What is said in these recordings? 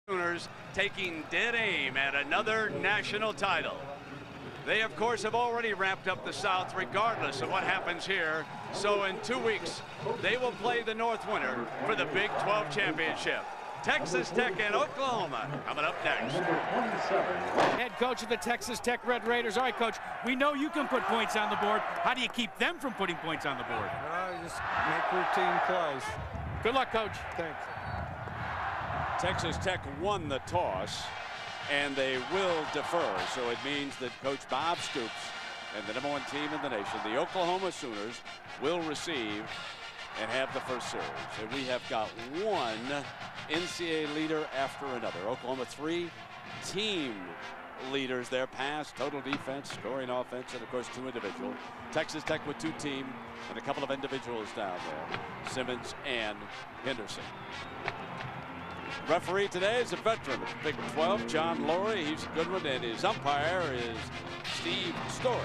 Sooners taking dead aim at another national title. They, of course, have already wrapped up the South regardless of what happens here. So in 2 weeks, they will play the North winner for the Big 12 championship. Texas Tech and Oklahoma coming up next. Head coach of the Texas Tech Red Raiders. All right, coach, we know you can put points on the board. How do you keep them from putting points on the board? Just make routine plays. Good luck, coach. Thanks. Texas Tech won the toss, and they will defer. So it means that Coach Bob Stoops and the #1 team in the nation, the Oklahoma Sooners, will receive and have the first series. And we have got one NCAA leader after another. Oklahoma 3 team leaders there, pass, total defense, scoring offense, and of course 2 individual. Texas Tech with 2 team and a couple of individuals down there, Simmons and Henderson. Referee today is a veteran of Big 12, John Laurie. He's a good one, and his umpire is Steve Story.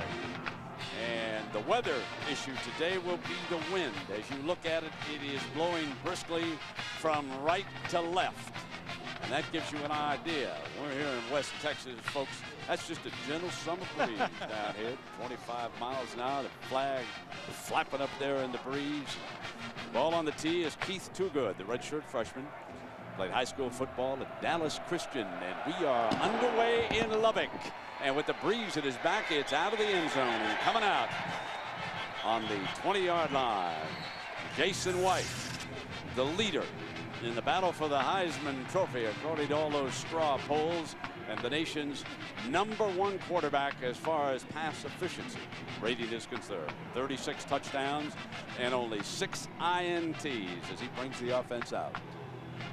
And the weather issue today will be the wind. As you look at it, it is blowing briskly from right to left. And that gives you an idea. We're here in West Texas, folks. That's just a gentle summer breeze down here. 25 miles an hour. The flag flapping up there in the breeze. Ball on the tee is Keith Toogood, the redshirt freshman. Played high school football at Dallas Christian, and we are underway in Lubbock. And with the breeze at his back, it's out of the end zone and coming out on the 20-yard line. Jason White, the leader in the battle for the Heisman Trophy, according to all those straw polls, and the nation's #1 quarterback as far as pass efficiency rating is concerned. 36 touchdowns and only 6 INTs as he brings the offense out.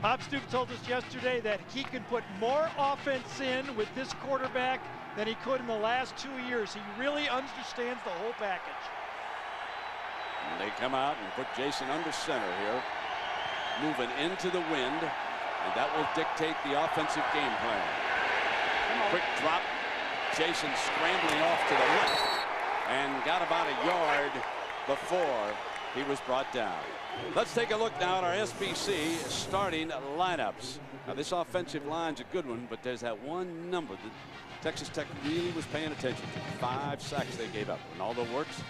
Bob Stoops told us yesterday that he can put more offense in with this quarterback than he could in the last 2 years. He really understands the whole package. And they come out and put Jason under center here, moving into the wind, and that will dictate the offensive game plan. Quick drop. Jason scrambling off to the left and got about a yard before he was brought down. Let's take a look now at our SBC starting lineups. Now this offensive line's a good one, but there's that one number that Texas Tech really was paying attention to. 5 sacks they gave up. Ronaldo works.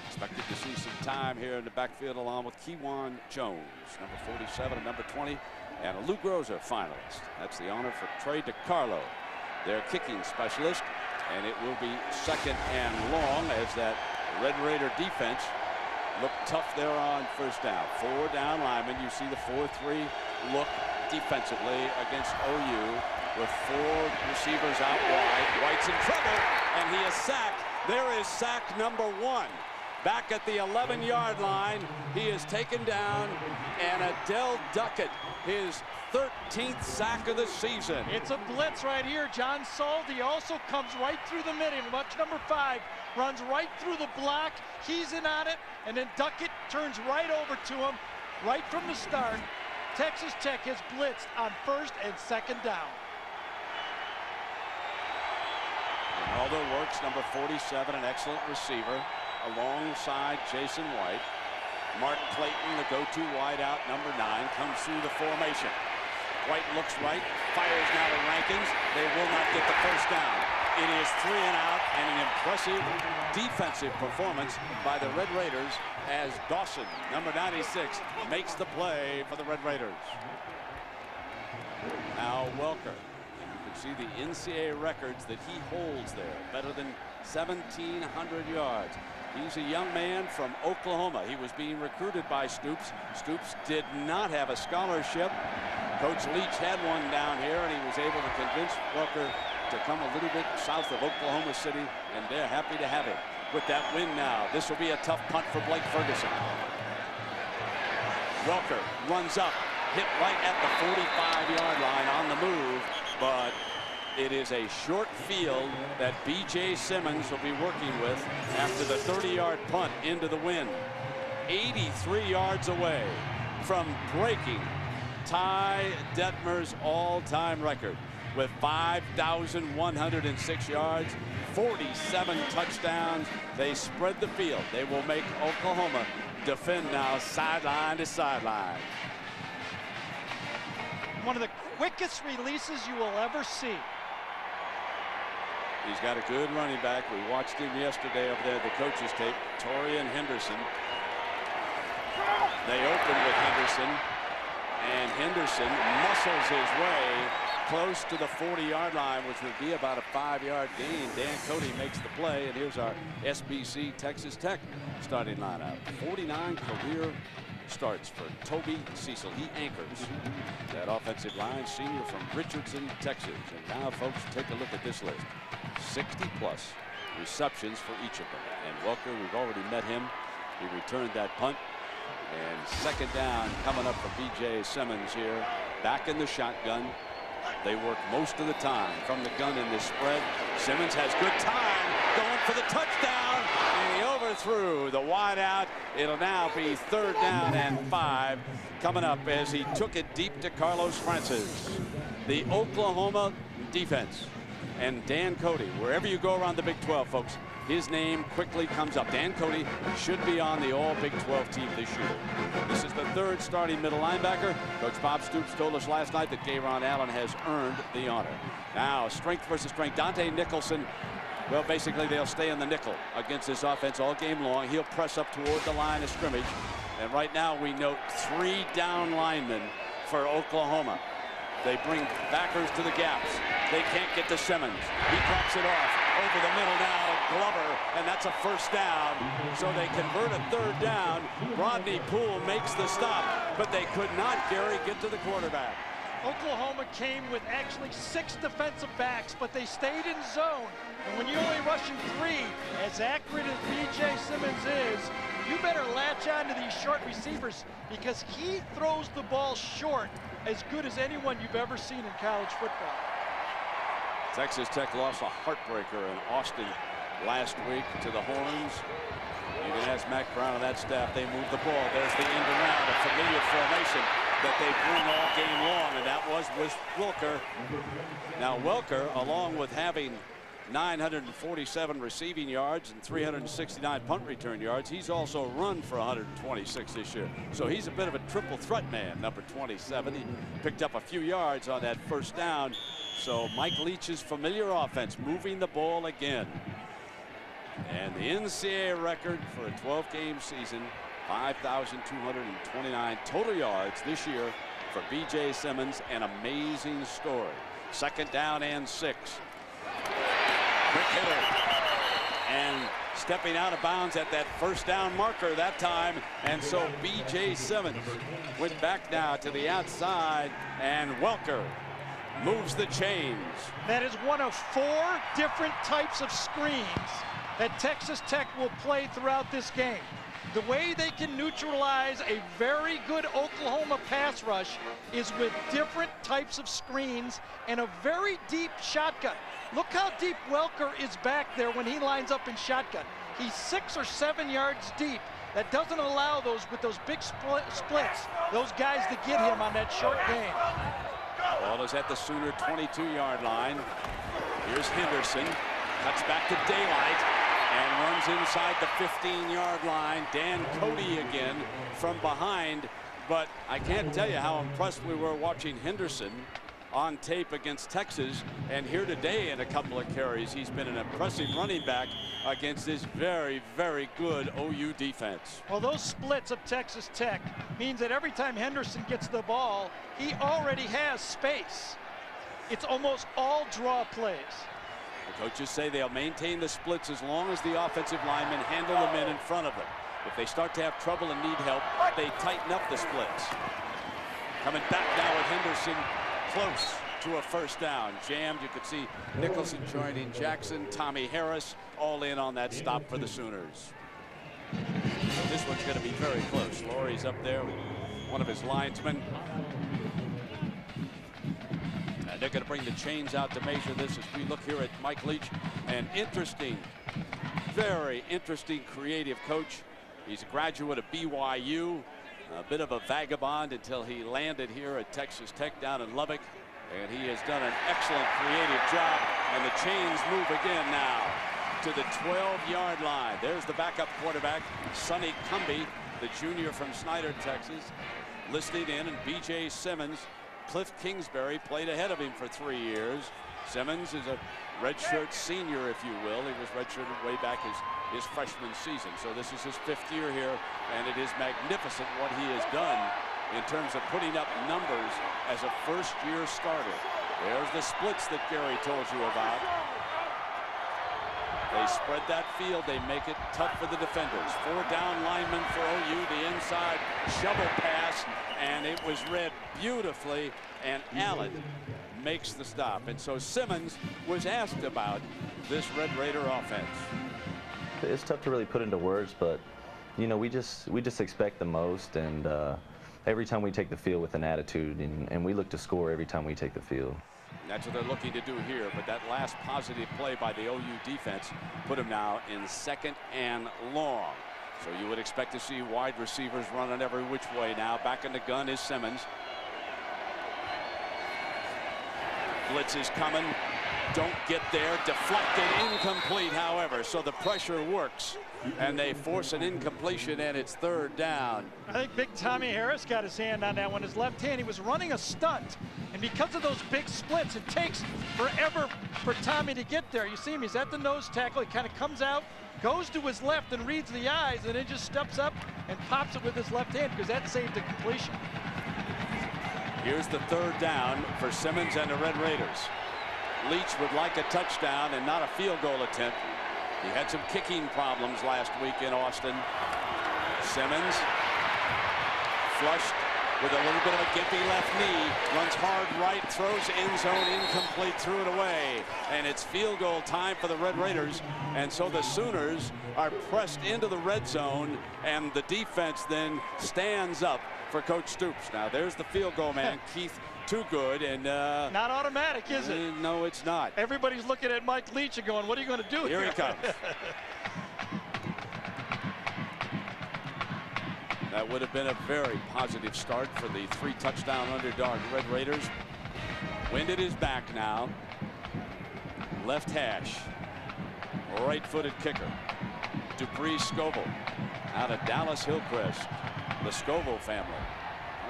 Expected to see some time here in the backfield along with Kewan Jones, number 47 and number 20, and a Lou Groza finalist. That's the honor for Trey DiCarlo, their kicking specialist, and it will be 2nd and long as that Red Raider defense looked tough there on first down. 4 down linemen. You see the 4-3 look defensively against OU with 4 receivers out wide. White's in trouble, and he is sacked. There is sack number 1. Back at the 11-yard line, he is taken down, and Adele Duckett, his 13th sack of the season. It's a blitz right here. John Saldi also comes right through the middle. Much number 5 runs right through the block. He's in on it, and then Duckett turns right over to him right from the start. Texas Tech has blitzed on 1st and 2nd down. Ronaldo works, number 47, an excellent receiver, alongside Jason White. Mark Clayton, the go-to wideout, number 9, comes through the formation. White looks right, fires now to Rankins. They will not get the first down. It is 3 and out, and an impressive defensive performance by the Red Raiders as Dawson, number 96, makes the play for the Red Raiders. Now Welker. You can see the NCAA records that he holds there, better than 1,700 yards. He's a young man from Oklahoma. He was being recruited by Stoops. Stoops did not have a scholarship. Coach Leach had one down here, and he was able to convince Welker to come a little bit south of Oklahoma City, and they're happy to have him. With that win now, this will be a tough punt for Blake Ferguson. Welker runs up, hit right at the 45-yard line on the move, but it is a short field that B.J. Simmons will be working with after the 30-yard punt into the wind. 83 yards away from breaking Ty Detmer's all-time record with 5,106 yards, 47 touchdowns. They spread the field. They will make Oklahoma defend now sideline to sideline. one of the quickest releases you will ever see. He's got a good running back. We watched him yesterday over there, the coach's tape. Torian Henderson. They open with Henderson, and Henderson muscles his way close to the 40-yard line, which would be about a 5-yard gain. Dan Cody makes the play, and here's our SBC Texas Tech starting lineup. 49 career starts for Toby Cecil. He anchors that offensive line, senior from Richardson, Texas. And now, folks, take a look at this list. 60-plus receptions for each of them. And Welker, we've already met him. He returned that punt. And second down coming up for B.J. Simmons here. Back in the shotgun. They work most of the time from the gun in this spread. Simmons has good time going for the touchdown. And he overthrew the wide out. It'll now be 3rd down and 5 coming up as he took it deep to Carlos Francis. The Oklahoma defense. And Dan Cody, wherever you go around the Big 12, folks, his name quickly comes up. Dan Cody should be on the all Big 12 team this year. This is the 3rd starting middle linebacker. Coach Bob Stoops told us last night that Gayron Allen has earned the honor. Now, strength versus strength. Dante Nicholson, well, basically they'll stay in the nickel against this offense all game long. He'll press up toward the line of scrimmage. And right now we note 3 down linemen for Oklahoma. They bring backers to the gaps. They can't get to Simmons. He drops it off over the middle now to Glover, and that's a 1st down. So they convert a 3rd down. Rodney Poole makes the stop, but they could not, Gary, get to the quarterback. Oklahoma came with actually 6 defensive backs, but they stayed in zone. And when you're only rushing 3, as accurate as B.J. Simmons is, you better latch on to these short receivers because he throws the ball short as good as anyone you've ever seen in college football. Texas Tech lost a heartbreaker in Austin last week to the Horns. You can ask Mac Brown and that staff. They move the ball. There's the end around, a familiar formation that they bring all game long, and that was with Welker. Now Welker, along with having 947 receiving yards and 369 punt return yards, he's also run for 126 this year. So he's a bit of a triple threat man, number 27. He picked up a few yards on that 1st down. So Mike Leach's familiar offense moving the ball again. And the NCAA record for a 12-game season, 5,229 total yards this year for B.J. Simmons. An amazing story. 2nd down and 6. Quick hitter. And stepping out of bounds at that 1st down marker that time. And so B.J. Simmons went back now to the outside, and Welker moves the chains. That is one of 4 different types of screens that Texas Tech will play throughout this game. The way they can neutralize a very good Oklahoma pass rush is with different types of screens and a very deep shotgun. Look how deep Welker is back there when he lines up in shotgun. He's 6 or 7 yards deep. That doesn't allow those, with those big splits, those guys to get him on that short game. Ball is at the Sooner 22-yard line. Here's Henderson, cuts back to daylight and runs inside the 15-yard line. Dan Cody again from behind, but I can't tell you how impressed we were watching Henderson on tape against Texas, and here today in a couple of carries. He's been an impressive running back against this very, very good OU defense. Well, those splits of Texas Tech means that every time Henderson gets the ball, he already has space. It's almost all draw plays. The coaches say they'll maintain the splits as long as the offensive linemen handle the men in front of them. If they start to have trouble and need help, they tighten up the splits. Coming back now with Henderson, close to a 1st down. Jammed. You could see Nicholson joining Jackson, Tommy Harris, all in on that stop for the Sooners. So this one's going to be very close. Laurie's up there with one of his linesmen. And they're going to bring the chains out to measure this as we look here at Mike Leach. An interesting, very interesting, creative coach. He's a graduate of BYU. A bit of a vagabond until he landed here at Texas Tech down in Lubbock, and he has done an excellent creative job. And the chains move again now to the 12-yard line. There's the backup quarterback, Sonny Cumbie, the junior from Snyder, Texas, listed in, and B.J. Simmons Cliff Kingsbury played ahead of him for 3 years. Simmons is a redshirt senior, if you will. He was redshirted way back his freshman season. So this is his 5th year here, and it is magnificent what he has done in terms of putting up numbers as a first-year starter. There's the splits that Gary told you about. They spread that field. They make it tough for the defenders. 4 down linemen for OU. The inside shovel pass, and it was read beautifully, and Allen makes the stop. And so Simmons was asked about this Red Raider offense. It's tough to really put into words, but you know, we just expect the most, and every time we take the field with an attitude, and we look to score every time we take the field. That's what they're looking to do here, but that last positive play by the OU defense put him now in 2nd and long. So you would expect to see wide receivers running every which way now. Back in the gun is Simmons. Blitz is coming. Don't get there. Deflected, incomplete, however. So the pressure works, and they force an incompletion, and it's 3rd down. I think big Tommy Harris got his hand on that one. His left hand, he was running a stunt. And because of those big splits, it takes forever for Tommy to get there. You see him, he's at the nose tackle. He kind of comes out, goes to his left and reads the eyes, and then just steps up and pops it with his left hand, because that saved the completion. Here's the 3rd down for Simmons and the Red Raiders. Leach would like a touchdown and not a field goal attempt. He had some kicking problems last week in Austin. Simmons flushed with a little bit of a gimpy left knee, runs hard right, throws end zone, incomplete, threw it away, and it's field goal time for the Red Raiders. And so the Sooners are pressed into the red zone, and the defense then stands up for Coach Stoops. Now there's the field goal man, Keith Toogood, and not automatic, is it? No, it's not. Everybody's looking at Mike Leach and going, what are you going to do Here he comes. That would have been a very positive start for the 3-touchdown underdog Red Raiders. Wind at his back now. Left hash. Right-footed kicker. Dupree Scoble out of Dallas Hillcrest. The Scoble family.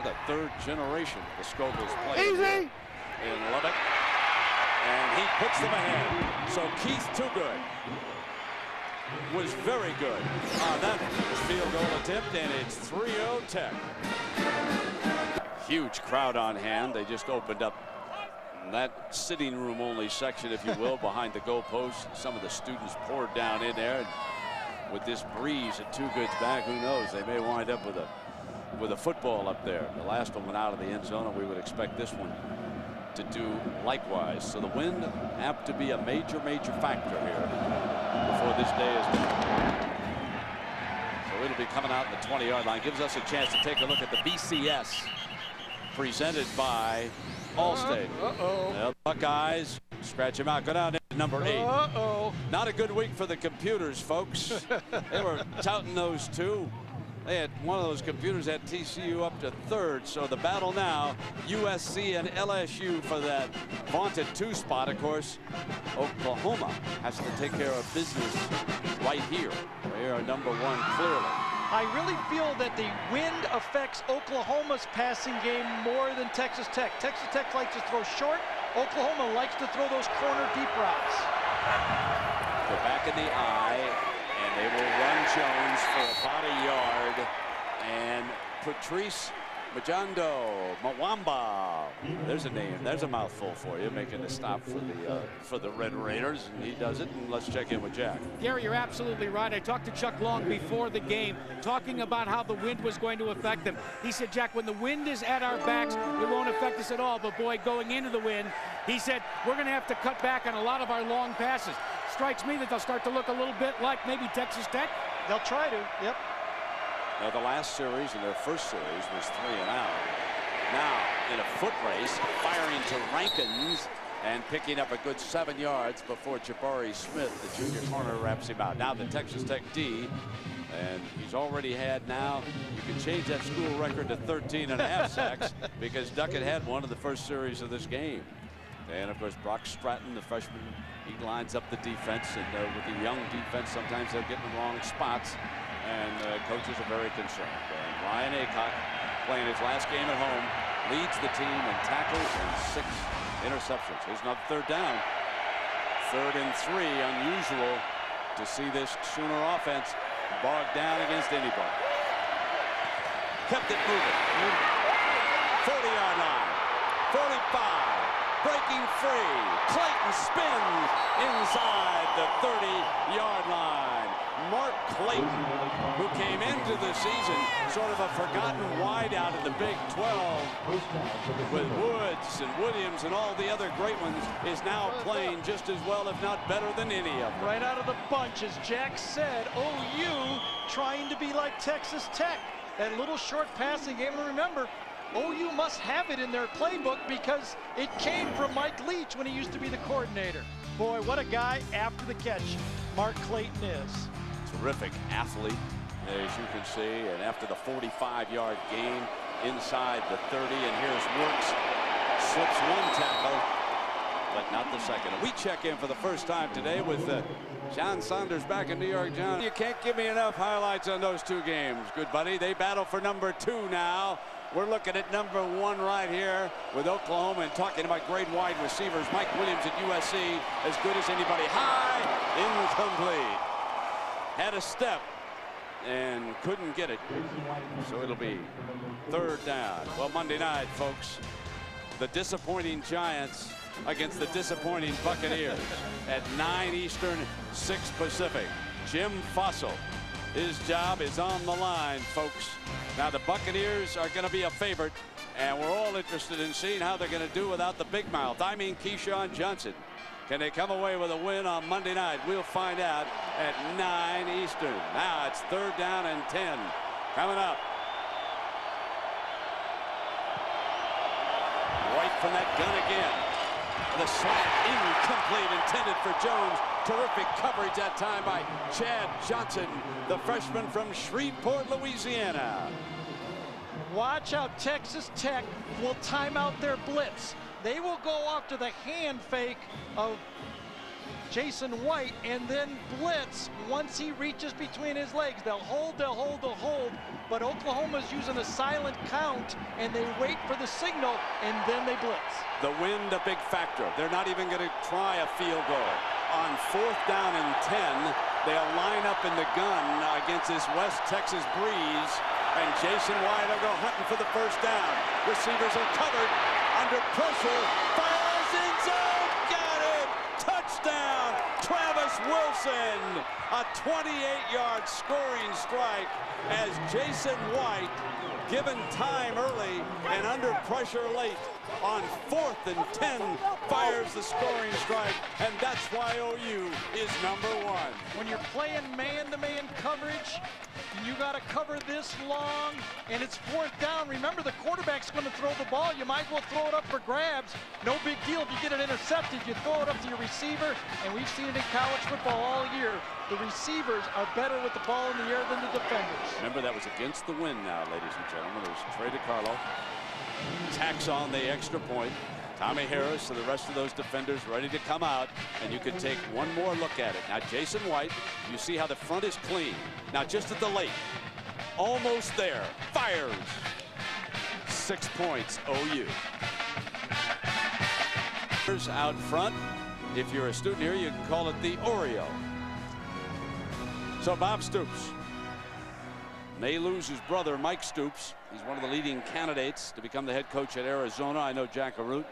The 3rd generation the Scobles played in Lubbock. And he puts them ahead. So Keith Toogood was very good on that field goal attempt, and it's 3-0 Tech. Huge crowd on hand. They just opened up that sitting room only section, if you will, behind the goalpost. Some of the students poured down in there. And with this breeze at Toogood's back, who knows? They may wind up with a football up there. The last one went out of the end zone, and we would expect this one to do likewise. So the wind apt to be a major factor here before this day is done. So it'll be coming out in the 20-yard line. Gives us a chance to take a look at the BCS presented by Allstate. The Buckeyes scratch him out. Go down to number 8. Not a good week for the computers, folks. They were touting those 2. They had one of those computers at TCU up to 3rd. So the battle now, USC and LSU for that vaunted 2 spot. Of course, Oklahoma has to take care of business right here. They are number 1 clearly. I really feel that the wind affects Oklahoma's passing game more than Texas Tech. Texas Tech likes to throw short. Oklahoma likes to throw those corner deep routes. Go back in the eye. And they will run Jones for about a yard. And Patrice Mwamba. There's a name. There's a mouthful for you, making a stop for the Red Raiders, and he does it. And let's check in with Jack. Gary, you're absolutely right. I talked to Chuck Long before the game, talking about how the wind was going to affect them. He said, Jack, when the wind is at our backs, it won't affect us at all. But boy, going into the wind, he said, we're going to have to cut back on a lot of our long passes. Strikes me that they'll start to look a little bit like maybe Texas Tech. They'll try to, yep. Now, the last series and their first series was 3 and out. Now, in a foot race, firing to Rankins and picking up a good 7 yards before Jabari Smith, the junior corner, wraps him out. Now the Texas Tech D, and he's already had now, you can change that school record to 13.5 sacks because Duckett had one of the first series of this game. And, of course, Brock Stratton, the freshman, he lines up the defense, and with the young defense, sometimes they'll get in the wrong spots, and coaches are very concerned. And Ryan Aycock playing his last game at home leads the team in tackles and 6 interceptions. Here's another third down. 3rd and 3. Unusual to see this Sooner offense bogged down against anybody. Kept it moving. 40-yard line. 45. Breaking free. Clayton spins inside the 30-yard line. Mark Clayton, who came into the season sort of a forgotten wideout in the Big 12 with Woods and Williams and all the other great ones, is now playing just as well, if not better than any of them. Right out of the bunch, as Jack said, OU trying to be like Texas Tech. That little short passing game. And remember, OU must have it in their playbook because it came from Mike Leach when he used to be the coordinator. Boy, what a guy after the catch Mark Clayton is. Terrific athlete, as you can see, and after the 45-yard gain inside the 30, and here's Works, slips 1 tackle, but not the second. We check in for the first time today with John Saunders back in New York. John, you can't give me enough highlights on those 2 games, good buddy. They battle for number 2 now. We're looking at number 1 right here with Oklahoma, and talking about great wide receivers. Mike Williams at USC, as good as anybody. High, incomplete. Had a step and couldn't get it, so it'll be 3rd down. Well, Monday night, folks, the disappointing Giants against the disappointing Buccaneers at 9 Eastern, 6 Pacific. Jim Fossil, his job is on the line, folks. Now the Buccaneers are going to be a favorite, and we're all interested in seeing how they're going to do without the big mouth. I mean Keyshawn Johnson. Can they come away with a win on Monday night? We'll find out at 9 Eastern. Now it's 3rd down and 10. Coming up. Right from that gun again. The slant incomplete, intended for Jones. Terrific coverage that time by Chad Johnson, the freshman from Shreveport, Louisiana. Watch out, Texas Tech will time out their blitz. They will go after the hand fake of Jason White and then blitz once he reaches between his legs. They'll hold, but Oklahoma's using a silent count, and they wait for the signal, and then they blitz. The wind, a big factor. They're not even going to try a field goal. On 4th down and 10, they'll line up in the gun against this West Texas breeze, and Jason White will go hunting for the 1st down. Receivers are covered. Under pressure, fires in zone, got it! Touchdown, Travis Wilson! A 28-yard scoring strike as Jason White, given time early and under pressure late, on 4th and 10, fires the scoring strike, and that's why OU is number 1. When you're playing man-to-man coverage, you got to cover this long, and it's 4th down. Remember, the quarterback's going to throw the ball. You might as well throw it up for grabs. No big deal if you get it intercepted. You throw it up to your receiver, and we've seen it in college football all year. The receivers are better with the ball in the air than the defenders. Remember, that was against the wind now, ladies and gentlemen. There's Trey DiCarlo. Tacks on the extra point. Tommy Harris and the rest of those defenders ready to come out, and you can take one more look at it. Now Jason White, you see how the front is clean. Now just at the late, almost there, fires. 6 points, OU. Out front, if you're a student here, you can call it the Oreo. So Bob Stoops may lose his brother, Mike Stoops. He's one of the leading candidates to become the head coach at Arizona. I know Jack Arute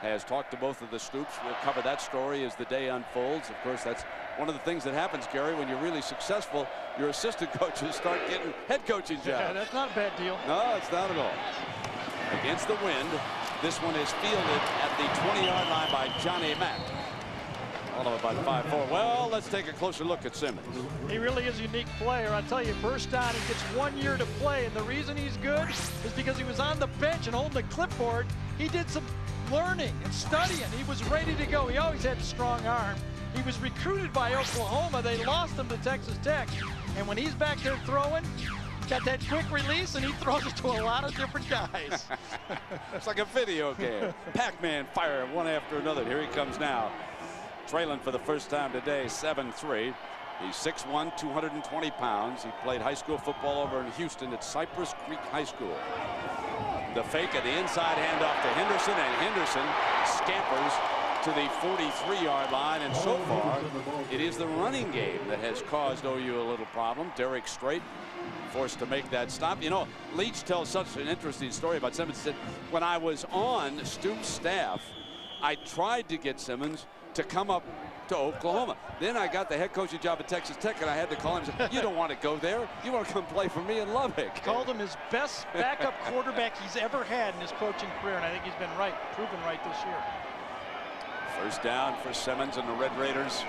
has talked to both of the Stoops. We'll cover that story as the day unfolds. Of course, that's one of the things that happens, Gary, when you're really successor. Your assistant coaches start getting head coaching jobs. Yeah, that's not a bad deal. No, it's not at all. Against the wind, this one is fielded at the 20-yard line by Johnny Mack. All of about 5'4". Well, let's take a closer look at Simmons. He really is a unique player. I tell you, first down, he gets 1 year to play, and the reason he's good is because he was on the bench and holding the clipboard. He did some learning and studying. He was ready to go. He always had a strong arm. He was recruited by Oklahoma. They lost him to Texas Tech, and when he's back there throwing, got that quick release, and he throws it to a lot of different guys. It's like a video game. Pac-Man fire one after another. Here he comes now. Trailing for the first time today, 7'3". He's 6'1", 220 pounds. He played high school football over in Houston at Cypress Creek High School. The fake of the inside handoff to Henderson, and Henderson scampers to the 43-yard line. And so far, it is the running game that has caused OU a little problem. Derek Strait forced to make that stop. You know, Leach tells such an interesting story about Simmons. He said, when I was on Stoops' staff, I tried to get Simmons to come up to Oklahoma. Then I got the head coaching job at Texas Tech, and I had to call him and say, you don't want to go there. You want to come play for me in Lubbock. Called him his best backup quarterback he's ever had in his coaching career, and I think he's been right, proven right this year. First down for Simmons and the Red Raiders.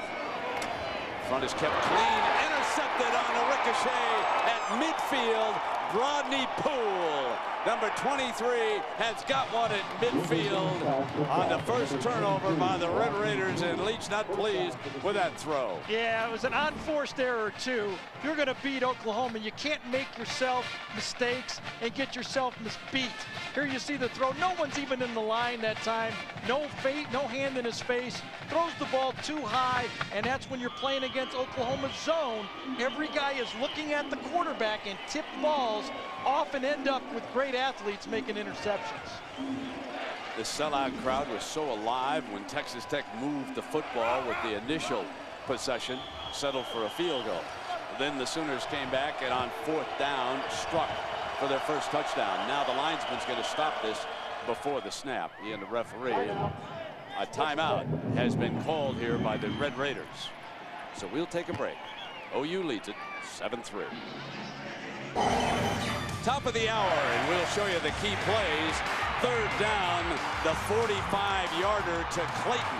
Front is kept clean. Intercepted on a ricochet at midfield. Rodney Poole, number 23, has got one at midfield on the first turnover by the Red Raiders, and Leach not pleased with that throw. Yeah, it was an unforced error, too. If you're going to beat Oklahoma, you can't make yourself mistakes and get yourself misbeat. Here you see the throw. No one's even in the line that time. No hand in his face. Throws the ball too high, and that's when you're playing against Oklahoma's zone. Every guy is looking at the quarterback, and tipped balls often end up with great athletes making interceptions. The sellout crowd was so alive when Texas Tech moved the football with the initial possession, settled for a field goal. Then the Sooners came back and on fourth down struck for their first touchdown. Now the linesman's going to stop this before the snap. He and the referee. A timeout has been called here by the Red Raiders. So we'll take a break. OU leads it 7-3. Top of the hour, and we'll show you the key plays. Third down, the 45-yarder to Clayton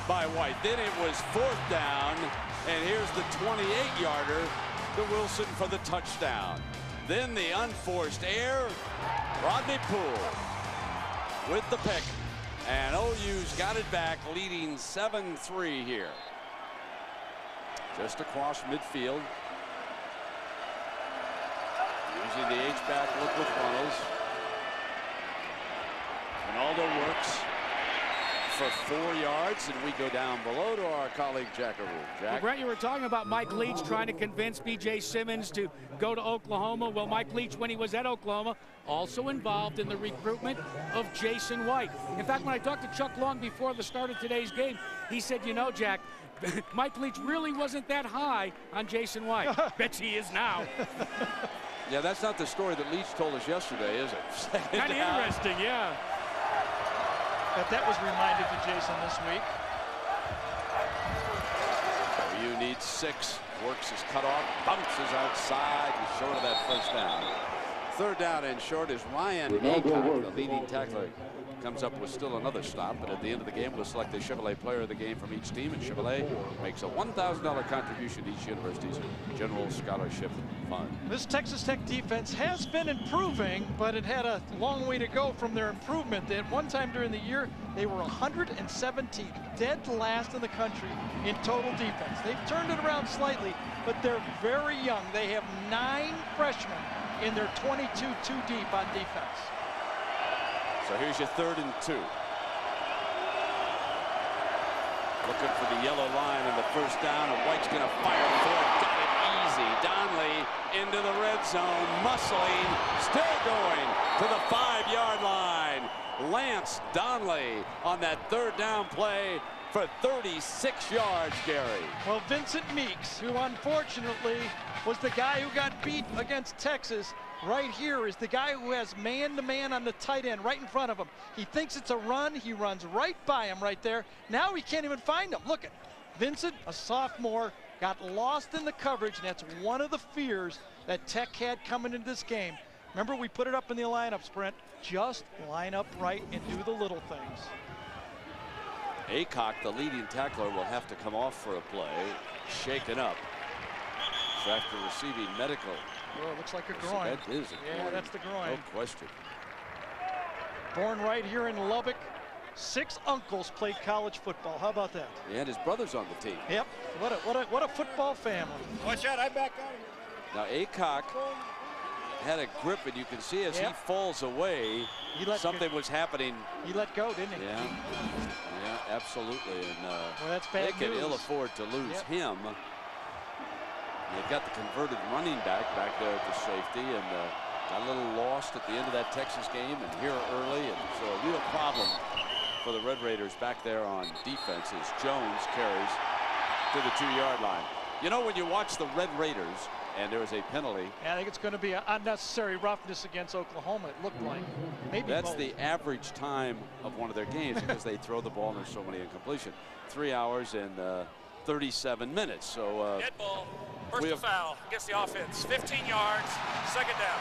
by White. Then it was fourth down, and here's the 28-yarder to Wilson for the touchdown. Then the unforced error, Rodney Poole with the pick, and OU's got it back, leading 7-3 here. Just across midfield. Using the H-back look with Runnels. Ronaldo works for 4 yards, and we go down below to our colleague Jack Arul. Jack. Well, Brent, you were talking about Mike Leach trying to convince B.J. Simmons to go to Oklahoma. Well, Mike Leach, when he was at Oklahoma, also involved in the recruitment of Jason White. In fact, when I talked to Chuck Long before the start of today's game, he said, you know, Jack, Mike Leach really wasn't that high on Jason White. Bet he is now. Yeah, that's not the story that Leach told us yesterday, is it? Kind of interesting, yeah. But that was reminded to Jason this week. OU needs 6. Works his cutoff, bounces outside, and short of that first down. Third down and short is Ryan Aycock, the leading tackler. Comes up with still another stop, but at the end of the game we'll select a Chevrolet player of the game from each team, and Chevrolet makes a $1,000 contribution to each university's general scholarship fund. This Texas Tech defense has been improving, but it had a long way to go from their improvement. At one time during the year, they were 117th, dead last in the country in total defense. They've turned it around slightly, but they're very young. They have 9 freshmen in their 22 too deep on defense. So here's your 3rd and 2. Looking for the yellow line on the first down, and White's going to fire for it. Got it easy. Donley into the red zone, muscling, still going to the 5-yard line. Lance Donley on that 3rd down play for 36 yards, Gary. Well, Vincent Meeks, who unfortunately was the guy who got beat against Texas, right here is the guy who has man-to-man on the tight end right in front of him. He thinks it's a run. He runs right by him right there. Now he can't even find him. Look at Vincent, a sophomore, got lost in the coverage, and that's one of the fears that Tech had coming into this game. Remember, we put it up in the lineup, Sprint. Just line up right and do the little things. Aycock, the leading tackler, will have to come off for a play. Shaken up. So after receiving medical. Oh, it looks like a groin. That is a groin. Yeah, that's the groin. No question. Born right here in Lubbock. 6 uncles played college football. How about that? Yeah, and his brother's on the team. Yep. What a football family. Watch out, I'm back out here. Now Aycock had a grip, and you can see as he falls away, something was happening. He let go, didn't he? Yeah, yeah, absolutely. And well, that's bad they can news. ill afford to lose him. They've got the converted running back there at the safety, and got a little lost at the end of that Texas game and here early, and so a real problem for the Red Raiders back there on defense as Jones carries to the 2-yard line. You know, when you watch the Red Raiders and there was a penalty. Yeah, I think it's going to be an unnecessary roughness against Oklahoma, it looked like. Maybe that's both. The average time of one of their games because they throw the ball and there's so many incompletion. 3 hours and 37 minutes. So dead ball, personal foul against the offense. 15 yards, second down.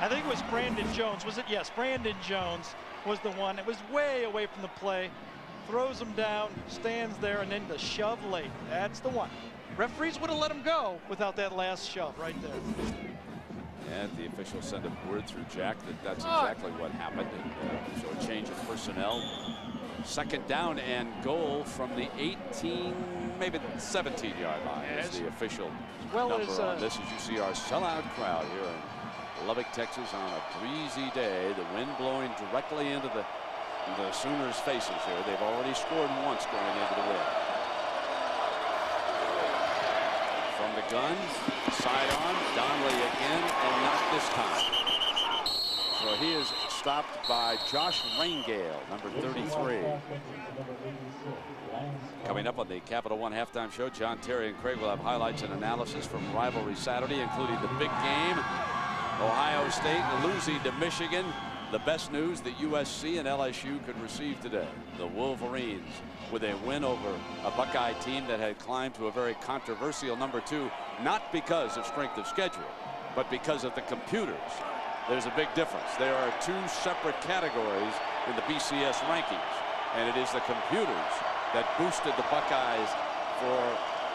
I think it was Brandon Jones. Was it? Yes, Brandon Jones was the one. It was way away from the play. Throws him down, stands there, and then the shove late. That's the one. Referees would have let him go without that last shove right there. And the officials send a word through Jack that that's exactly what happened. And, so a change of personnel. Second down and goal from the 18, maybe 17-yard line is the official number on this. As you see our sellout crowd here in Lubbock, Texas on a breezy day. The wind blowing directly into the Sooners' faces here. They've already scored once going into the win. From the gun, sidearm, Donnelly again, and not this time. So he is stopped by Josh Rangale, number 33. Coming up on the Capital One halftime show, John Terry and Craig will have highlights and analysis from rivalry Saturday, including the big game, Ohio State losing to Michigan. The best news that USC and LSU could receive today. The Wolverines with a win over a Buckeye team that had climbed to a very controversial number 2, not because of strength of schedule, but because of the computers. There's a big difference. There are 2 separate categories in the BCS rankings, and it is the computers that boosted the Buckeyes for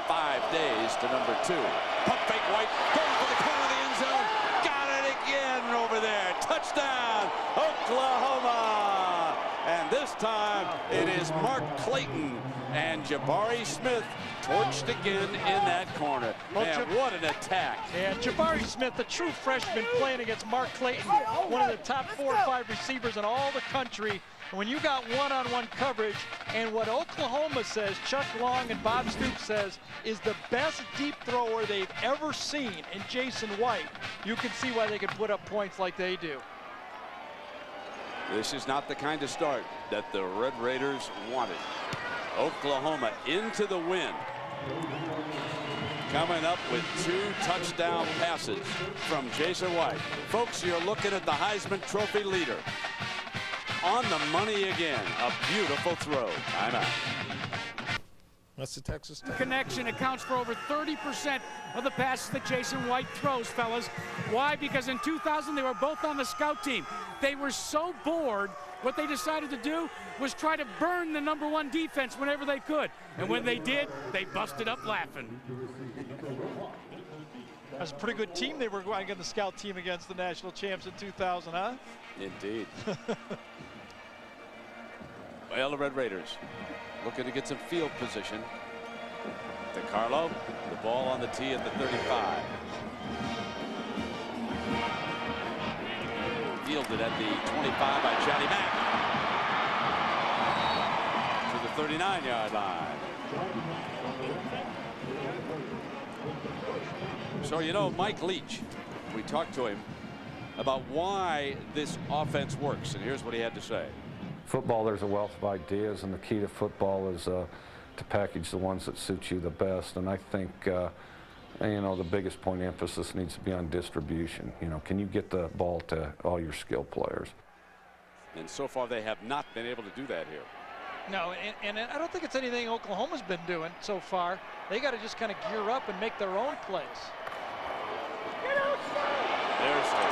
5 days to number 2. Pump fake, White going for the corner of the end zone. Got it again over there. Touchdown, Oklahoma. And this time it is Mark Clayton and Jabari Smith torched again in that corner. Man, what an attack. Yeah, Jabari Smith, the true freshman, playing against Mark Clayton, one of the top 4 or 5 receivers in all the country. And when you got one-on-one coverage, and what Oklahoma says, Chuck Long and Bob Stoops says, is the best deep thrower they've ever seen in Jason White, you can see why they can put up points like they do. This is not the kind of start that the Red Raiders wanted. Oklahoma into the win. Coming up with 2 touchdown passes from Jason White. Folks, you're looking at the Heisman Trophy leader. On the money again. A beautiful throw. I'm out. That's the Texas Tech. Connection accounts for over 30% of the passes that Jason White throws, fellas. Why? Because in 2000, they were both on the scout team. They were so bored, what they decided to do was try to burn the number 1 defense whenever they could. And when they did, they busted up laughing. That's a pretty good team they were going against the scout team against the national champs in 2000, huh? Indeed. Well, the Red Raiders looking to get some field position. DeCarlo, the ball on the tee at the 35. Fielded at the 25 by Johnny Mack. To the 39-yard line. So, you know, Mike Leach, we talked to him about why this offense works, and here's what he had to say. Football, there's a wealth of ideas, and the key to football is to package the ones that suit you the best. And I think, you know, the biggest point of emphasis needs to be on distribution. You know, can you get the ball to all your skilled players? And so far, they have not been able to do that here. No, and I don't think it's anything Oklahoma's been doing so far. They got to just kind of gear up and make their own plays. There's a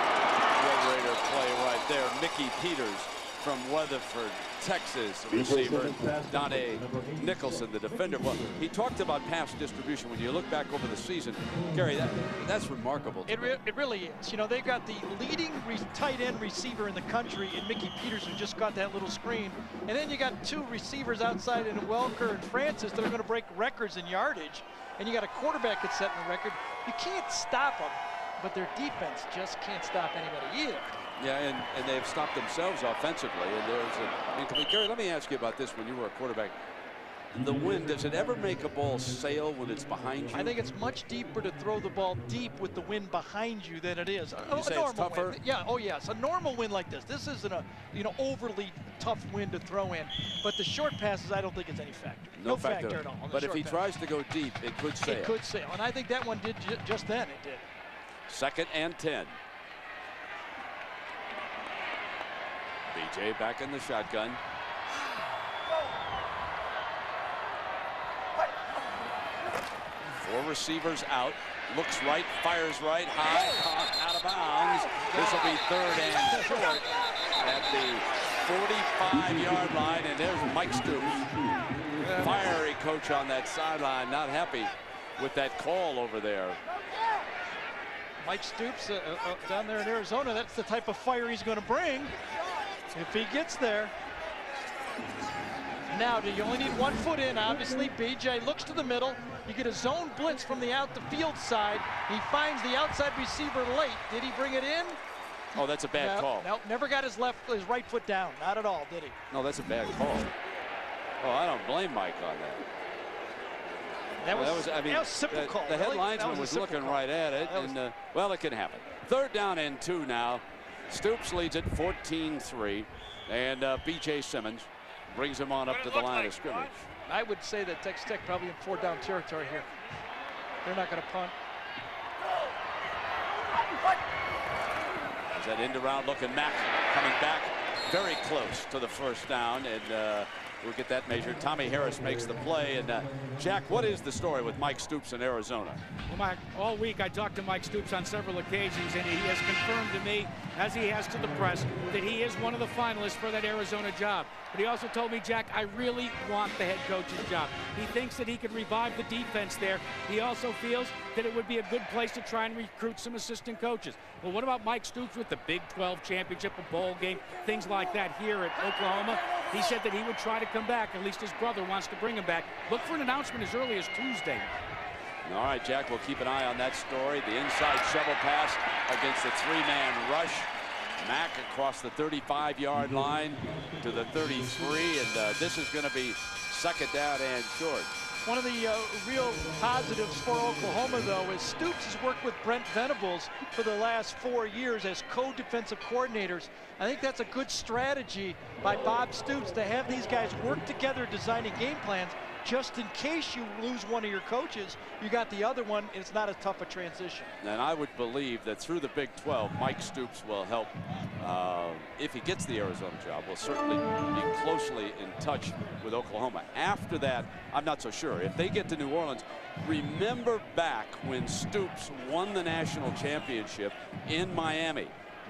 Red Raider play right there. Mickey Peters from Weatherford, Texas, receiver. Dante Nicholson, the defender. Well, he talked about pass distribution. When you look back over the season, Gary, that's remarkable. It really is. You know, they've got the leading tight end receiver in the country in Mickey Peters, who just got that little screen. And then you got 2 receivers outside in Welker and Francis that are going to break records in yardage. And you got a quarterback that's setting the record. You can't stop them, but their defense just can't stop anybody either. Yeah, and they've stopped themselves offensively. And there's Gary, let me ask you about this when you were a quarterback. the wind, does it ever make a ball sail when it's behind you? I think it's much deeper to throw the ball deep with the wind behind you than it is You say it's tougher? wind. Yeah, oh yes, a normal wind like this. This isn't a overly tough wind to throw in, but the short passes I don't think it's any factor. No factor at all. But if he tries to go deep, it could sail. It could sail, and I think that one did just then. It did. 2nd and 10. BJ back in the shotgun. Four receivers out. Looks right, fires right, high, caught out of bounds. This will be 3rd and short at the 45-yard line, and there's Mike Stoops. Fiery coach on that sideline, not happy with that call over there. Mike Stoops down there in Arizona, that's the type of fire he's going to bring if he gets there. Now, you only need 1 foot in, obviously. BJ looks to the middle. You get a zone blitz from the out the field side. He finds the outside receiver late. Did he bring it in? Oh, that's a bad call. No, never got his right foot down. Not at all, did he? No, that's a bad call. Oh, I don't blame Mike on that. That was simple call. The headlinesman was looking right at it, and well, it can happen. 3rd down and 2 now. Stoops leads it 14-3, and B.J. Simmons brings him on up to the line of scrimmage. I would say that Texas Tech probably in 4-down territory here. They're not going to punt. As that end around looking, Mack coming back very close to the 1st down, and we'll get that measured. Tommy Harris makes the play. And Jack, what is the story with Mike Stoops in Arizona? Well, Mike, all week I talked to Mike Stoops on several occasions, and he has confirmed to me, as he has to the press, that he is one of the finalists for that Arizona job. But he also told me, Jack, I really want the head coach's job. He thinks that he could revive the defense there. He also feels that it would be a good place to try and recruit some assistant coaches. Well, what about Mike Stoops with the Big 12 championship, a bowl game, things like that here at Oklahoma? He said that he would try to come back. At least his brother wants to bring him back. Look for an announcement as early as Tuesday. All right, Jack, we'll keep an eye on that story. The inside shovel pass against the 3-man rush. Mack across the 35-yard line to the 33, and this is going to be 2nd down and short. One of the real positives for Oklahoma, though, is Stoops has worked with Brent Venables for the last 4 years as co-defensive coordinators. I think that's a good strategy by Bob Stoops to have these guys work together designing game plans. Just in case you lose one of your coaches, you got the other one, and it's not as tough a transition. And I would believe that through the Big 12, Mike Stoops will help, if he gets the Arizona job, will certainly be closely in touch with Oklahoma. After that, I'm not so sure. If they get to New Orleans, remember back when Stoops won the national championship in Miami.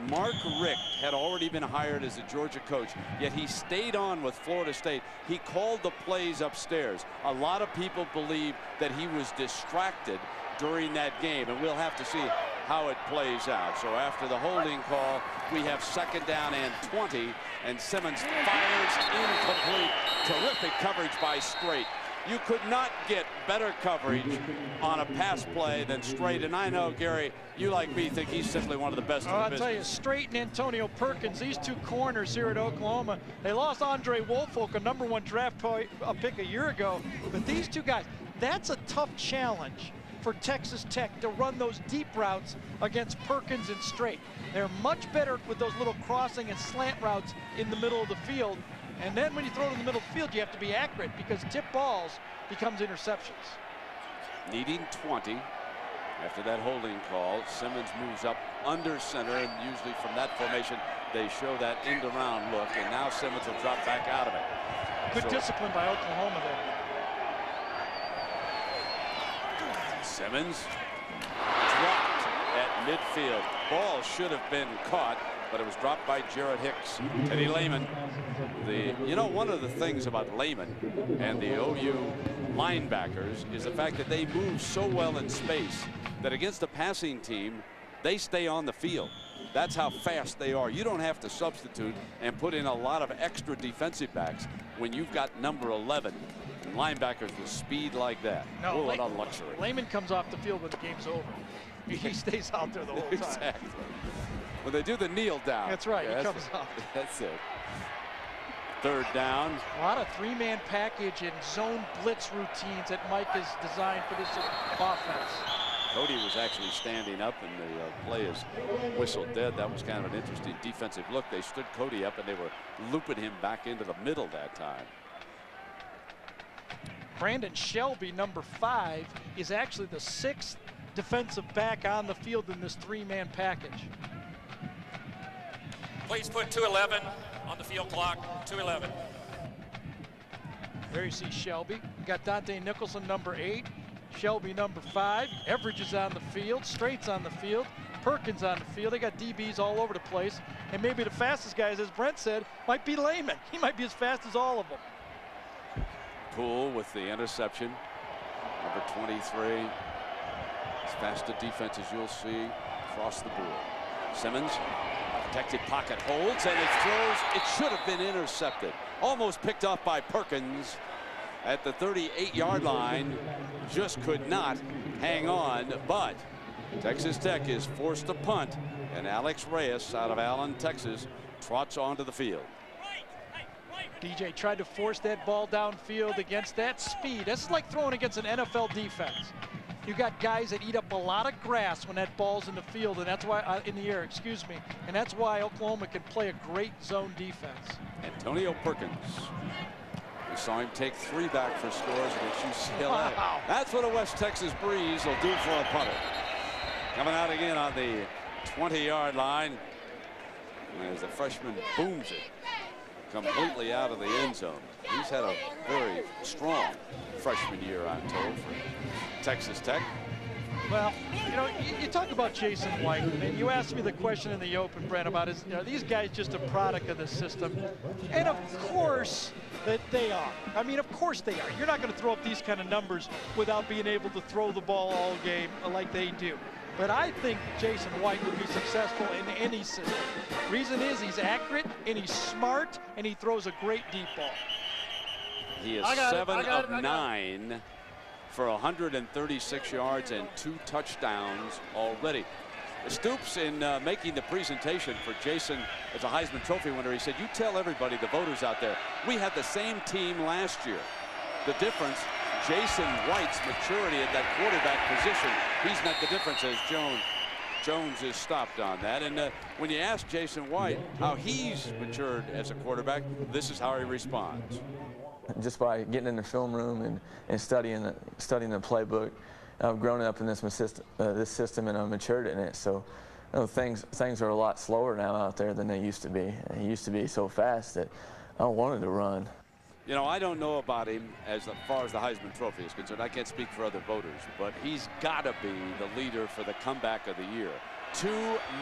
Mark Richt had already been hired as a Georgia coach, yet he stayed on with Florida State. He called the plays upstairs. A lot of people believe that he was distracted during that game, and we'll have to see how it plays out. So after the holding call, we have 2nd down and 20, and Simmons fires incomplete. Terrific coverage by Strait. You could not get better coverage on a pass play than Strait. And I know, Gary, you like me think he's simply one of the best in the business. I'll tell you, Strait and Antonio Perkins, these two corners here at Oklahoma, they lost Andre Woolfolk, a #1 draft pick a year ago. But these two guys, that's a tough challenge for Texas Tech to run those deep routes against Perkins and Strait. They're much better with those little crossing and slant routes in the middle of the field. And then when you throw it in the middle of the field, you have to be accurate because tip balls becomes interceptions. Needing 20 after that holding call. Simmons moves up under center, and usually from that formation, they show that end around look. And now Simmons will drop back out of it. Good discipline by Oklahoma there. Simmons dropped at midfield. Ball should have been caught, but it was dropped by Jarrett Hicks. Teddy Lehman. One of the things about Lehman and the OU linebackers is the fact that they move so well in space that against a passing team, they stay on the field. That's how fast they are. You don't have to substitute and put in a lot of extra defensive backs when you've got number 11 and linebackers with speed like that. No, what a luxury. Lehman comes off the field when the game's over. He stays out there the whole time. Exactly. When they do the kneel down. That's right. Yeah, he comes off. That's it. third down. A lot of three-man package and zone blitz routines that Mike has designed for this offense. Cody was actually standing up, and the play is whistled dead. That was kind of an interesting defensive look. They stood Cody up, and they were looping him back into the middle that time. Brandon Shelby, number 5, is actually the 6th defensive back on the field in this three-man package. Please put 2:11 on the field clock. 2:11. There you see Shelby. You got Dante Nicholson, number 8. Shelby, number 5. Everidge is on the field. Straight's on the field. Perkins on the field. They got DBs all over the place. And maybe the fastest guys, as Brent said, might be Lehman. He might be as fast as all of them. Poole with the interception. Number 23. As fast a defense as you'll see across the board. Simmons, protected pocket holds, and it throws. It should have been intercepted. Almost picked off by Perkins at the 38-yard line. Just could not hang on, but Texas Tech is forced to punt, and Alex Reyes out of Allen, Texas, trots onto the field. DJ tried to force that ball downfield against that speed. This is like throwing against an NFL defense. You got guys that eat up a lot of grass when that ball's in the field, and that's why in the air, excuse me, and that's why Oklahoma can play a great zone defense. Antonio Perkins. We saw him take 3 back for scores against UCLA. Wow. That's what a West Texas breeze will do for a punter. Coming out again on the 20-yard line as the freshman booms it completely out of the end zone. He's had a very strong freshman year, I'm told, for Texas Tech. Well, you know, you talk about Jason White, and you asked me the question in the open, Brent, about are these guys just a product of the system? And of course that they are. I mean, of course they are. You're not going to throw up these kind of numbers without being able to throw the ball all game like they do. But I think Jason White would be successful in any system. Reason is he's accurate, and he's smart, and he throws a great deep ball. He is 7 of 9 for 136 yards and 2 touchdowns already. Stoops, in making the presentation for Jason as a Heisman Trophy winner, he said, you tell everybody, the voters out there, we had the same team last year. The difference, Jason White's maturity at that quarterback position, he's met the difference as Jones is stopped on that. And when you ask Jason White how he's matured as a quarterback, this is how he responds. Just by getting in the film room and studying the playbook, I've grown up in this system and I've matured in it. So you know, things are a lot slower now out there than they used to be. It used to be so fast that I wanted to run. You know, I don't know about him as far as the Heisman Trophy is concerned. I can't speak for other voters, but he's got to be the leader for the comeback of the year. 2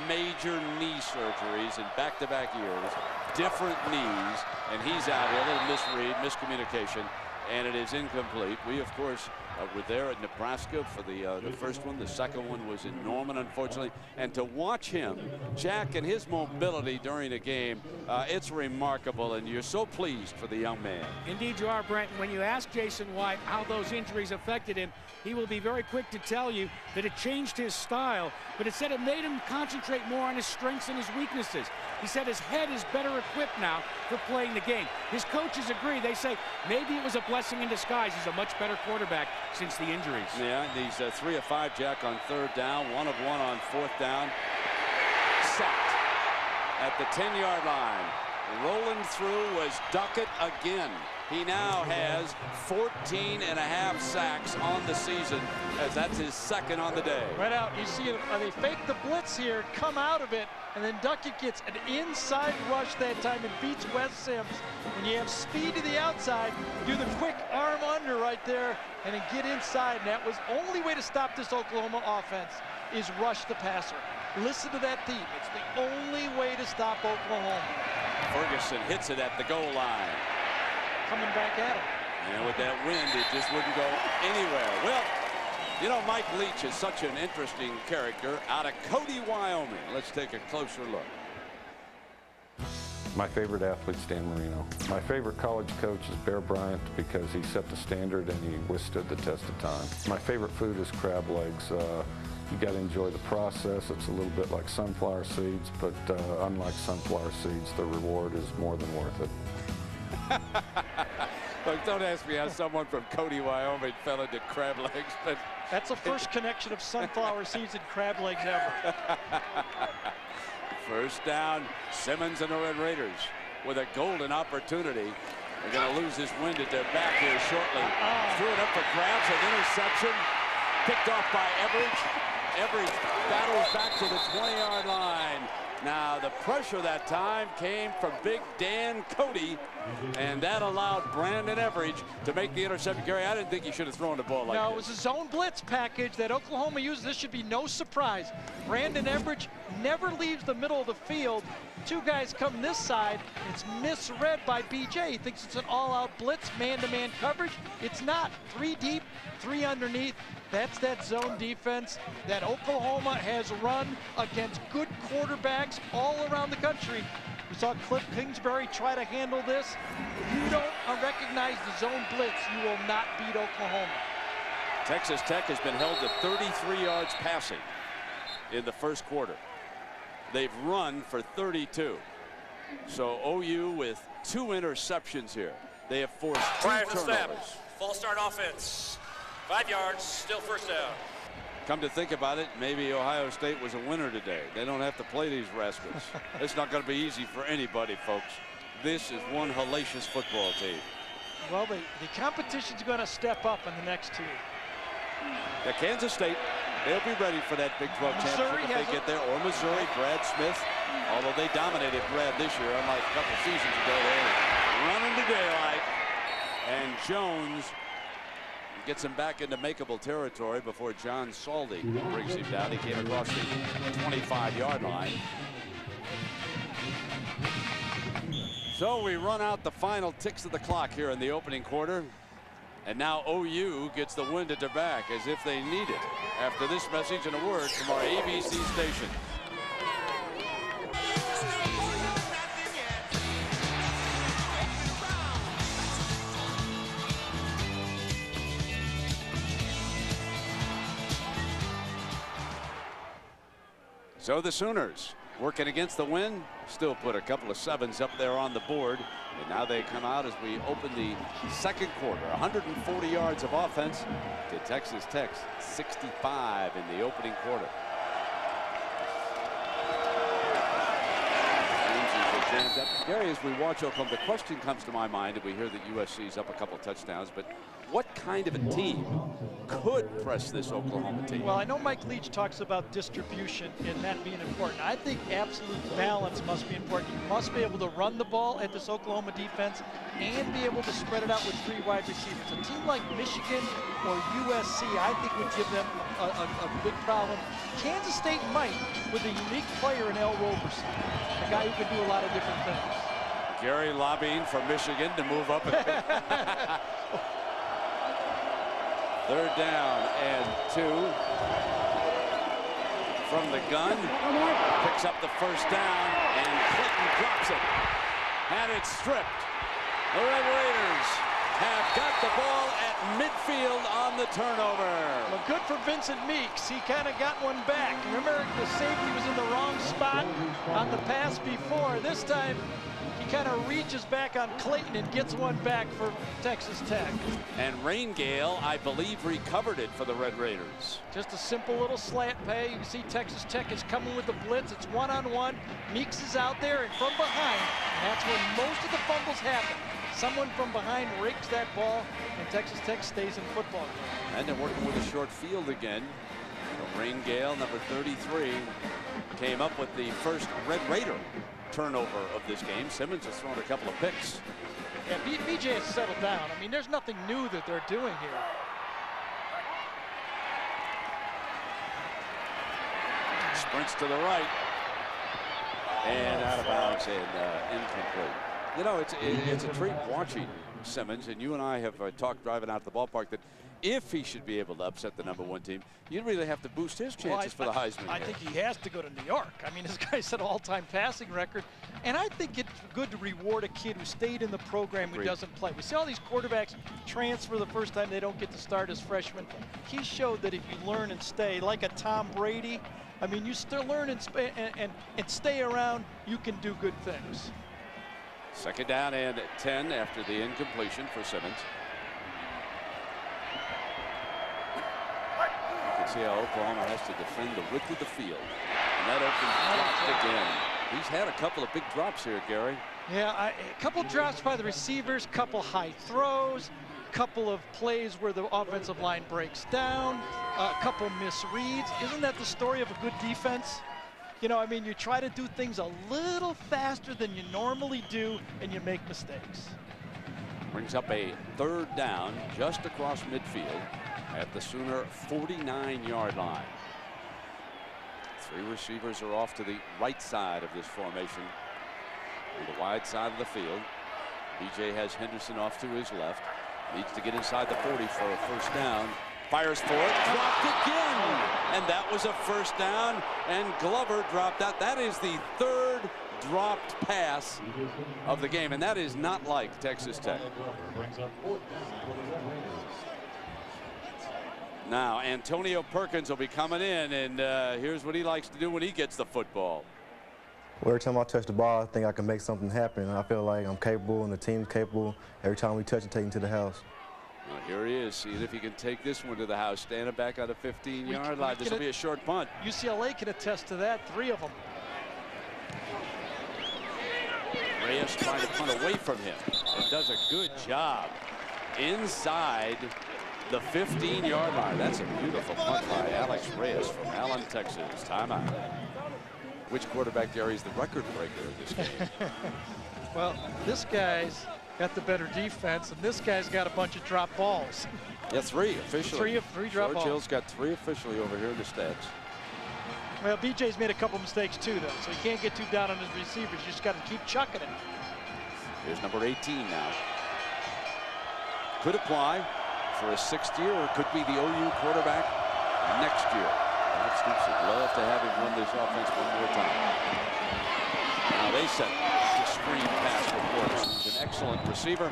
major knee surgeries in back-to-back years, different knees, and he's out here. A little misread, miscommunication, and it is incomplete. We, of course, were there at Nebraska for the first one. The second one was in Norman, unfortunately. And to watch him, Jack, and his mobility during a game, it's remarkable, and you're so pleased for the young man. Indeed you are, Brent. When you ask Jason White how those injuries affected him, he will be very quick to tell you that it changed his style, but it said it made him concentrate more on his strengths and his weaknesses. He said his head is better equipped now for playing the game. His coaches agree. They say maybe it was a blessing in disguise. He's a much better quarterback since the injuries. Yeah, and he's 3 of 5, Jack, on 3rd down, 1 of 1 on 4th down. Sacked at the 10-yard line. Rolling through was Duckett again. He now has 14.5 sacks on the season, as that's his 2nd on the day. Right out, you see they fake the blitz here, come out of it, and then Duckett gets an inside rush that time and beats Wes Sims. When you have speed to the outside, do the quick arm under right there and then get inside. And that was the only way to stop this Oklahoma offense is rush the passer. Listen to that theme. It's the only way to stop Oklahoma. Ferguson hits it at the goal line. Coming back at him. And with that wind, it just wouldn't go anywhere. Well, you know, Mike Leach is such an interesting character out of Cody, Wyoming. Let's take a closer look. My favorite athlete's Dan Marino. My favorite college coach is Bear Bryant because he set the standard and he withstood the test of time. My favorite food is crab legs. You got to enjoy the process. It's a little bit like sunflower seeds, but unlike sunflower seeds, the reward is more than worth it. Look, don't ask me how someone from Cody, Wyoming fell into crab legs, but that's the first connection of sunflower seeds and crab legs ever. First down, Simmons and the Red Raiders with a golden opportunity. They're going to lose this wind at their back here shortly. Threw it up for grabs, an interception, picked off by Everidge. Everidge battles back to the 20-yard line. Now, the pressure that time came from Big Dan Cody, and that allowed Brandon Everidge to make the interception. Gary, I didn't think he should have thrown the ball like this. No, it was a zone blitz package that Oklahoma used. This should be no surprise. Brandon Everidge never leaves the middle of the field. Two guys come this side. It's misread by BJ. He thinks it's an all-out blitz, man-to-man coverage. It's not. 3 deep, 3 underneath. That's that zone defense that Oklahoma has run against good quarterbacks all around the country. We saw Cliff Kingsbury try to handle this. If you don't recognize the zone blitz, you will not beat Oklahoma. Texas Tech has been held to 33 yards passing in the first quarter. They've run for 32. So OU with 2 interceptions here. They have forced 2 turnovers. False start offense. 5 yards, still first down. Come to think about it, maybe Ohio State was a winner today. They don't have to play these rascals. It's not going to be easy for anybody, folks. This is one hellacious football team. Well, the competition's going to step up in the next 2. Yeah, Kansas State, they'll be ready for that Big 12 championship if they get there. Or Missouri, Brad Smith. Although they dominated Brad this year, unlike a couple seasons ago, they're running to daylight. And Jones gets him back into makeable territory before John Saldi brings him down. He came across the 25-yard line. So we run out the final ticks of the clock here in the opening quarter. And now OU gets the wind at their back as if they need it after this message and a word from our ABC station. So the Sooners working against the wind, still put a couple of 7s up there on the board. And now they come out as we open the second quarter. 140 yards of offense to Texas Tech's 65 in the opening quarter. Gary, as we watch Oklahoma, the question comes to my mind, and we hear that USC's up a couple touchdowns, but what kind of a team could press this Oklahoma team? Well, I know Mike Leach talks about distribution and that being important. I think absolute balance must be important. You must be able to run the ball at this Oklahoma defense and be able to spread it out with 3 wide receivers. A team like Michigan or USC, I think, would give them a big problem. Kansas State might, with a unique player in Al Roberson, a guy who can do a lot of different things. Gary lobbying for Michigan to move up. Third down and 2 from the gun. Picks up the first down, and Clinton drops it. And it's stripped. The Red Raiders have got the ball at midfield on the turnover. Well, good for Vincent Meeks. He kind of got one back. Remember, the safety was in the wrong spot on the pass before. This time, he kind of reaches back on Clayton and gets one back for Texas Tech. And Raingale, I believe, recovered it for the Red Raiders. Just a simple little slant pay. You see Texas Tech is coming with the blitz. It's one-on-one. Meeks is out there and from behind. And that's when most of the fumbles happen. Someone from behind rakes that ball, and Texas Tech stays in football game. And they're working with a short field again. So Raingale, number 33, came up with the first Red Raider turnover of this game. Simmons has thrown a couple of picks. Yeah, BJ has settled down. I mean, there's nothing new that they're doing here. Sprints to the right. And out of bounds and incomplete. You know, it's a treat watching Simmons, and you and I have talked driving out to the ballpark that if he should be able to upset the #1 team, you really have to boost his chances for the Heisman. I think he has to go to New York. I mean, this guy set an all-time passing record, and I think it's good to reward a kid who stayed in the program who doesn't play. We see all these quarterbacks transfer the first time they don't get to start as freshmen. He showed that if you learn and stay, like a Tom Brady, I mean, you still learn and stay around, you can do good things. Second down and 10 after the incompletion for Simmons. You can see how Oklahoma has to defend the width of the field. And that opens dropped again. He's had a couple of big drops here, Gary. Yeah, a couple drops by the receivers, couple high throws, couple of plays where the offensive line breaks down, a couple misreads. Isn't that the story of a good defense? You know, I mean, you try to do things a little faster than you normally do, and you make mistakes. Brings up a third down just across midfield at the Sooner 49-yard line. Three receivers are off to the right side of this formation. On the wide side of the field. BJ has Henderson off to his left. Needs to get inside the 40 for a first down. Fires for it, dropped again. And that was a first down, and Glover dropped that. That is the third dropped pass of the game, and that is not like Texas Tech. Now, Antonio Perkins will be coming in, and here's what he likes to do when he gets the football. Well, every time I touch the ball, I think I can make something happen. I feel like I'm capable and the team's capable. Every time we touch it, take it to the house. Well, here he is, seeing if he can take this one to the house. Standing back on the 15-yard line. This will be a short punt. UCLA can attest to that, 3 of them. Reyes trying to punt away from him and does a good job inside the 15-yard line. That's a beautiful punt by Alex Reyes from Allen, Texas. Timeout. Which quarterback, Gary, is the record breaker in this game? Well, this guy's got the better defense, and this guy's got a bunch of drop balls. Yeah, 3 officially. Three drop balls. George Hill's got 3 officially over here in the stats. Well, BJ's made a couple mistakes too, though, so he can't get too down on his receivers. You just got to keep chucking it. Here's number 18 now. Could apply for a 6th year, or could be the OU quarterback next year. Bob Stoops would love to have him run this offense one more time. Now they set the screen pass for Portis, who's an excellent receiver,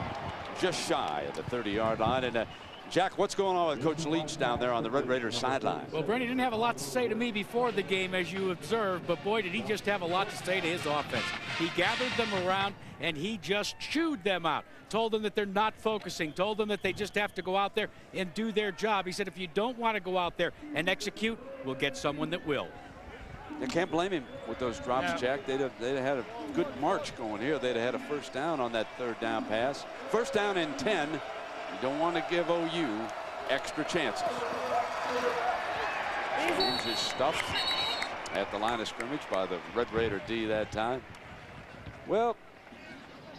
just shy of the 30-yard line. And Jack, what's going on with Coach Leach down there on the Red Raiders sideline? Well, Bernie didn't have a lot to say to me before the game, as you observed, but boy, did he just have a lot to say to his offense. He gathered them around, and he just chewed them out. Told them that they're not focusing, told them that they just have to go out there and do their job. He said, if you don't want to go out there and execute, we'll get someone that will. You can't blame him with those drops, yeah. Jack. They'd have had a good march going here. They'd have had a first down on that 3rd down pass. First down and 10. You don't want to give OU extra chances. Jones is stuffed at the line of scrimmage by the Red Raider D that time. Well,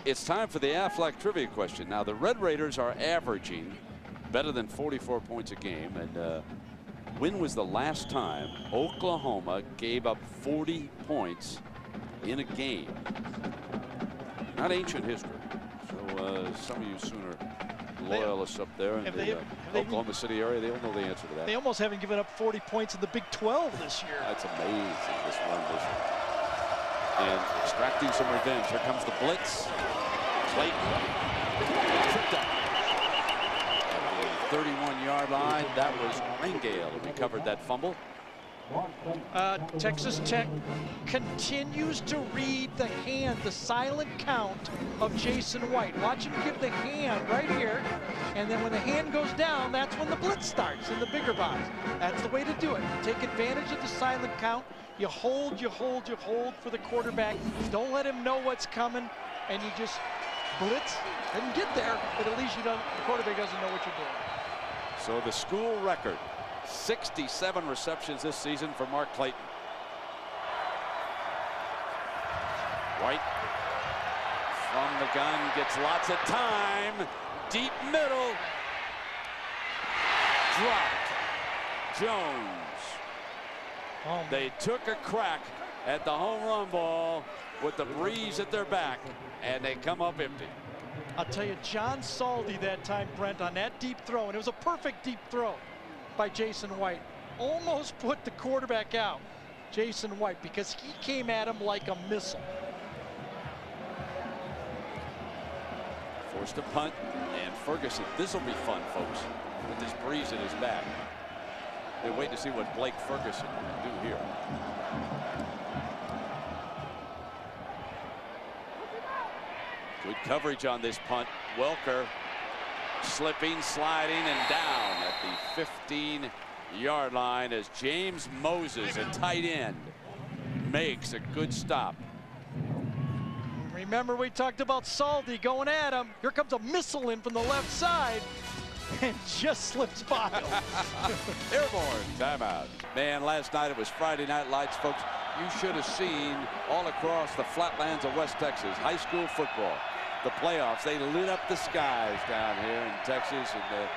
it's time for the Aflac trivia question. Now, the Red Raiders are averaging better than 44 points a game. And when was the last time Oklahoma gave up 40 points in a game? Not ancient history. So some of you Sooner loyalists up there in the Oklahoma City area, they don't know the answer to that. They almost haven't given up 40 points in the Big 12 this year. That's amazing, this run this year. And extracting some revenge. Here comes the blitz. Clayton tripped up at the 31-yard line. That was Rangale who recovered that fumble. Texas Tech continues to read the hand, the silent count of Jason White. Watch him give the hand right here, and then when the hand goes down, that's when the blitz starts in the bigger box. That's the way to do it. Take advantage of the silent count. You hold, you hold, you hold for the quarterback. Don't let him know what's coming, and you just blitz. Didn't get there, but at least the quarterback doesn't know what you're doing. So the school record, 67 receptions this season for Mark Clayton. White from the gun, gets lots of time. Deep middle. Dropped. Jones. They took a crack at the home run ball with the breeze at their back, and they come up empty. I'll tell you, John Saldi that time, Brent, on that deep throw, and it was a perfect deep throw by Jason White, almost put the quarterback out, Jason White, because he came at him like a missile. Forced to punt, and Ferguson, this will be fun, folks, with this breeze in his back. They wait to see what Blake Ferguson can do here. Good coverage on this punt. Welker slipping, sliding, and down at the 15-yard line as James Moses, a tight end, makes a good stop. Remember, we talked about Saldi going at him. Here comes a missile in from the left side and just slips by him. Airborne timeout. Man, last night it was Friday Night Lights, folks. You should have seen all across the flatlands of West Texas high school football. The playoffs, they lit up the skies down here in Texas, and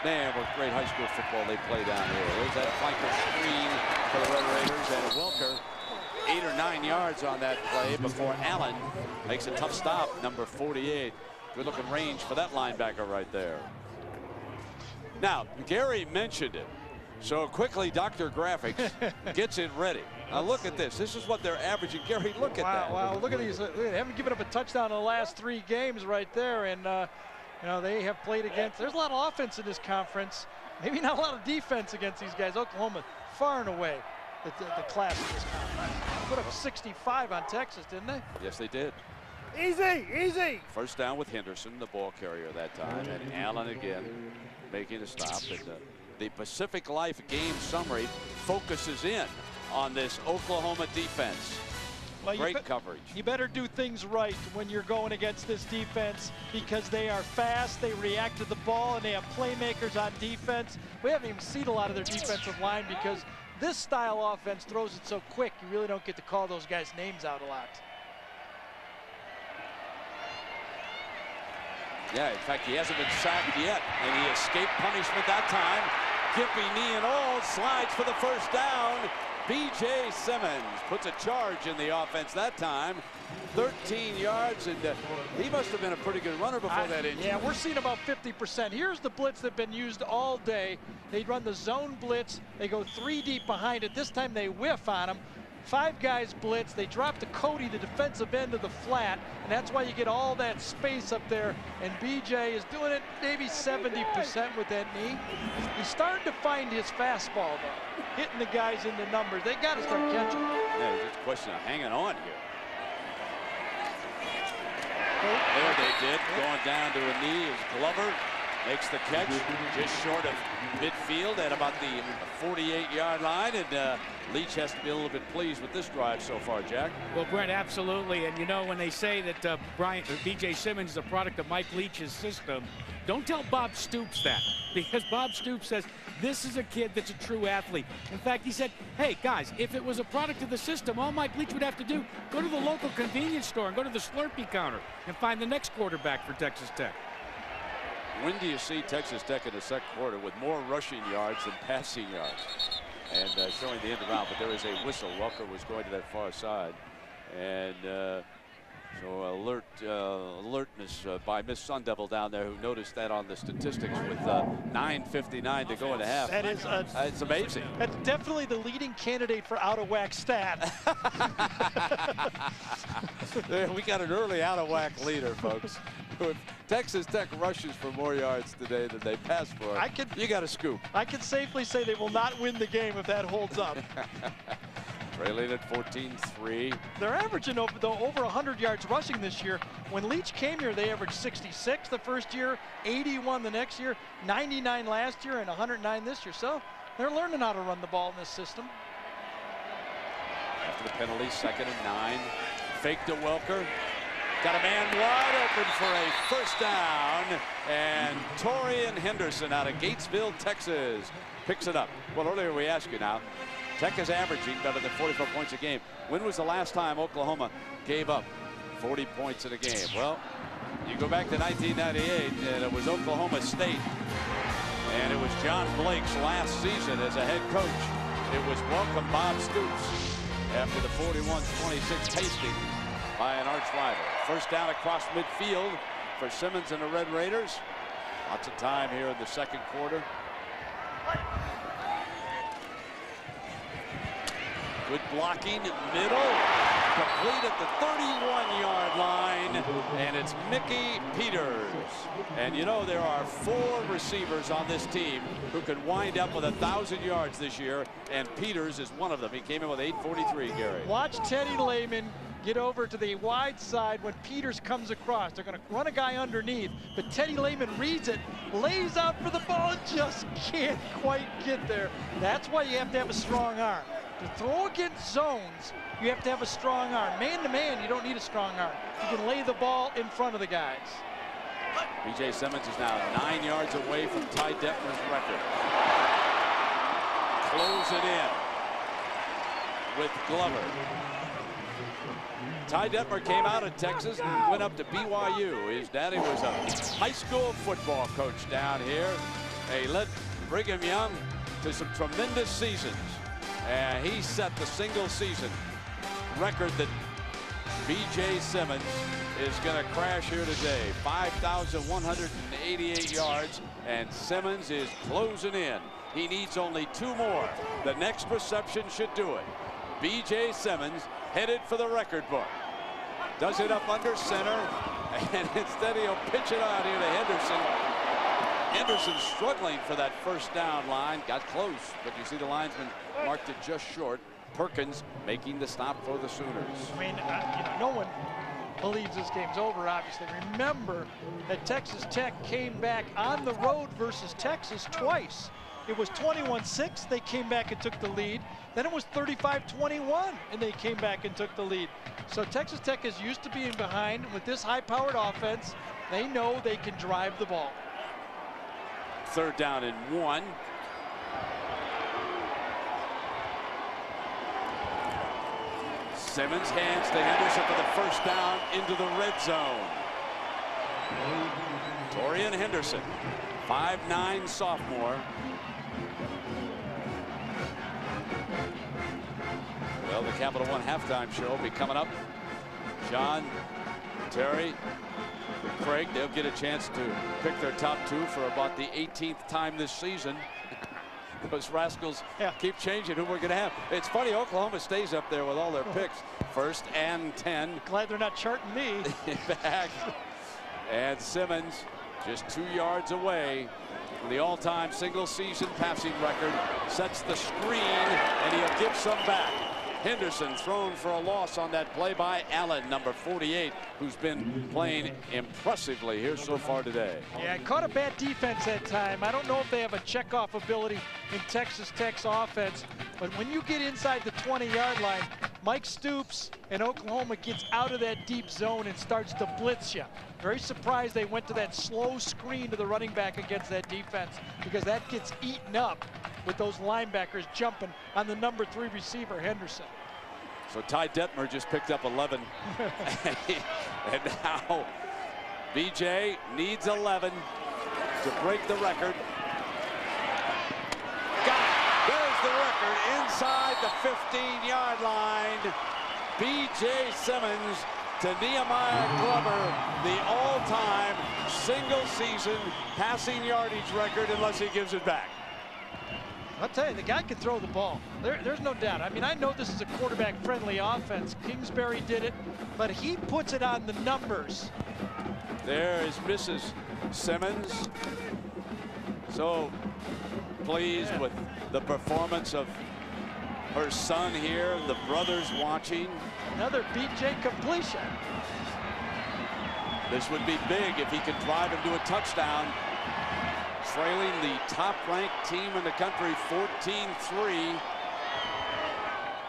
man, what great high school football they play down here. There's that flanker screen for the Red Raiders, and Welker 8 or 9 yards on that play before Allen makes a tough stop, number 48. Good looking range for that linebacker right there. Now, Gary mentioned it. So quickly, Dr. Graphics gets it ready. Now look at this. This is what they're averaging. Gary, look at that. Wow, look at these. They haven't given up a touchdown in the last 3 games right there. And, you know, they have played against, there's a lot of offense in this conference. Maybe not a lot of defense against these guys. Oklahoma, far and away, the class in this conference. Put up 65 on Texas, didn't they? Yes, they did. Easy, easy. First down with Henderson, the ball carrier that time. And Allen again making a stop. And the Pacific Life game summary focuses in on this Oklahoma defense. Well, great coverage. You better do things right when you're going against this defense because they are fast, they react to the ball, and they have playmakers on defense. We haven't even seen a lot of their defensive line because this style offense throws it so quick, you really don't get to call those guys' names out a lot. Yeah, in fact, he hasn't been sacked yet, and he escaped punishment that time. Gippy, knee and all, slides for the first down. B.J. Simmons puts a charge in the offense that time. 13 yards, and he must have been a pretty good runner before that injury. Yeah, we're seeing about 50%. Here's the blitz that's been used all day. They run the zone blitz. They go 3 deep behind it. This time they whiff on him. 5 guys blitz. They drop to Cody, the defensive end of the flat, and that's why you get all that space up there. And BJ is doing it maybe 70% with that knee. He's starting to find his fastball, though, hitting the guys in the numbers. They got to start catching. Yeah, it's just a question of hanging on here. There they did, going down to a knee as Glover makes the catch just short of midfield at about the 48-yard line, and Leach has to be a little bit pleased with this drive so far, Jack. Well, Brent, absolutely. And you know, when they say that B.J. Simmons is a product of Mike Leach's system, don't tell Bob Stoops that, because Bob Stoops says this is a kid that's a true athlete. In fact, he said, hey, guys, if it was a product of the system, all Mike Leach would have to do, go to the local convenience store and go to the Slurpee counter and find the next quarterback for Texas Tech. When do you see Texas Tech in the second quarter with more rushing yards than passing yards? And showing the end around, but there is a whistle. Welker was going to that far side. And so alertness by Miss Sun Devil down there, who noticed that on the statistics with 9:59 to go in the half. That is it's amazing. That's definitely the leading candidate for out of whack stat. We got an early out of whack leader, folks. If Texas Tech rushes for more yards today than they pass for, you got a scoop. I can safely say they will not win the game if that holds up. Trailing at 14-3. They're averaging over 100 yards rushing this year. When Leach came here, they averaged 66 the first year, 81 the next year, 99 last year, and 109 this year. So they're learning how to run the ball in this system. After the penalty, 2nd and 9. Fake to Welker. Got a man wide open for a first down. And Torian Henderson out of Gatesville, Texas, picks it up. Well, earlier we asked you now, Tech is averaging better than 44 points a game. When was the last time Oklahoma gave up 40 points in a game? Well, you go back to 1998, and it was Oklahoma State. And it was John Blake's last season as a head coach. It was welcome Bob Stoops after the 41-26 tasting by an arch rival. First down across midfield for Simmons and the Red Raiders. Lots of time here in the second quarter. Good blocking, middle, complete at the 31-yard line, and it's Mickey Peters. And you know, there are 4 receivers on this team who can wind up with 1,000 yards this year, and Peters is one of them. He came in with 843, Gary. Watch Teddy Lehman get over to the wide side when Peters comes across. They're going to run a guy underneath, but Teddy Lehman reads it, lays out for the ball, and just can't quite get there. That's why you have to have a strong arm. To throw against zones, you have to have a strong arm. Man-to-man, you don't need a strong arm. You can lay the ball in front of the guys. B.J. Simmons is now 9 yards away from Ty Detmer's record. Close it in with Glover. Ty Detmer came out of Texas and went up to BYU. His daddy was a high school football coach down here. He led Brigham Young to some tremendous seasons. And he set the single season record that B.J. Simmons is going to crash here today. 5,188 yards, and Simmons is closing in. He needs only 2 more. The next reception should do it. B.J. Simmons headed for the record book. Does it up under center, and instead he'll pitch it out here to Henderson. Henderson struggling for that first down line. Got close, but you see the linesman marked it just short. Perkins making the stop for the Sooners. I mean, no one believes this game's over, obviously. Remember that Texas Tech came back on the road versus Texas twice. It was 21-6, they came back and took the lead. Then it was 35-21, and they came back and took the lead. So Texas Tech is used to being behind. With this high-powered offense, they know they can drive the ball. 3rd down and 1. Simmons hands to Henderson for the first down into the red zone. Torian Henderson, 5'9" sophomore. Well, the Capital One halftime show will be coming up. John, Terry, Craig, they'll get a chance to pick their top 2 for about the 18th time this season. Those rascals keep changing who we're going to have. It's funny, Oklahoma stays up there with all their picks. 1st and 10. Glad they're not charting me. Back. And Simmons just 2 yards away from the all-time single-season passing record. Sets the screen, and he'll give some back. Henderson thrown for a loss on that play by Allen, number 48, who's been playing impressively here so far today. Yeah, caught a bad defense that time. I don't know if they have a checkoff ability in Texas Tech's offense, but when you get inside the 20-yard line, Mike Stoops and Oklahoma gets out of that deep zone and starts to blitz you. Very surprised they went to that slow screen to the running back against that defense, because that gets eaten up with those linebackers jumping on the number 3 receiver, Henderson. So Ty Detmer just picked up 11. And now BJ needs 11 to break the record. Got it. There's the record inside the 15-yard line. B.J. Simmons to Nehemiah Glover, the all-time single-season passing yardage record, unless he gives it back. I'll tell you, the guy can throw the ball. There's no doubt. I mean, I know this is a quarterback-friendly offense. Kingsbury did it, but he puts it on the numbers. There is Mrs. Simmons. So pleased with the performance of her son here. The brothers watching. Another B.J. completion. This would be big if he could drive him to a touchdown. Trailing the top-ranked team in the country 14-3.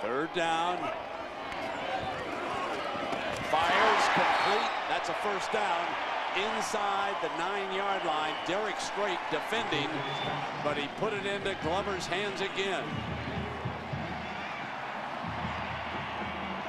3rd down. Fires complete. That's a first down inside the 9-yard line. Derek Strait defending, but he put it into Glover's hands again.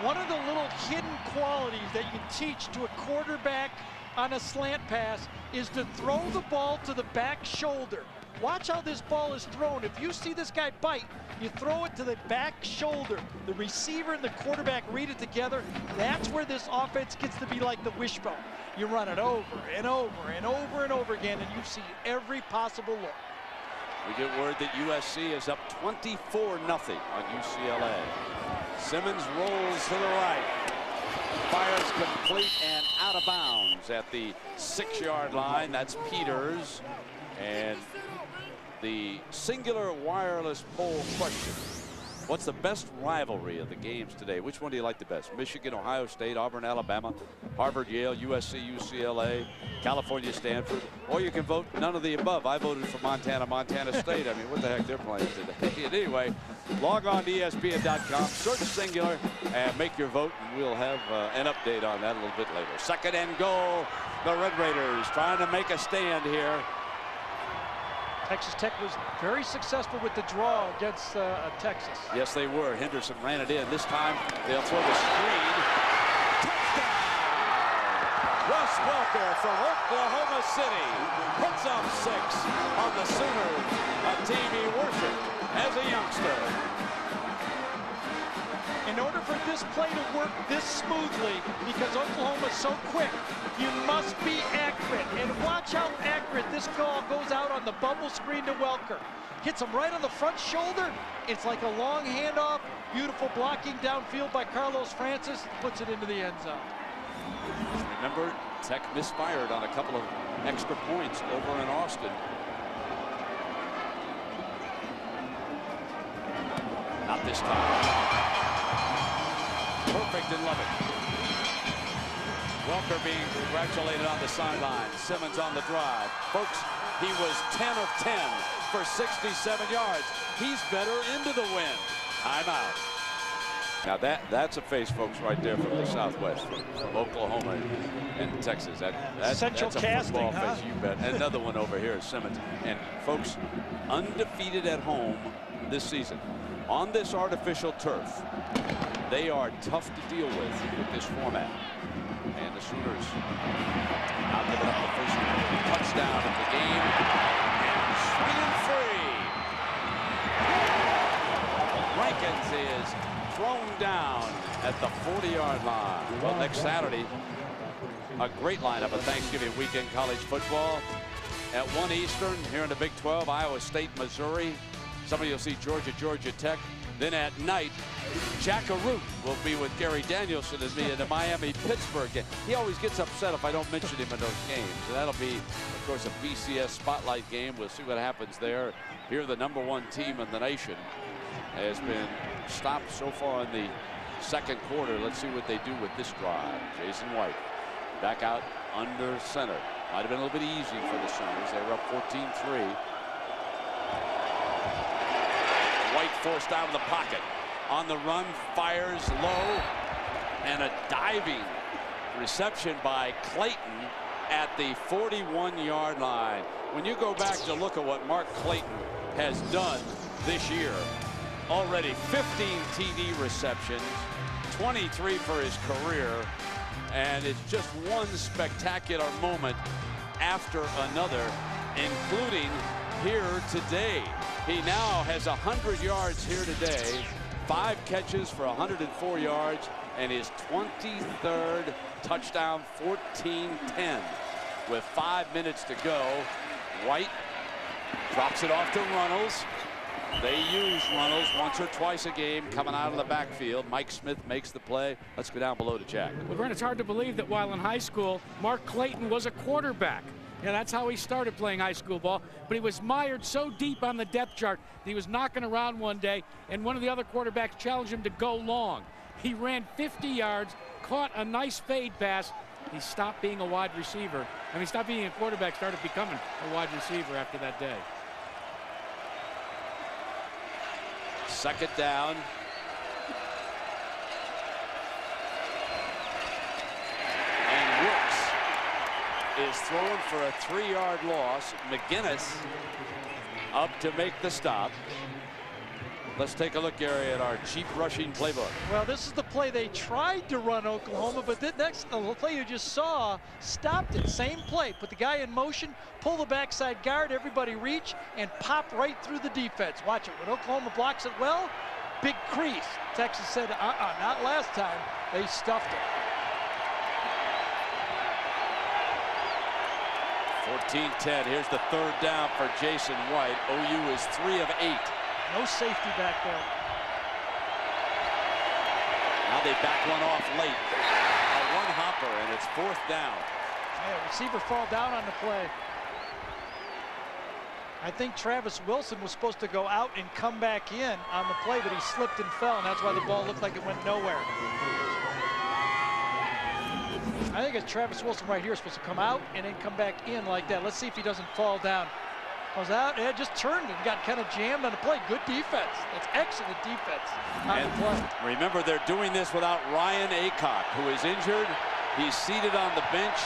One of the little hidden qualities that you teach to a quarterback on a slant pass is to throw the ball to the back shoulder. Watch how this ball is thrown. If you see this guy bite, you throw it to the back shoulder. The receiver and the quarterback read it together. That's where this offense gets to be like the wishbone. You run it over and over and over and over again, and you see every possible look. We get word that USC is up 24-0 on UCLA. Simmons rolls to the right. Fires complete and out of bounds at the 6-yard line. That's Peters. And the singular wireless poll question. What's the best rivalry of the games today? Which one do you like the best? Michigan, Ohio State, Auburn, Alabama, Harvard, Yale, USC, UCLA, California, Stanford, or you can vote none of the above. I voted for Montana, Montana State. I mean, what the heck they're playing today. Anyway, log on to ESPN.com, search singular, and make your vote, and we'll have an update on that a little bit later. Second and goal. The Red Raiders trying to make a stand here. Texas Tech was very successful with the draw against Texas. Yes, they were. Henderson ran it in. This time they'll throw the screen. Touchdown! Russ Welker from Oklahoma City puts up 6 on the Sooners, a team he worshiped as a youngster. In order for this play to work this smoothly, because Oklahoma's so quick, you must be accurate. And watch how accurate this ball goes out on the bubble screen to Welker. Hits him right on the front shoulder. It's like a long handoff. Beautiful blocking downfield by Carlos Francis. Puts it into the end zone. Remember, Tech misfired on a couple of extra points over in Austin. Not this time. Perfect in Lubbock. Welker being congratulated on the sideline. Simmons on the drive. Folks, he was 10 of 10 for 67 yards. He's better into the win. Timeout. Now that's a face, folks, right there from the Southwest, from Oklahoma and Texas. That's Central a casting, football face, you bet. And another one over here is Simmons. And folks, undefeated at home this season on this artificial turf. They are tough to deal with this format. And the Sooners now giving up the first touchdown of the game. And swinging free. Rankins is thrown down at the 40-yard line. Well, next Saturday, a great lineup of Thanksgiving weekend college football. At 1 Eastern here in the Big 12, Iowa State, Missouri. Some of you will see Georgia, Georgia Tech. Then at night, Jack Arute will be with Gary Danielson and me in the Miami-Pittsburgh game. He always gets upset if I don't mention him in those games. And that'll be, of course, a BCS spotlight game. We'll see what happens there. Here, the #1 team in the nation has been stopped so far in the second quarter. Let's see what they do with this drive. Jason White back out under center. Might have been a little bit easy for the Sooners. They were up 14-3. White forced out of the pocket. On the run, fires low, and a diving reception by Clayton at the 41-yard line. When you go back to look at what Mark Clayton has done this year, already 15 TD receptions, 23 for his career, and it's just one spectacular moment after another, including here today. He now has 100 yards here today, 5 catches for 104 yards, and his 23rd touchdown, 14-10. With 5 minutes to go, White drops it off to Runnels. They use Runnels once or twice a game coming out of the backfield. Mike Smith makes the play. Let's go down below to Jack. Well, Brent, it's hard to believe that while in high school, Mark Clayton was a quarterback. Yeah, that's how he started playing high school ball. But he was mired so deep on the depth chart that he was knocking around one day, and one of the other quarterbacks challenged him to go long. He ran 50 yards, caught a nice fade pass. He stopped being a wide receiver. I mean, stopped being a quarterback, started becoming a wide receiver after that day. Second down. And Brooks is throwing for a 3-yard loss. McGinnis up to make the stop. Let's take a look, Gary, at our cheap rushing playbook. Well, this is the play they tried to run Oklahoma, but the next play you just saw stopped it. Same play. Put the guy in motion, pull the backside guard, everybody reach, and pop right through the defense. Watch it. When Oklahoma blocks it well, big crease. Texas said, not last time. They stuffed it. 14-10. Here's the third down for Jason White. OU is 3 of 8. No safety back there. Now they back one off late. A one-hopper, and it's 4th down. Yeah, receiver fall down on the play. I think Travis Wilson was supposed to go out and come back in on the play, but he slipped and fell, and that's why the ball looked like it went nowhere. I think it's Travis Wilson right here is supposed to come out and then come back in like that. Let's see if he doesn't fall down. Goes out, yeah, just turned and got kind of jammed on the play. Good defense. That's excellent defense on the play. Remember, they're doing this without Ryan Aycock, who is injured. He's seated on the bench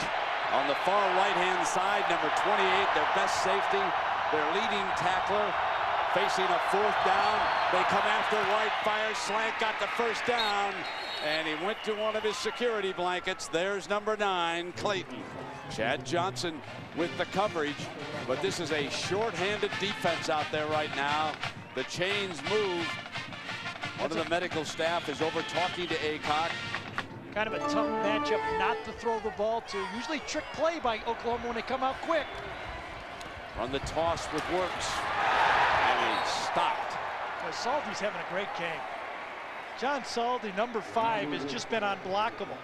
on the far right-hand side, number 28, their best safety, their leading tackler, facing a 4th down. They come after White, fires slant, got the first down, and he went to one of his security blankets. There's number 9, Clayton. Chad Johnson with the coverage, but this is a short-handed defense out there right now. The chains move. One of the medical staff is over talking to Aycock. Kind of a tough matchup not to throw the ball to. Usually trick play by Oklahoma when they come out quick. Run the toss with Works, and he's stopped. Boy, Salty's having a great game. John Salty, number 5, has just been unblockable.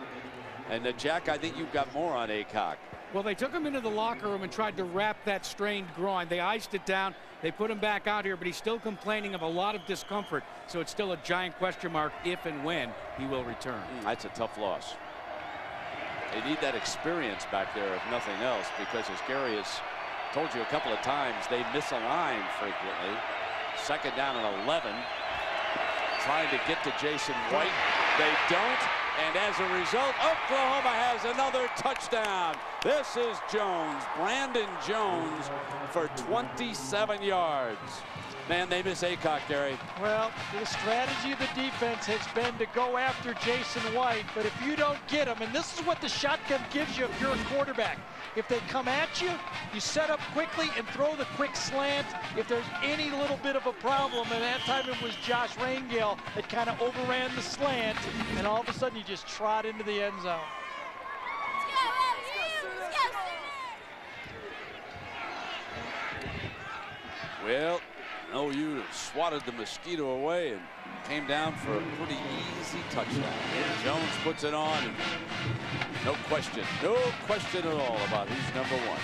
And Jack, I think you've got more on Aycock. Well, they took him into the locker room and tried to wrap that strained groin. They iced it down. They put him back out here, but he's still complaining of a lot of discomfort. So it's still a giant question mark if and when he will return. That's a tough loss. They need that experience back there, if nothing else, because as Gary has told you a couple of times, they miss a line frequently. 2nd down and 11. Trying to get to Jason White. They don't. And as a result, Oklahoma has another touchdown. This is Jones, Brandon Jones, for 27 yards. Man, they miss Aycock, Gary. Well, the strategy of the defense has been to go after Jason White, but if you don't get him, and this is what the shotgun gives you if you're a quarterback. If they come at you, you set up quickly and throw the quick slant. If there's any little bit of a problem, and that time it was Josh Rangel that kind of overran the slant, and all of a sudden you just trot into the end zone. Well, OU swatted the mosquito away and came down for a pretty easy touchdown. Jones puts it on, and no question at all about who's number 1.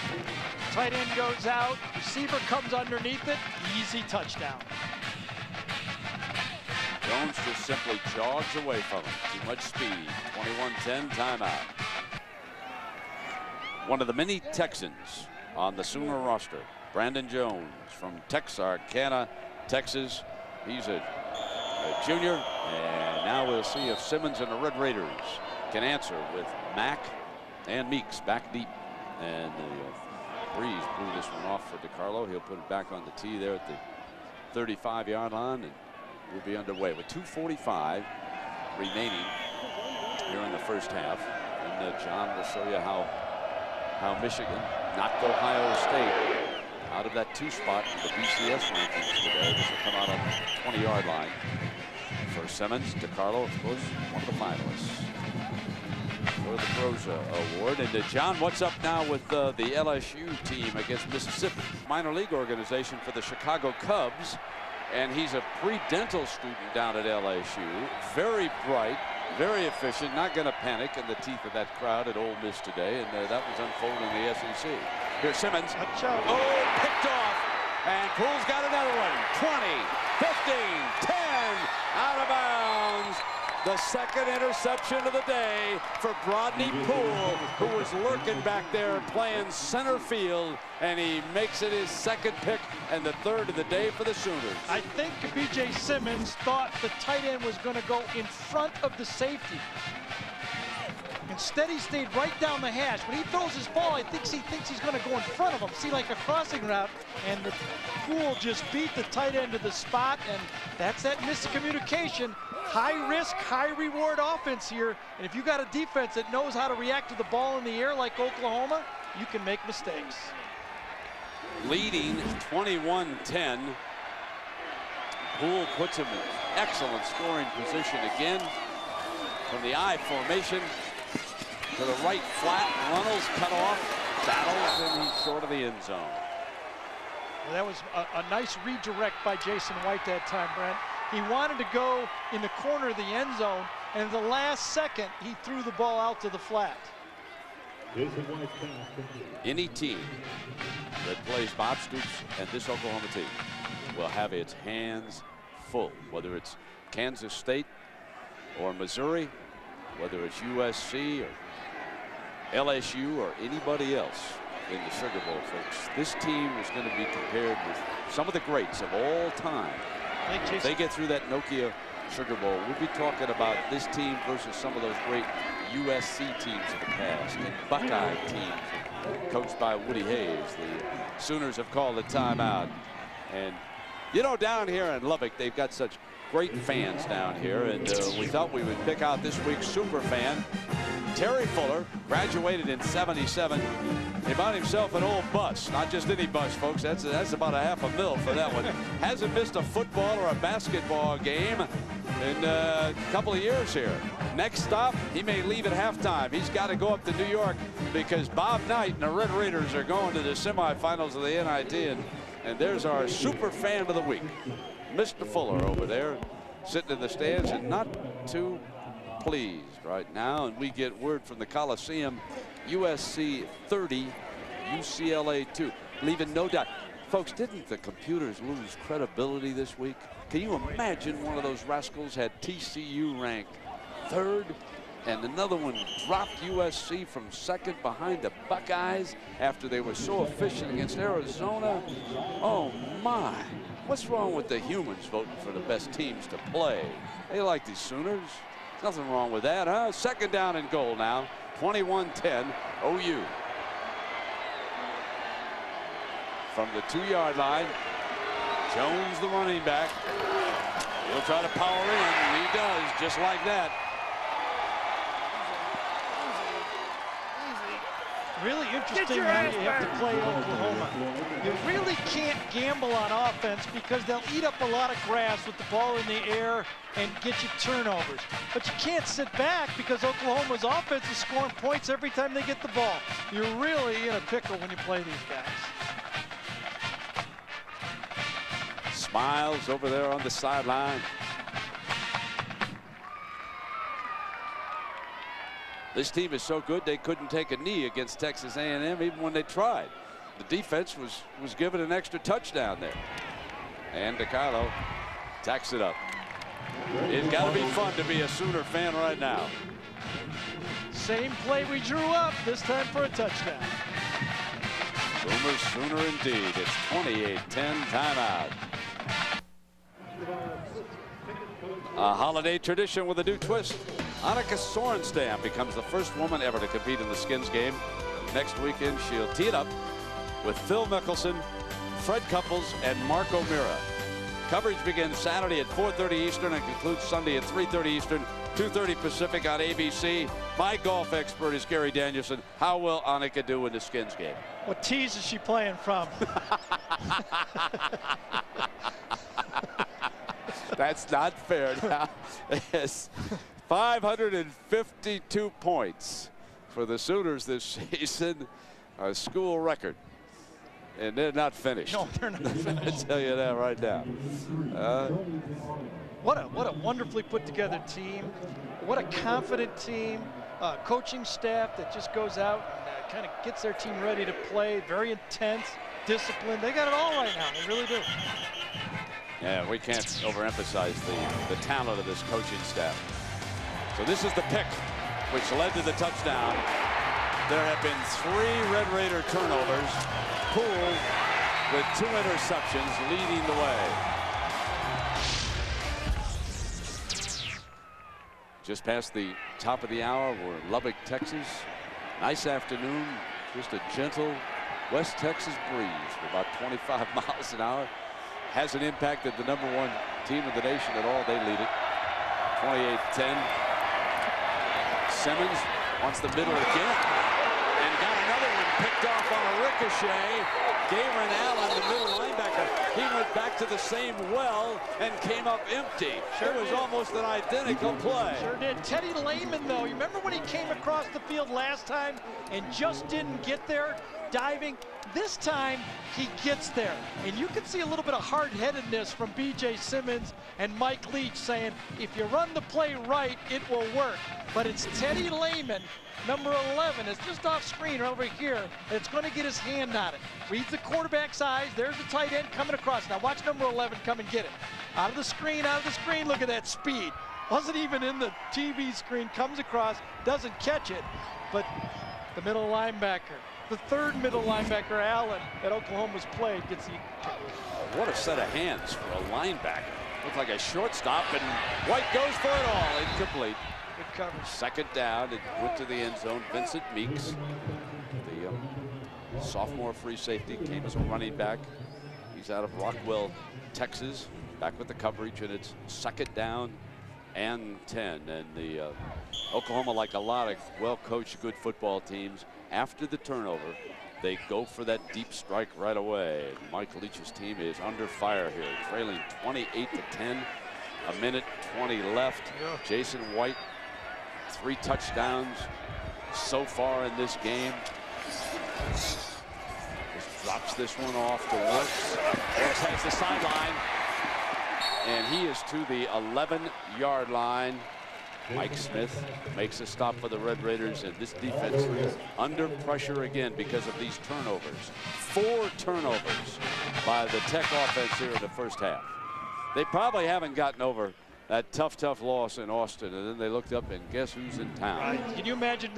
Tight end goes out, receiver comes underneath it, easy touchdown. Jones just simply jogs away from him. Too much speed. 21-10 timeout. One of the many Texans on the Sooner roster, Brandon Jones from Texarkana, Texas. He's a junior, and now we'll see if Simmons and the Red Raiders can answer with Mack and Meeks back deep. And the breeze blew this one off for DiCarlo. He'll put it back on the tee there at the 35-yard line, and we'll be underway with 2:45 remaining here in the first half. And John will show you how Michigan knocked Ohio State out of that 2 spot in the BCS rankings today. This will come out on the 20-yard line for Simmons. DiCarlo, of course, one of the finalists for the Broza Award. And John, what's up now with the LSU team against Mississippi? Minor league organization for the Chicago Cubs. And he's a pre-dental student down at LSU. Very bright, very efficient, not going to panic in the teeth of that crowd at Ole Miss today. And that was unfolding in the SEC. Here's Simmons. Oh, picked off. And Poole's got another one. 20, 15, 10, out of bounds. The second interception of the day for Brodney Poole, who was lurking back there playing center field, and he makes it his 2nd pick and the 3rd of the day for the Sooners. I think B.J. Simmons thought the tight end was going to go in front of the safety. Instead, he stayed right down the hash. When he throws his ball, he thinks he's going to go in front of him, see like a crossing route, and the Poole just beat the tight end to the spot, and that's that miscommunication. High risk, high reward offense here, and if you got a defense that knows how to react to the ball in the air like Oklahoma, you can make mistakes. Leading 21-10. Poole puts him in excellent scoring position again from the I formation to the right flat. Runnels cut off, battles, and he's short of the end zone. Well, that was a nice redirect by Jason White that time, Brent. He wanted to go in the corner of the end zone, and at the last second, he threw the ball out to the flat. Any team that plays Bob Stoops and this Oklahoma team will have its hands full, whether it's Kansas State or Missouri, whether it's USC or LSU or anybody else in the Sugar Bowl, folks. This team is going to be compared with some of the greats of all time. If they get through that Nokia Sugar Bowl, we'll be talking about this team versus some of those great USC teams of the past and Buckeye teams coached by Woody Hayes. The Sooners have called a timeout. And, you know, down here in Lubbock, they've got such great fans down here. And we thought we would pick out this week's super fan. Terry Fuller graduated in '77. He bought himself an old bus, not just any bus, folks. That's about $500,000 for that one. Hasn't missed a football or a basketball game in a couple of years here. Next stop, he may leave at halftime. He's got to go up to New York because Bob Knight and the Red Raiders are going to the semifinals of the NIT. And there's our super fan of the week, Mr. Fuller over there, sitting in the stands and not too pleased right now. And we get word from the Coliseum, USC 30, UCLA 2, leaving no doubt. Folks, didn't the computers lose credibility this week? Can you imagine one of those rascals had TCU ranked 3rd and another one dropped USC from 2nd behind the Buckeyes after they were so efficient against Arizona? Oh my, what's wrong with the humans voting for the best teams to play? They like these Sooners. Nothing wrong with that, huh? 2nd down and goal now. 21-10 OU. From the 2-yard line, Jones, the running back. He'll try to power in, and he does, just like that. Really interesting how you have to play Oklahoma. You really can't gamble on offense because they'll eat up a lot of grass with the ball in the air and get you turnovers. But you can't sit back because Oklahoma's offense is scoring points every time they get the ball. You're really in a pickle when you play these guys. Smiles over there on the sideline. This team is so good they couldn't take a knee against Texas A&M even when they tried. The defense was given an extra touchdown there. And DeCarlo tacks it up. It's got to be fun to be a Sooner fan right now. Same play we drew up, this time for a touchdown. Boomers Sooner indeed. It's 28-10 timeout. A holiday tradition with a new twist. Annika Sorenstam becomes the first woman ever to compete in the Skins game. Next weekend, she'll tee it up with Phil Mickelson, Fred Couples, and Mark O'Meara. Coverage begins Saturday at 4:30 Eastern and concludes Sunday at 3:30 Eastern, 2:30 Pacific on ABC. My golf expert is Gary Danielson. How will Annika do in the Skins game? What tees is she playing from? That's not fair now. Yes. 552 points for the Sooners this season, a school record. And they're not finished. No, they're not finished. I tell you that right now. What a wonderfully put together team. What a confident team. Coaching staff that just goes out and kind of gets their team ready to play. Very intense, disciplined. They got it all right now. They really do. Yeah, we can't overemphasize the talent of this coaching staff. So this is the pick which led to the touchdown. There have been 3 Red Raider turnovers. Poole with 2 interceptions leading the way. Just past the top of the hour, we're in Lubbock, Texas. Nice afternoon, just a gentle West Texas breeze for about 25 miles an hour. Hasn't impacted the #1 team in the nation at all. They lead it 28-10. Simmons wants the middle again and got another one picked off on a ricochet. Gayron Allen, the middle linebacker, he went back to the same well and came up empty. Sure, it was almost an identical play. Sure did. Teddy Lehman, though, you remember when he came across the field last time and just didn't get there? diving. This time, he gets there. And you can see a little bit of hard-headedness from B.J. Simmons and Mike Leach saying, if you run the play right, it will work. But it's Teddy Lehman, number 11, it's just off screen right over here, that's going to get his hand on it. Reads the quarterback's eyes. There's the tight end coming across. Now watch number 11 come and get it. Out of the screen, look at that speed. Wasn't even in the TV screen, comes across, doesn't catch it, but the middle linebacker, the third middle linebacker, Allen, that Oklahoma's played, gets the... What a set of hands for a linebacker. Looked like a shortstop, and White goes for it all. Incomplete. Good coverage. Second down, it went to the end zone. Vincent Meeks, the sophomore free safety, came as a running back. He's out of Rockwell, Texas, back with the coverage, and it's second down and 10. And the Oklahoma, like a lot of well-coached, good football teams, after the turnover, they go for that deep strike right away. Mike Leach's team is under fire here, trailing 28-10. A minute 20 left. Yeah. Jason White, 3 touchdowns so far in this game. Just drops this one off to Works. Works has the sideline, and he is to the 11-yard line. Mike Smith makes a stop for the Red Raiders, and this defense under pressure again because of these turnovers. 4 turnovers by the Tech offense here in the first half. They probably haven't gotten over that tough loss in Austin, and then they looked up and guess who's in town. Right. Can you imagine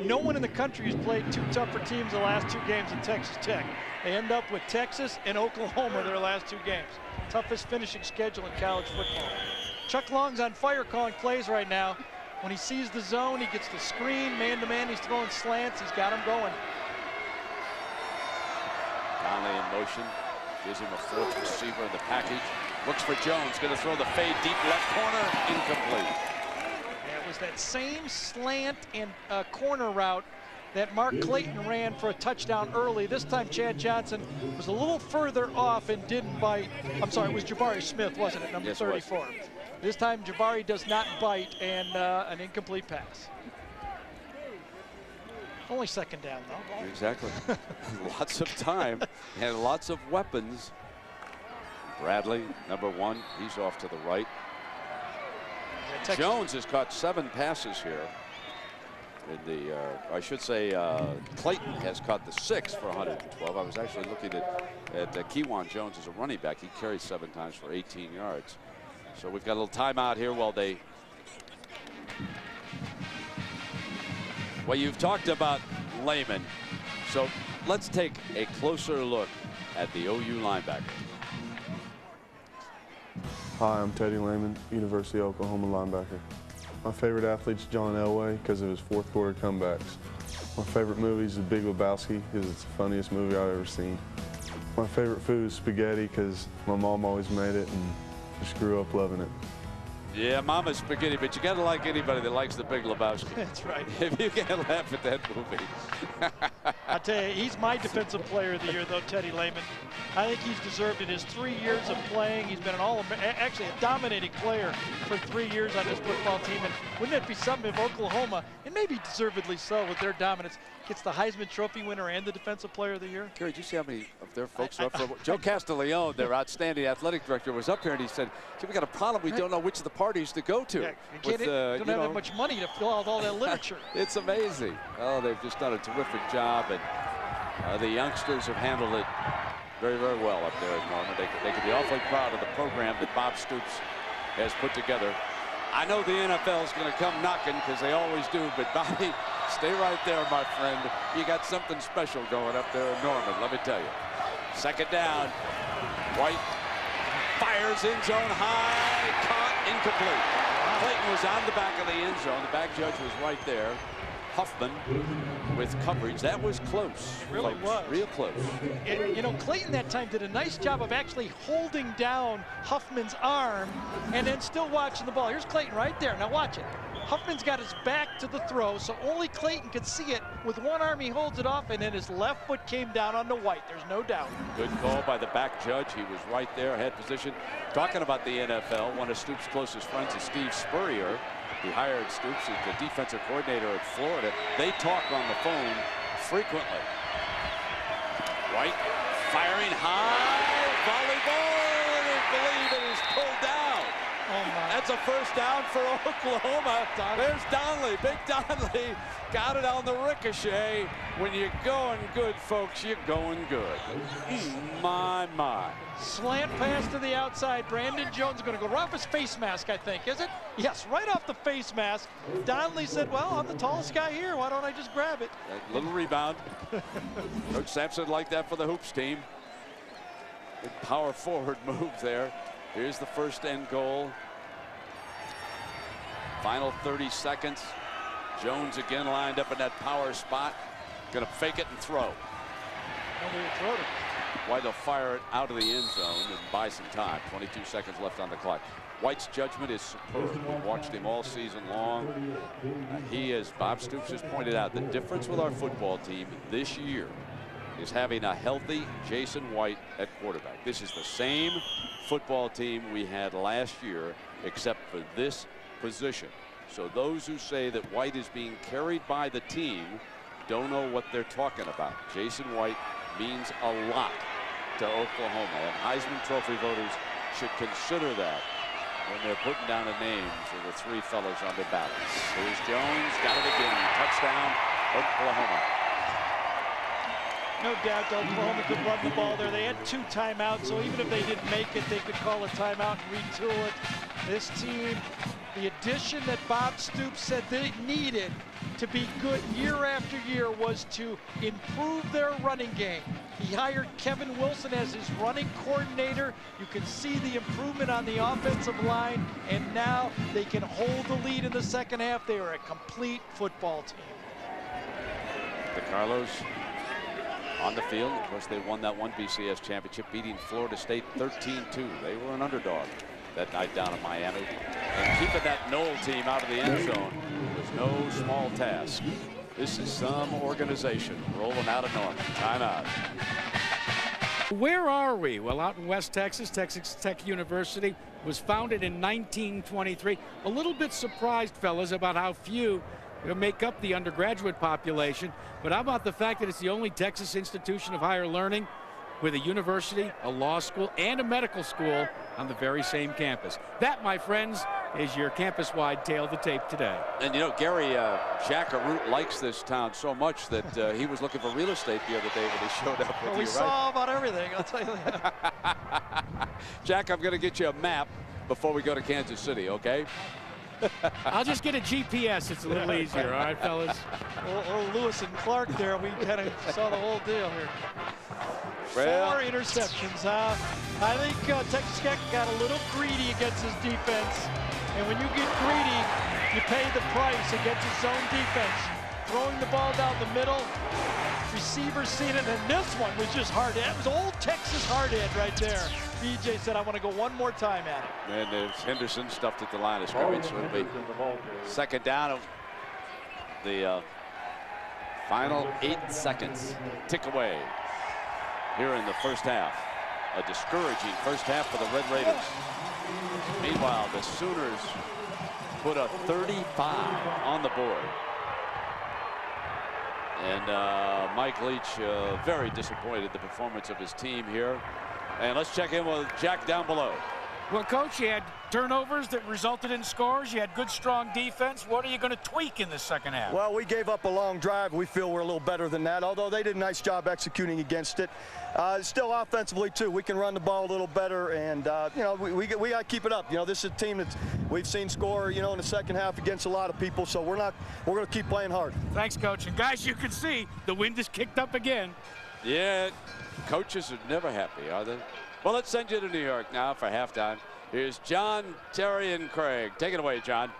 no one in the country has played 2 tougher teams the last 2 games in Texas Tech. They end up with Texas and Oklahoma their last 2 games. Toughest finishing schedule in college football. Chuck Long's on fire calling plays right now. When he sees the zone, he gets the screen, man-to-man, he's throwing slants, he's got him going. Conley in motion, gives him a 4th receiver in the package. Looks for Jones, going to throw the fade deep left corner, incomplete. It was that same slant and corner route that Mark Clayton ran for a touchdown early. This time Chad Johnson was a little further off and didn't bite. I'm sorry, it was Jabari Smith, wasn't it, number Yes, 34. This time Jabari does not bite, and an incomplete pass. Only second down, though. Exactly. Lots of time and lots of weapons. Bradley, number 1, he's off to the right. Jones has caught 7 passes here. In the, I should say, Clayton has caught the 6 for 112. I was actually looking at Kewan Jones as a running back. He carried 7 times for 18 yards. So we've got a little timeout here while they. Well, you've talked about Lehman, so let's take a closer look at the OU linebacker. Hi, I'm Teddy Lehman, University of Oklahoma linebacker. My favorite athlete's John Elway because of his 4th quarter comebacks. My favorite movie is The Big Lebowski because it's the funniest movie I've ever seen. My favorite food is spaghetti because my mom always made it and just grew up loving it. Yeah, Mama's spaghetti, but you got to like anybody that likes The Big Lebowski. That's right. If you can't laugh at that movie. I tell you, he's my defensive player of the year, though, Teddy Lehman. I think he's deserved it. His 3 years of playing, he's been actually a dominating player for 3 years on this football team. And wouldn't it be something if Oklahoma, and maybe deservedly so with their dominance, gets the Heisman Trophy winner and the defensive player of the year? Gary, did you see how many of their folks are up for Joe Castiglione, their outstanding athletic director, was up here and he said, we got a problem. We don't know which of the parties to go to. Yeah, you don't have that much money to fill out all that literature. It's amazing. Oh, they've just done a terrific job, and the youngsters have handled it very, very well up there at Norman. They can be awfully proud of the program that Bob Stoops has put together. I know the NFL is going to come knocking because they always do, but Bobby, stay right there, my friend. You got something special going up there at Norman, let me tell you. Second down. White fires end zone high, caught, incomplete. Clayton was on the back of the end zone. The back judge was right there. Huffman with coverage. That was close. Really was. Real close. You know, Clayton that time did a nice job of actually holding down Huffman's arm and then still watching the ball. Here's Clayton right there. Now watch it. Huffman's got his back to the throw, so only Clayton could see it. With one arm, he holds it off, and then his left foot came down on the White. There's no doubt. Good call by the back judge. He was right there, head position. Talking about the NFL, one of Stoops' closest friends is Steve Spurrier. He hired Stoops as the defensive coordinator at Florida. They talk on the phone frequently. White firing high, volleyball, and I believe it is pulled down. Oh my. That's a first down for Oklahoma. There's Donnelly, big Donnelly, got it on the ricochet. When you're going good, folks, you're going good. My. Slant pass to the outside. Brandon Jones is going to go right off his face mask, I think, is it? Yes, right off the face mask. Donnelly said, well, I'm the tallest guy here. Why don't I just grab it? A little rebound. Coach Sampson liked that for the hoops team. Big power forward move there. Here's the first end goal. Final 30 seconds. Jones again lined up in that power spot. Going to fake it and throw. White will fire it out of the end zone and buy some time. 22 seconds left on the clock. White's judgment is superb. We've watched him all season long. He, as Bob Stoops has pointed out, the difference with our football team this year is having a healthy Jason White at quarterback. This is the same football team we had last year, except for this position. So those who say that White is being carried by the team don't know what they're talking about. Jason White means a lot to Oklahoma, and Heisman Trophy voters should consider that when they're putting down the names of the three fellows on the ballot. Here's Jones, got it again. Touchdown, Oklahoma. No doubt Oklahoma could run the ball there. They had 2 timeouts, so even if they didn't make it, they could call a timeout and retool it. This team, the addition that Bob Stoops said they needed to be good year after year was to improve their running game. He hired Kevin Wilson as his running coordinator. You can see the improvement on the offensive line, and now they can hold the lead in the second half. They are a complete football team. The Carlos on the field. Of course, they won that one BCS championship, beating Florida State 13-2. They were an underdog that night down in Miami. And keeping that Knoll team out of the end zone was no small task. This is some organization rolling out of Norman. Timeout. Where are we? Well, out in West Texas, Texas Tech University was founded in 1923. A little bit surprised, fellas, about how few make up the undergraduate population, but how about the fact that it's the only Texas institution of higher learning with a university, a law school, and a medical school on the very same campus. That, my friends, is your campus-wide tale of the tape today. And you know, Gary Jackaroot likes this town so much that he was looking for real estate the other day when he showed up with We you, saw right? about everything, I'll tell you that. Jack, I'm going to get you a map before we go to Kansas City, okay? I'll just get a GPS. It's a little easier, all right, fellas? Old Lewis and Clark there, we kind of saw the whole deal here. Well, 4 interceptions, huh? I think Texas Tech got a little greedy against his defense. And when you get greedy, you pay the price against his zone defense. Throwing the ball down the middle, receiver seen it, and this one was just hard. It was old Texas hard head right there. BJ said, I want to go one more time at it. and there's Henderson stuffed at the line of scrimmage, so it'll be second down. The final 8 seconds tick away here in the first half. A discouraging first half for the Red Raiders. Meanwhile, the Sooners put a 35 on the board. And Mike Leach very disappointed in the performance of his team here. And let's check in with Jack down below. Well, Coach, you had turnovers that resulted in scores. You had good, strong defense. What are you going to tweak in the second half? Well, we gave up a long drive. We feel we're a little better than that, although they did a nice job executing against it. Still offensively, too. We can run the ball a little better, and, you know, we got to keep it up. You know, this is a team that we've seen score, you know, in the second half against a lot of people, so we're going to keep playing hard. Thanks, Coach. And, guys, you can see the wind is kicked up again. Yeah, coaches are never happy, are they? Well, let's send you to New York now for halftime. Here's John, Terry, and Craig. Take it away, John.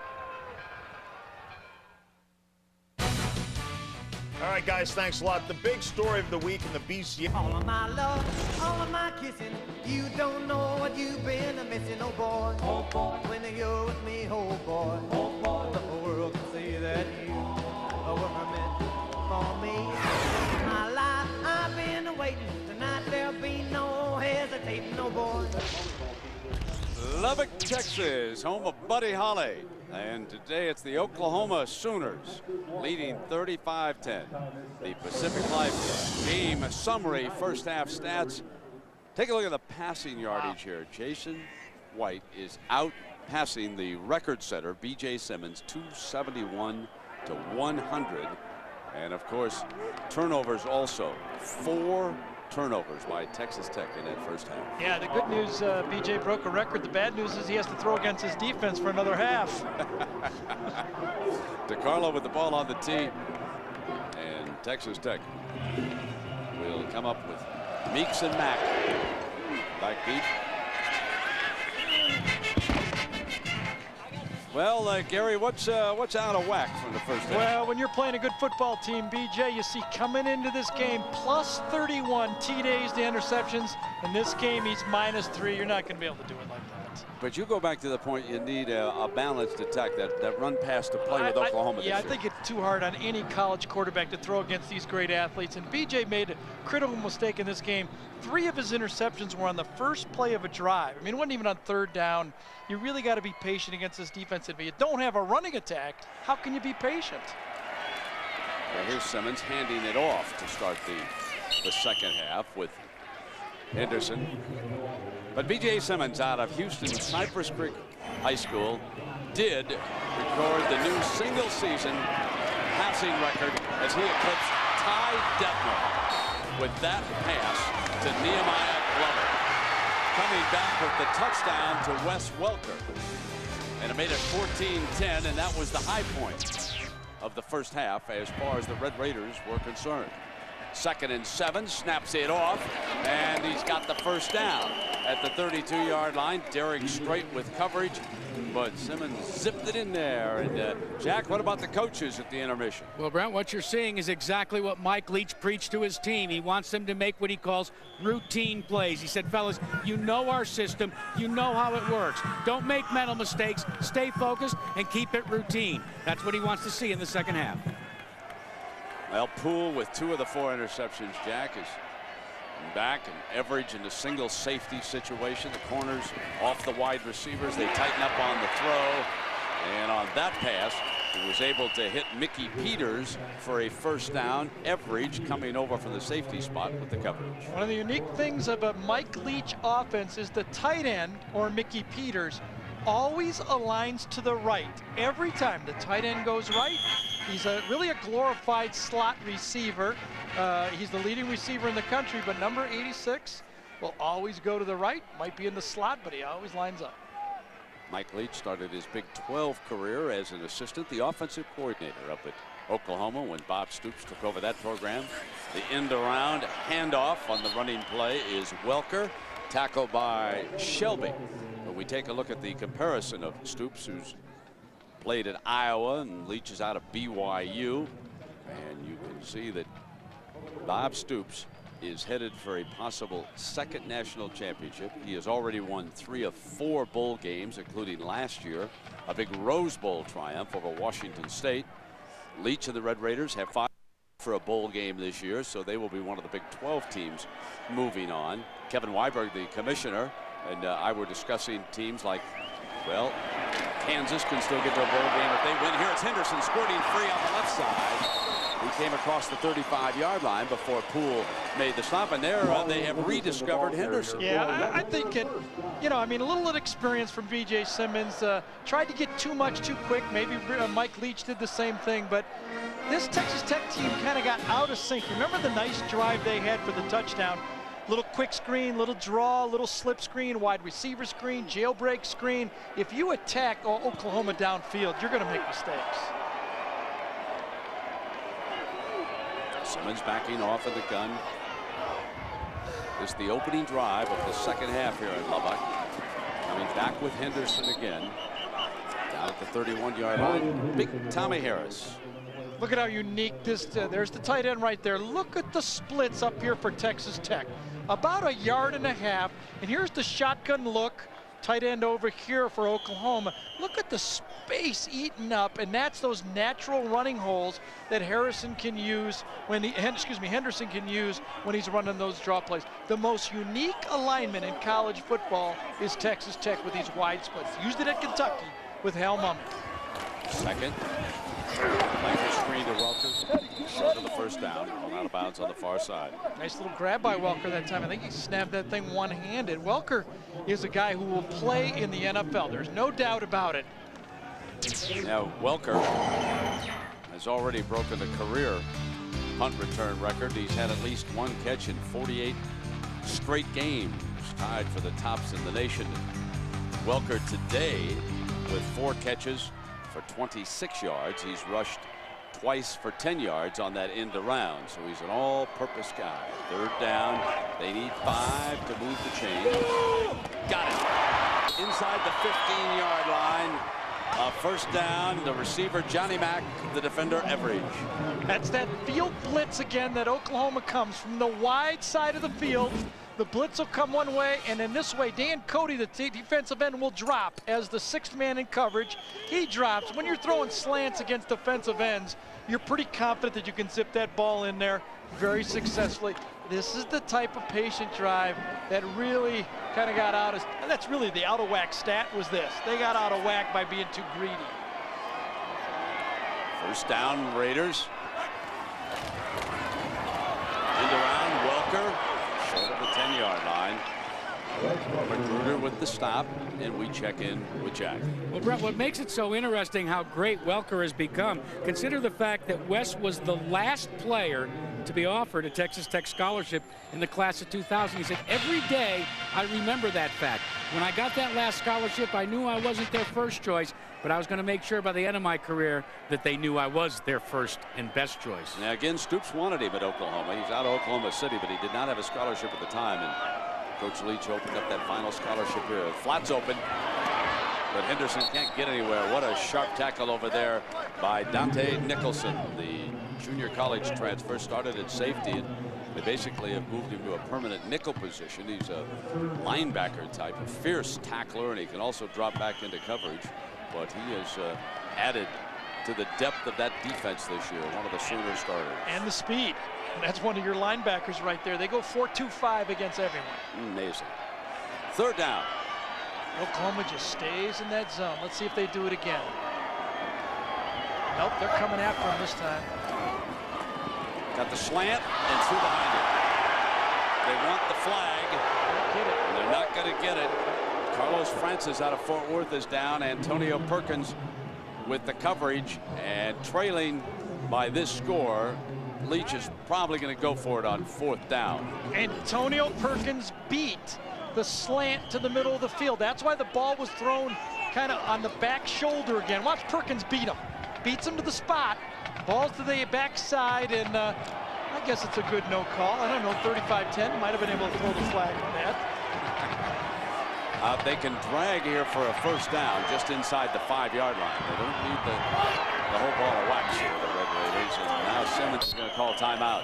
All right, guys, thanks a lot. The big story of the week in the BCS. All of my love, all of my kissing, you don't know what you've been missing, oh boy. Oh boy. When you're with me, oh boy. Oh boy. The whole world can see that you were meant for me. My life, I've been waiting. Tonight there'll be no hesitating, oh boy. Lubbock, Texas, home of Buddy Holly. And today it's the Oklahoma Sooners leading 35-10. The Pacific Life game summary, first half stats. Take a look at the passing yardage here. Jason White is out passing the record setter, B.J. Simmons, 271 to 100. And of course, turnovers also. 4 turnovers by Texas Tech in that first half. Yeah, the good news, BJ broke a record. The bad news is he has to throw against his defense for another half. DeCarlo with the ball on the tee. And Texas Tech will come up with Meeks and Mack. Back deep. Well, Gary, what's out of whack from the first half? Well, when you're playing a good football team, BJ, you see coming into this game plus 31 T-days to interceptions. In this game, he's -3. You're not going to be able to do it like that. But you go back to the point you need a balanced attack, that run pass to play with Oklahoma this year. I think it's too hard on any college quarterback to throw against these great athletes. And BJ made a critical mistake in this game. 3 of his interceptions were on the first play of a drive. I mean, it wasn't even on 3rd down. You really got to be patient against this defense. If you don't have a running attack, how can you be patient? Well, here's Simmons handing it off to start the second half with Henderson. But B.J. Simmons out of Houston Cypress Creek High School did record the new single-season passing record as he eclipsed Ty Detmer with that pass to Nehemiah Glover, coming back with the touchdown to Wes Welker. And it made it 14-10, and that was the high point of the first half as far as the Red Raiders were concerned. 2nd and 7, snaps it off, and he's got the first down at the 32-yard line. Daring straight with coverage, but Simmons zipped it in there. And Jack, what about the coaches at the intermission? Well, Brent, what you're seeing is exactly what Mike Leach preached to his team. He wants them to make what he calls routine plays. He said, fellas, you know our system, you know how it works. Don't make mental mistakes, stay focused, and keep it routine. That's what he wants to see in the second half. Well, Poole with 2 of the 4 interceptions, Jack, is back, and Everidge in a single safety situation. The corners off the wide receivers. They tighten up on the throw. And on that pass, he was able to hit Mickey Peters for a first down. Everidge coming over from the safety spot with the coverage. One of the unique things about Mike Leach offense is the tight end, or Mickey Peters, always aligns to the right. Every time the tight end goes right, he's really a glorified slot receiver. He's the leading receiver in the country, but number 86 will always go to the right. Might be in the slot, but he always lines up. Mike Leach started his Big 12 career as an assistant, the offensive coordinator up at Oklahoma when Bob Stoops took over that program. The end around handoff on the running play is Welker, tackled by Shelby. But we take a look at the comparison of Stoops, who's played at Iowa, and Leach is out of BYU. And you can see that Bob Stoops is headed for a possible 2nd national championship. He has already won 3 of 4 bowl games, including last year, a big Rose Bowl triumph over Washington State. Leach and the Red Raiders have 5 for a bowl game this year, so they will be one of the Big 12 teams moving on. Kevin Weiberg, the commissioner, and I were discussing teams like, well, Kansas can still get to a bowl game if they win. Here it's Henderson squirting free on the left side. He came across the 35-yard line before Poole made the stop, and there they have rediscovered Henderson. Yeah, I think it, I mean, a little inexperience from B.J. Simmons. Tried to get too much too quick. Maybe Mike Leach did the same thing, but this Texas Tech team kind of got out of sync. Remember the nice drive they had for the touchdown? Little quick screen, little draw, little slip screen, wide receiver screen, jailbreak screen. If you attack Oklahoma downfield, you're going to make mistakes. Simmons backing off of the gun. This is the opening drive of the second half here in Lubbock. Coming back with Henderson again. Down at the 31-yard line. Big Tommy Harris. Look at how unique this, there's the tight end right there. Look at the splits up here for Texas Tech. About 1.5 yards, and here's the shotgun look. Tight end over here for Oklahoma. Look at the space eaten up, and that's those natural running holes that Henderson can use when he's running those draw plays. The most unique alignment in college football is Texas Tech with these wide splits. Used it at Kentucky with Hal Mumme. Second. Nice screen to Welker. Short of the first down. Out of bounds on the far side. Nice little grab by Welker that time. I think he snapped that thing one-handed. Welker is a guy who will play in the NFL. There's no doubt about it. Now, Welker has already broken the career punt return record. He's had at least one catch in 48 straight games, tied for the tops in the nation. Welker today with 4 catches for 26 yards. He's rushed twice for 10 yards on that end around, so he's an all-purpose guy. Third down, they need 5 to move the chain. Got it inside the 15-yard line. First down, the receiver Johnny Mack, the defender Everidge. That's that field blitz again that Oklahoma comes from the wide side of the field. The blitz will come one way, and in this way, Dan Cody, the defensive end, will drop as the 6th man in coverage. He drops. When you're throwing slants against defensive ends, you're pretty confident that you can zip that ball in there very successfully. This is the type of patient drive that really kind of got out of, and that's really the out of whack stat was this. They got out of whack by being too greedy. First down, Raiders. End around, Welker, short of the 10-yard line. Magruder with the stop, and we check in with Jack. Well, Brett, what makes it so interesting how great Welker has become, consider the fact that Wes was the last player to be offered a Texas Tech scholarship in the class of 2000. He said, every day I remember that fact. When I got that last scholarship, I knew I wasn't their first choice, but I was going to make sure by the end of my career that they knew I was their first and best choice. Now, again, Stoops wanted him at Oklahoma. He's out of Oklahoma City, but he did not have a scholarship at the time. And Coach Leach opened up that final scholarship here. Flat's open, but Henderson can't get anywhere. What a sharp tackle over there by Dante Nicholson, the junior college transfer. Started at safety, and they basically have moved him to a permanent nickel position. He's a linebacker type, a fierce tackler, and he can also drop back into coverage. But he has added to the depth of that defense this year, one of the Sooner starters. And the speed. And that's one of your linebackers right there. They go 4-2-5 against everyone. Amazing. Third down. Oklahoma just stays in that zone. Let's see if they do it again. Nope, they're coming after him this time. Got the slant and through behind it. They want the flag. Get it. And they're not going to get it. Carlos Francis out of Fort Worth is down. Antonio Perkins with the coverage, and trailing by this score, Leach is probably going to go for it on 4th down. Antonio Perkins beat the slant to the middle of the field. That's why the ball was thrown kind of on the back shoulder again. Watch Perkins beat him. Beats him to the spot. Ball's to the backside, and I guess it's a good no call. I don't know, 35-10. Might have been able to throw the flag on that. They can drag here for a first down just inside the 5-yard line. They don't need the whole ball of wax here, the Red Raiders. And now Simmons is going to call timeout.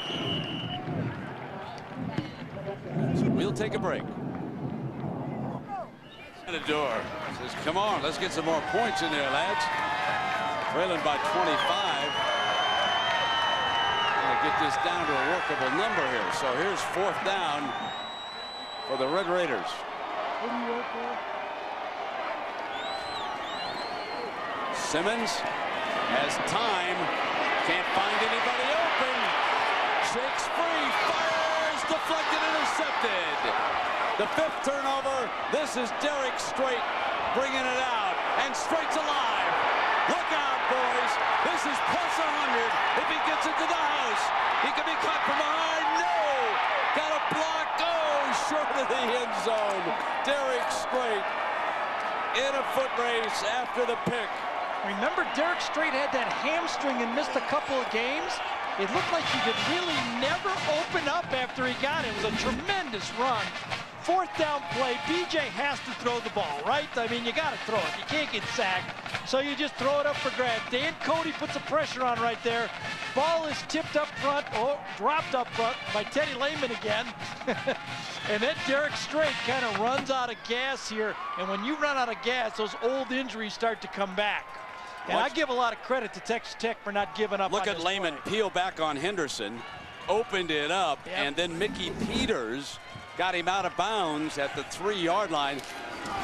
So we'll take a break. The door says, come on, let's get some more points in there, lads. Trailing by 25. Gonna get this down to a workable number here. So here's 4th down for the Red Raiders. Simmons has time, can't find anybody open. Shakes free, fires, deflected, intercepted. The 5th turnover. This is Derek Strait bringing it out, and Strait's alive. Look out, boys. This is plus 100. If he gets it to the house, he can be caught from behind. No! Got a block. Oh, short of the end zone. Derek Strait in a foot race after the pick. Remember, Derek Strait had that hamstring and missed a couple of games. It looked like he could really never open up after he got it. It was a tremendous run. 4th down play, BJ has to throw the ball, right? I mean, you got to throw it. You can't get sacked, so you just throw it up for grabs. Dan Cody puts the pressure on right there. Ball is tipped up front, or dropped up front by Teddy Lehman again. And then Derek Strait kind of runs out of gas here. And when you run out of gas, those old injuries start to come back. And I give a lot of credit to Texas Tech for not giving up. Look at Lehman peel back on Henderson, opened it up, and then Mickey Peters got him out of bounds at the 3-yard line.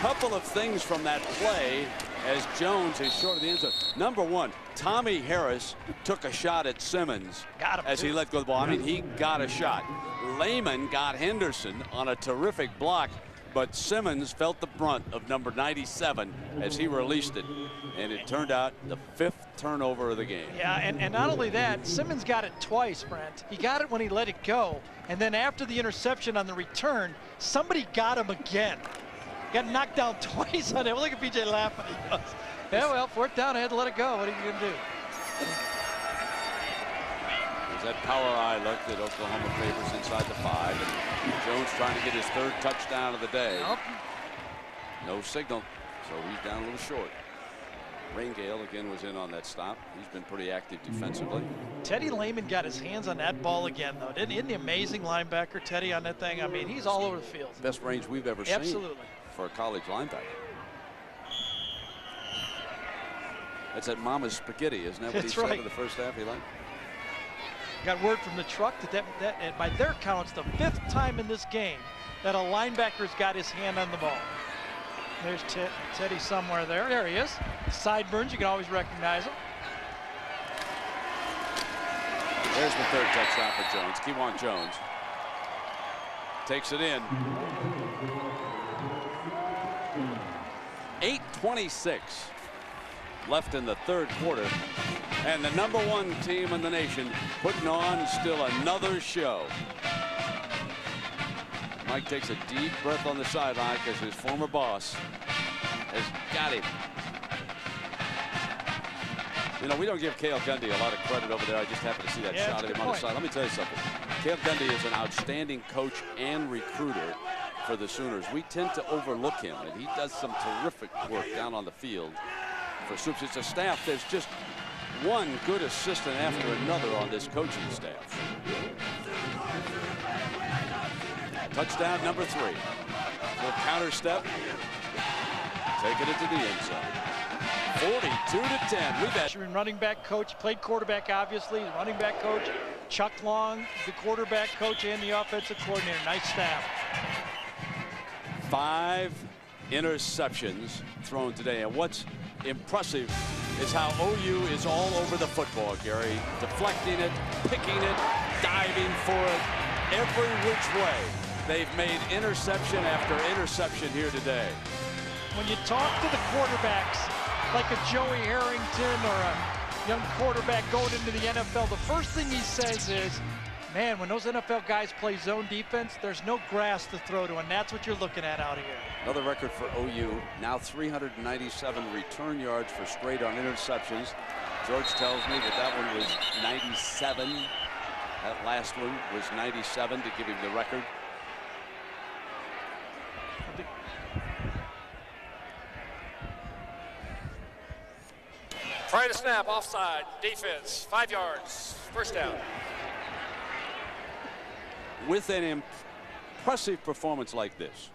Couple of things from that play. as Jones is short of the end zone. Number one, Tommy Harris took a shot at Simmons as he let go of the ball. I mean, he got a shot. Lehman got Henderson on a terrific block, but Simmons felt the brunt of number 97 as he released it, and it turned out the 5th turnover of the game. Yeah, and not only that, Simmons got it twice, Brent. He got it when he let it go, and then after the interception on the return, somebody got him again. Got knocked down twice on it. Look at PJ laughing. He goes, yeah, well, 4th down, I had to let it go. What are you going to do? There's that power eye look that Oklahoma favors inside the 5. And Jones trying to get his 3rd touchdown of the day. Nope. No signal, so he's down a little short. Rangale again was in on that stop. He's been pretty active defensively. Teddy Lehman got his hands on that ball again, though. Isn't he amazing linebacker, Teddy, on that thing? I mean, he's all over the field. Best range we've ever seen. Absolutely. For a college linebacker. That's at Mama's Spaghetti, isn't that what he said in the first half he liked? Got word from the truck that and by their count, it's the 5th time in this game that a linebacker's got his hand on the ball. There's Teddy somewhere there. There he is. Sideburns, you can always recognize him. There's the 3rd touchdown for Jones. Kewan Jones takes it in. 8:26 left in the 3rd quarter, and the number 1 team in the nation putting on still another show. Mike takes a deep breath on the sideline because his former boss has got him. You know, we don't give Cale Gundy a lot of credit over there. I just happened to see that shot of him on the side. Let me tell you something. Cale Gundy is an outstanding coach and recruiter for the Sooners. We tend to overlook him, and he does some terrific work down on the field for Soups. It's a staff. There's just one good assistant after another on this coaching staff. Touchdown number 3. Little counter step. Taking it to the end zone. 42-10. We've had running back coach, played quarterback obviously, running back coach, Chuck Long, the quarterback coach and the offensive coordinator. Nice staff. 5 interceptions thrown today, and what's impressive is how OU is all over the football, Gary. Deflecting it, picking it, diving for it, every which way. They've made interception after interception here today. When you talk to the quarterbacks, like a Joey Harrington or a young quarterback going into the NFL, the first thing he says is, man, when those NFL guys play zone defense, there's no grass to throw to, and that's what you're looking at out here. Another record for OU, now 397 return yards for straight on interceptions. George tells me that one was 97. That last one was 97 to give him the record. Try to snap, offside, defense, 5 yards, 1st down. With an impressive performance like this,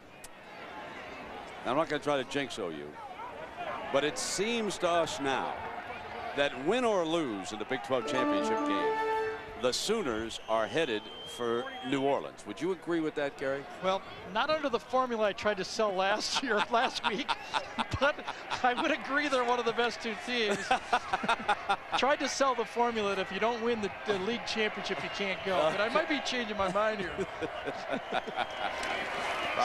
I'm not going to try to jinx OU, but it seems to us now that win or lose in the Big 12 championship game, the Sooners are headed for New Orleans. Would you agree with that, Gary? Well, not under the formula I tried to sell last week, but I would agree they're one of the best 2 teams. Tried to sell the formula that if you don't win the league championship, you can't go. But I might be changing my mind here.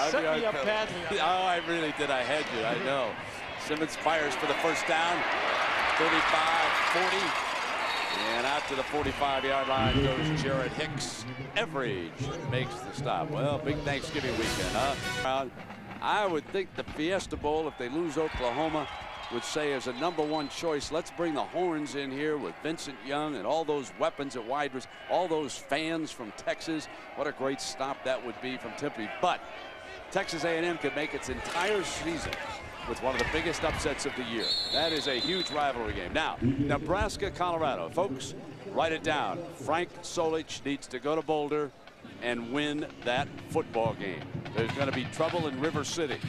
Set me up badly. Oh, I really did. I had you. I know. Simmons fires for the 1st down. 35, 40. And out to the 45-yard line goes Jared Hicks. Everidge makes the stop. Well, big Thanksgiving weekend, huh? I would think the Fiesta Bowl, if they lose Oklahoma, would say as a #1 choice, let's bring the horns in here with Vincent Young and all those weapons at wide receiver, all those fans from Texas. What a great stop that would be from Tempe. But Texas A&M could make its entire season with one of the biggest upsets of the year. That is a huge rivalry game. Now, Nebraska, Colorado. Folks, write it down. Frank Solich needs to go to Boulder and win that football game. There's going to be trouble in River City.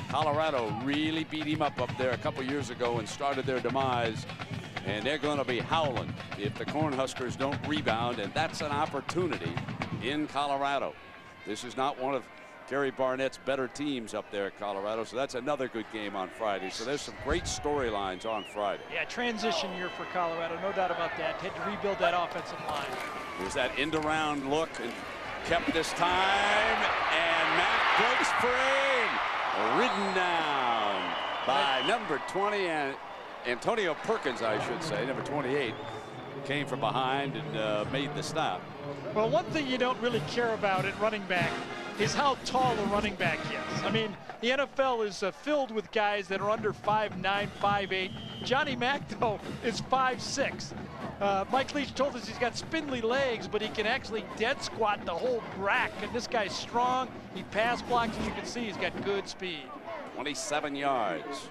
Colorado really beat him up there a couple years ago and started their demise. And they're going to be howling if the Cornhuskers don't rebound. And that's an opportunity in Colorado. This is not one of Gary Barnett's better teams up there at Colorado. So that's another good game on Friday. So there's some great storylines on Friday. Yeah, transition year for Colorado, no doubt about that. Had to rebuild that offensive line. There's that end-around look and kept this time. And Mack breaks free. Ridden down by number 20 and Antonio Perkins, I should say, number 28. Came from behind and made the stop. Well, one thing you don't really care about at running back is how tall a running back is. I mean, the NFL is filled with guys that are under 5'9", 5'8". Johnny Mack, though, is 5'6". Mike Leach told us he's got spindly legs, but he can actually dead squat the whole rack. And this guy's strong. He pass blocks, as you can see. He's got good speed. 27 yards.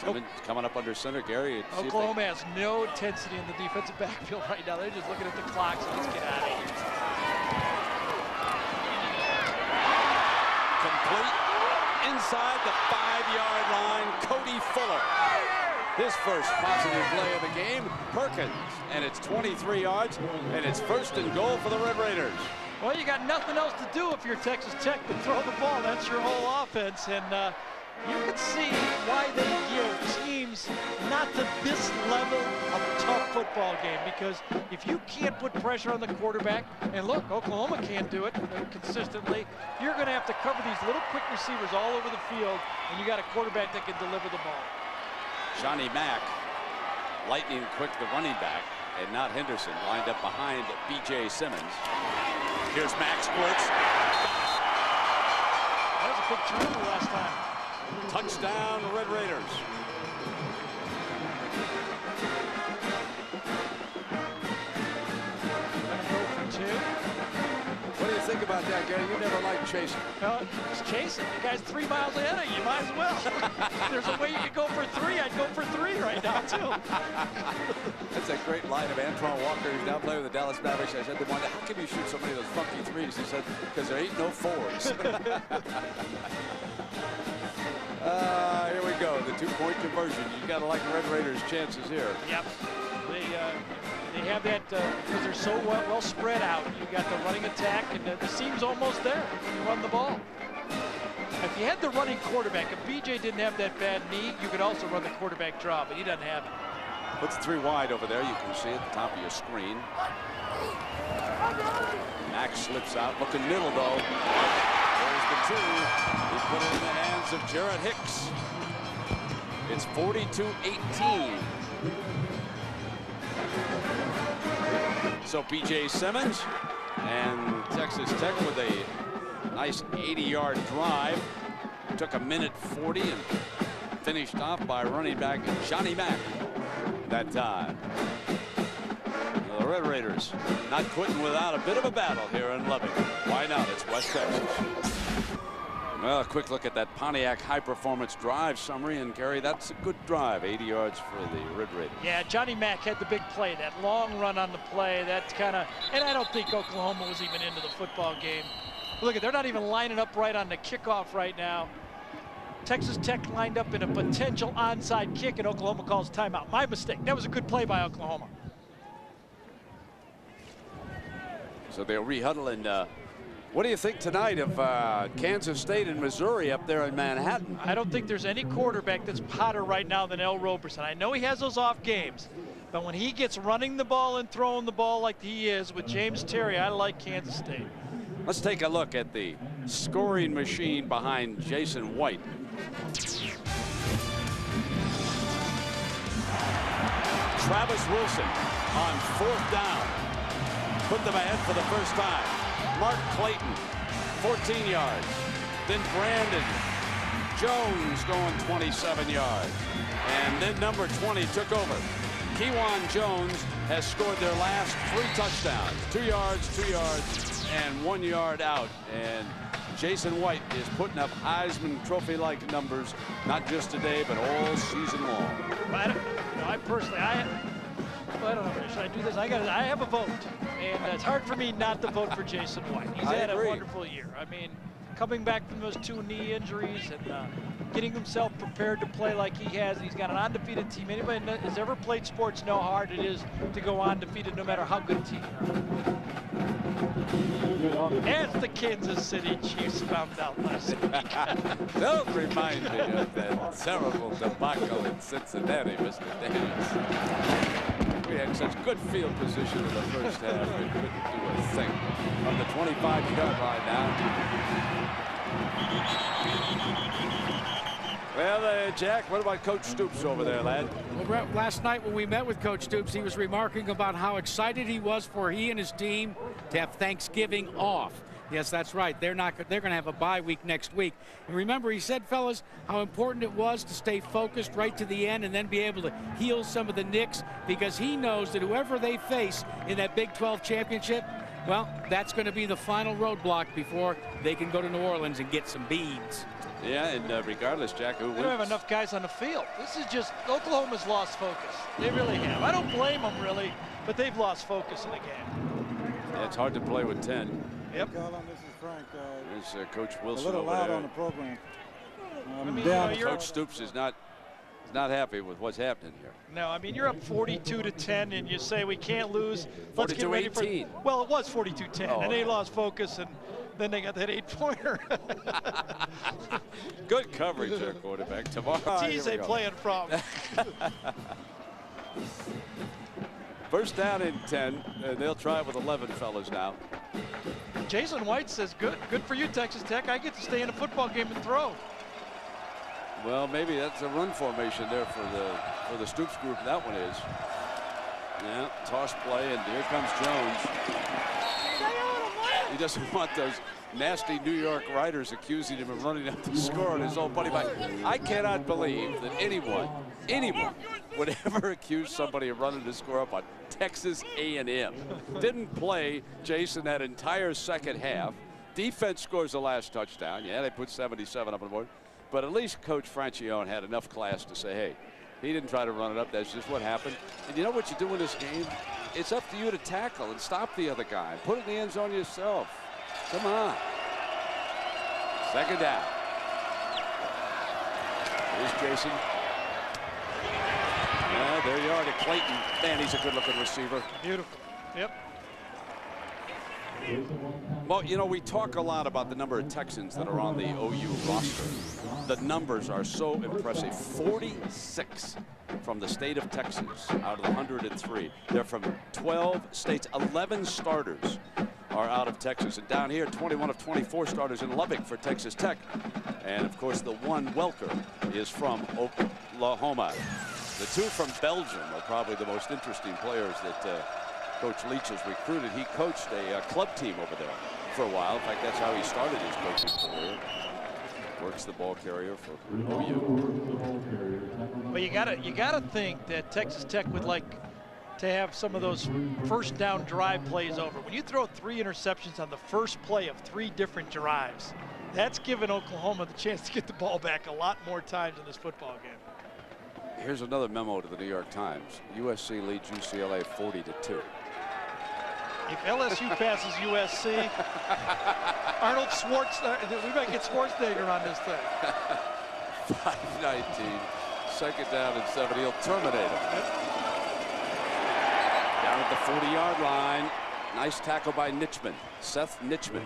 Simmons coming up under center. Gary, Oklahoma has no intensity in the defensive backfield right now. They're just looking at the clock, so let's get out of here. Complete inside the 5-yard line. Cody Fuller. His first positive play of the game. Perkins, and it's 23 yards, and it's 1st and goal for the Red Raiders. Well, you got nothing else to do if you're Texas Tech but throw the ball. That's your whole offense, and you can see why they give teams not to this level of tough football game, because if you can't put pressure on the quarterback, and look, Oklahoma can't do it consistently, you're going to have to cover these little quick receivers all over the field, and you got a quarterback that can deliver the ball. Johnny Mack, lightning quick, the running back, and not Henderson, lined up behind B.J. Simmons. Here's Mack splits. That was a big turnover last time. Touchdown, Red Raiders. Gonna go for 2. What do you think about that, Gary? You never liked chasing. It's chasing. The guy's 3 miles ahead of you. You might as well. If there's a way you could go for 3, I'd go for 3 right now, too. That's a great line of Antoine Walker, who's now playing with the Dallas Mavericks. I said to him, how can you shoot so many of those funky threes? He said, because there ain't no 4s. Here we go, the 2-point conversion. You got to like the Red Raiders' chances here. Yep. They have that because they're so well spread out. You got the running attack, and the seam's almost there. You run the ball. If you had the running quarterback, if BJ didn't have that bad knee, you could also run the quarterback draw, but he doesn't have it. Puts 3 wide over there. You can see at the top of your screen. Max slips out, looking middle though. There's the 2. He put it in the hands of Jarrett Hicks. It's 42-18. So B.J. Simmons and Texas Tech with a nice 80-yard drive. Took a minute 40 and finished off by running back Johnny Mack that time. The Red Raiders not quitting without a bit of a battle here in Lubbock. Why not? It's West Texas. Well, a quick look at that Pontiac high-performance drive summary, and Gary, that's a good drive, 80 yards for the Red Raiders. Yeah, Johnny Mack had the big play, that long run on the play. That's kind of, and I don't think Oklahoma was even into the football game. Look at, they're not even lining up right on the kickoff right now. Texas Tech lined up in a potential onside kick, and Oklahoma calls timeout. My mistake. That was a good play by Oklahoma. So they'll rehuddle, and what do you think tonight of Kansas State and Missouri up there in Manhattan? I don't think there's any quarterback that's hotter right now than L. Roberson. I know he has those off games, but when he gets running the ball and throwing the ball like he is with James Terry, I like Kansas State. Let's take a look at the scoring machine behind Jason White. Travis Wilson on 4th down. Put them ahead for the first time. Mark Clayton, 14 yards. Then Brandon Jones going 27 yards. And then number 20 took over. Kewan Jones has scored their last 3 touchdowns. 2 yards, 2 yards, and 1 yard out. And Jason White is putting up Heisman Trophy-like numbers, not just today, but all season long. I personally, I don't know. Should I do this? I have a vote, and it's hard for me not to vote for Jason White. He's had a wonderful year. I mean, coming back from those 2 knee injuries and getting himself prepared to play like he has. He's got an undefeated team. Anybody that has ever played sports know how hard it is to go undefeated no matter how good a team you are. As the Kansas City Chiefs found out last week. Don't remind me of that terrible debacle in Cincinnati, Mr. Davis. We had such good field position in the first half. We couldn't do a thing. On the 25-yard line now. Well, Jack, what about Coach Stoops over there, lad? Well, last night when we met with Coach Stoops, he was remarking about how excited he was for he and his team to have Thanksgiving off. Yes, that's right. They're going to have a bye week next week. And remember, he said, fellas, how important it was to stay focused right to the end and then be able to heal some of the nicks, because he knows that whoever they face in that Big 12 championship, well, that's going to be the final roadblock before they can go to New Orleans and get some beads. Yeah, and regardless, Jack, who wins? They don't have enough guys on the field. This is just, Oklahoma's lost focus. They really have. I don't blame them, really, but they've lost focus in the game. Yeah, it's hard to play with 10. Yep. This is Frank. There's Coach Wilson a little over loud there. on the program. I mean, Coach Stoops is not happy with what's happening here. No, I mean, you're up 42-10, and you say we can't lose. Let's get ready for. 42-18. Well, it was 42-10, Oh. and they lost focus, and then they got that 8-pointer. Good coverage there, quarterback. Tomorrow. Tease they playing from. First down and 10, and they'll try it with 11 fellas now. Jason White says, good for you, Texas Tech. I get to stay in a football game and throw. Well, maybe that's a run formation there for the Stoops group. That one is. Yeah, toss play, and here comes Jones. He doesn't want those nasty New York writers accusing him of running up the score on his own buddy. But I cannot believe that anyone would ever accuse somebody of running the score up on Texas A&M. Didn't play Jason that entire second half. Defense scores the last touchdown. Yeah, they put 77 up on the board. But at least Coach Francione had enough class to say, hey, he didn't try to run it up. That's just what happened. And you know what you do in this game? It's up to you to tackle and stop the other guy. Put it in the end zone yourself. Come on. Second down. Here's Jason. Yeah, there you are to Clayton. Man, he's a good-looking receiver. Beautiful. Yep. Well, you know, we talk a lot about the number of Texans that are on the OU roster. The numbers are so impressive. 46 from the state of Texas out of the 103. They're from 12 states. 11 starters are out of Texas. And down here, 21 of 24 starters in Lubbock for Texas Tech. And, of course, the one Welker is from Oklahoma. The two from Belgium are probably the most interesting players that Coach Leach has recruited. He coached a club team over there for a while. In fact, that's how he started his coaching career. Works the ball carrier for OU. But you gotta think that Texas Tech would like to have some of those first down drive plays over. When you throw 3 interceptions on the first play of 3 different drives, that's given Oklahoma the chance to get the ball back a lot more times in this football game. Here's another memo to the New York Times. USC leads UCLA 40-2. If LSU passes USC, Arnold Schwarzenegger, we might get Schwarzenegger on this thing. 5:19, second down and 7. He'll terminate him. Down at the 40-yard line. Nice tackle by Nitchman, Seth Nitchman.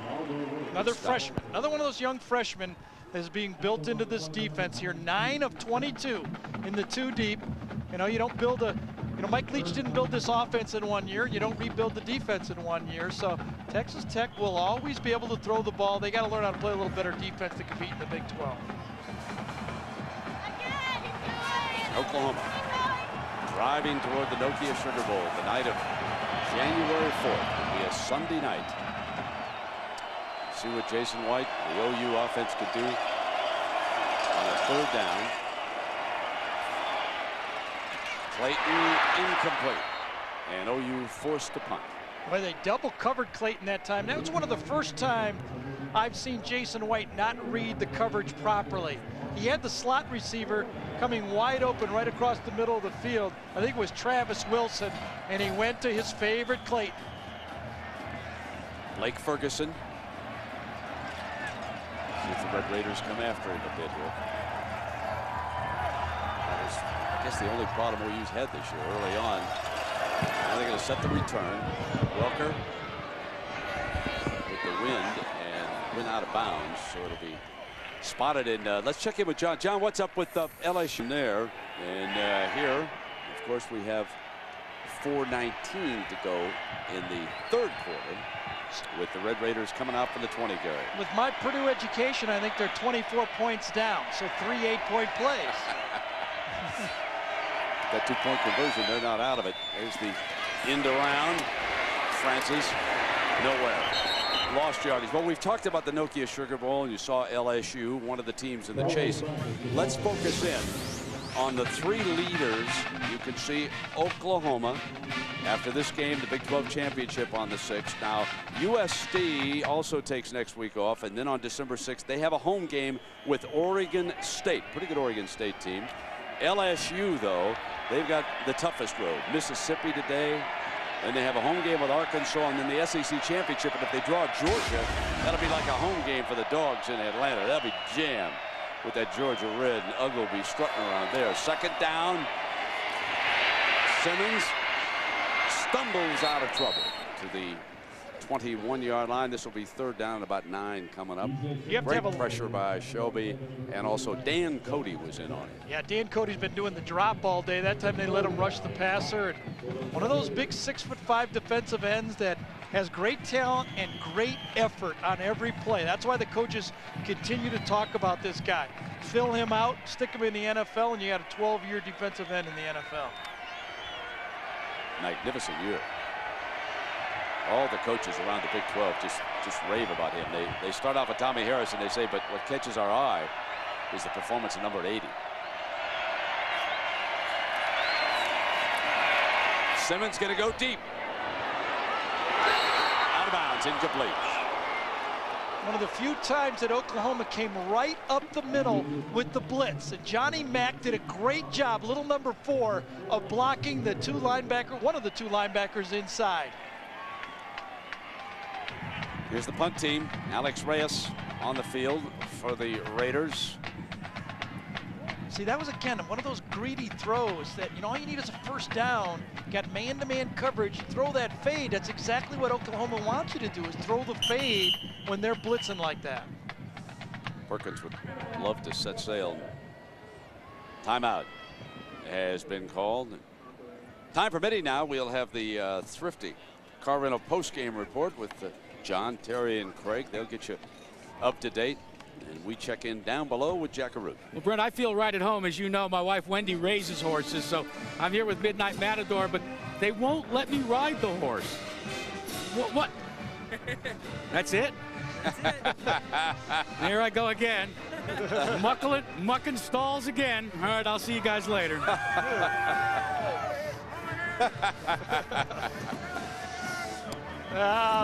Another freshman, another one of those young freshmen is being built into this defense here. 9 of 22 in the 2 deep. You know, you don't build a, you know, Mike Leach didn't build this offense in 1 year. You don't rebuild the defense in 1 year. So Texas Tech will always be able to throw the ball. They got to learn how to play a little better defense to compete in the Big 12. Oklahoma driving toward the Nokia Sugar Bowl the night of January 4th. It'll be a Sunday night. See what Jason White, the OU offense, could do on a 3rd down. Clayton incomplete, and OU forced to punt. Well, they double covered Clayton that time. That was one of the first time I've seen Jason White not read the coverage properly. He had the slot receiver coming wide open right across the middle of the field. I think it was Travis Wilson, and he went to his favorite Clayton. Blake Ferguson. the Red Raiders come after him a bit here. That was, I guess, the only problem OU's had this year early on. Now they're going to set the return. Welker with the wind and went out of bounds, so it'll be spotted. And let's check in with John. John, what's up with LSU there? And here, of course, we have 4:19 to go in the third quarter, with the Red Raiders coming out for the 20 carry. With my Purdue education, I think they're 24 points down, so 3 8-point plays. That 2-point conversion, they're not out of it. There's the end around. Francis, nowhere. Lost yardage. Well, we've talked about the Nokia Sugar Bowl, and you saw LSU, one of the teams in the chase. Let's focus in on the 3 leaders. You can see Oklahoma after this game, the Big 12 championship on the 6th. Now, USC also takes next week off, and then on December 6th, they have a home game with Oregon State. Pretty good Oregon State team. LSU, though, they've got the toughest road. Mississippi today, and they have a home game with Arkansas, and then the SEC championship. And if they draw Georgia, that'll be like a home game for the Dogs in Atlanta. That'll be jammed with that Georgia red, and Ugg will be strutting around there. Second down. Simmons stumbles out of trouble to the 21-yard line. This will be third down and about 9 coming up. Great pressure by Shelby, and also Dan Cody was in on it. Yeah, Dan Cody's been doing the drop all day. That time they let him rush the passer. And one of those big 6'5" defensive ends that has great talent and great effort on every play. That's why the coaches continue to talk about this guy. Fill him out, stick him in the NFL, and you got a 12-year defensive end in the NFL. Magnificent year. All the coaches around the Big 12 just rave about him. They start off with Tommy Harris, and they say, but what catches our eye is the performance of number 80. Simmons going to go deep. Out of bounds, incomplete. One of the few times that Oklahoma came right up the middle with the blitz. And Johnny Mack did a great job, little number 4, of blocking the one of the two linebackers inside. Here's the punt team. Alex Reyes on the field for the Raiders. See, that was, again, one of those greedy throws that, all you need is a first down. Got man-to-man coverage, throw that fade. That's exactly what Oklahoma wants you to do, is throw the fade when they're blitzing like that. Perkins would love to set sail. Timeout has been called. Time permitting now, we'll have the Thrifty car rental post-game report with John, Terry, and Craig. They'll get you up to date. And we check in down below with Jackaroo. Well, Brent, I feel right at home. As you know, my wife Wendy raises horses, so I'm here with Midnight Matador, but they won't let me ride the horse. What? That's it? There I go again. Mucking stalls again. All right, I'll see you guys later.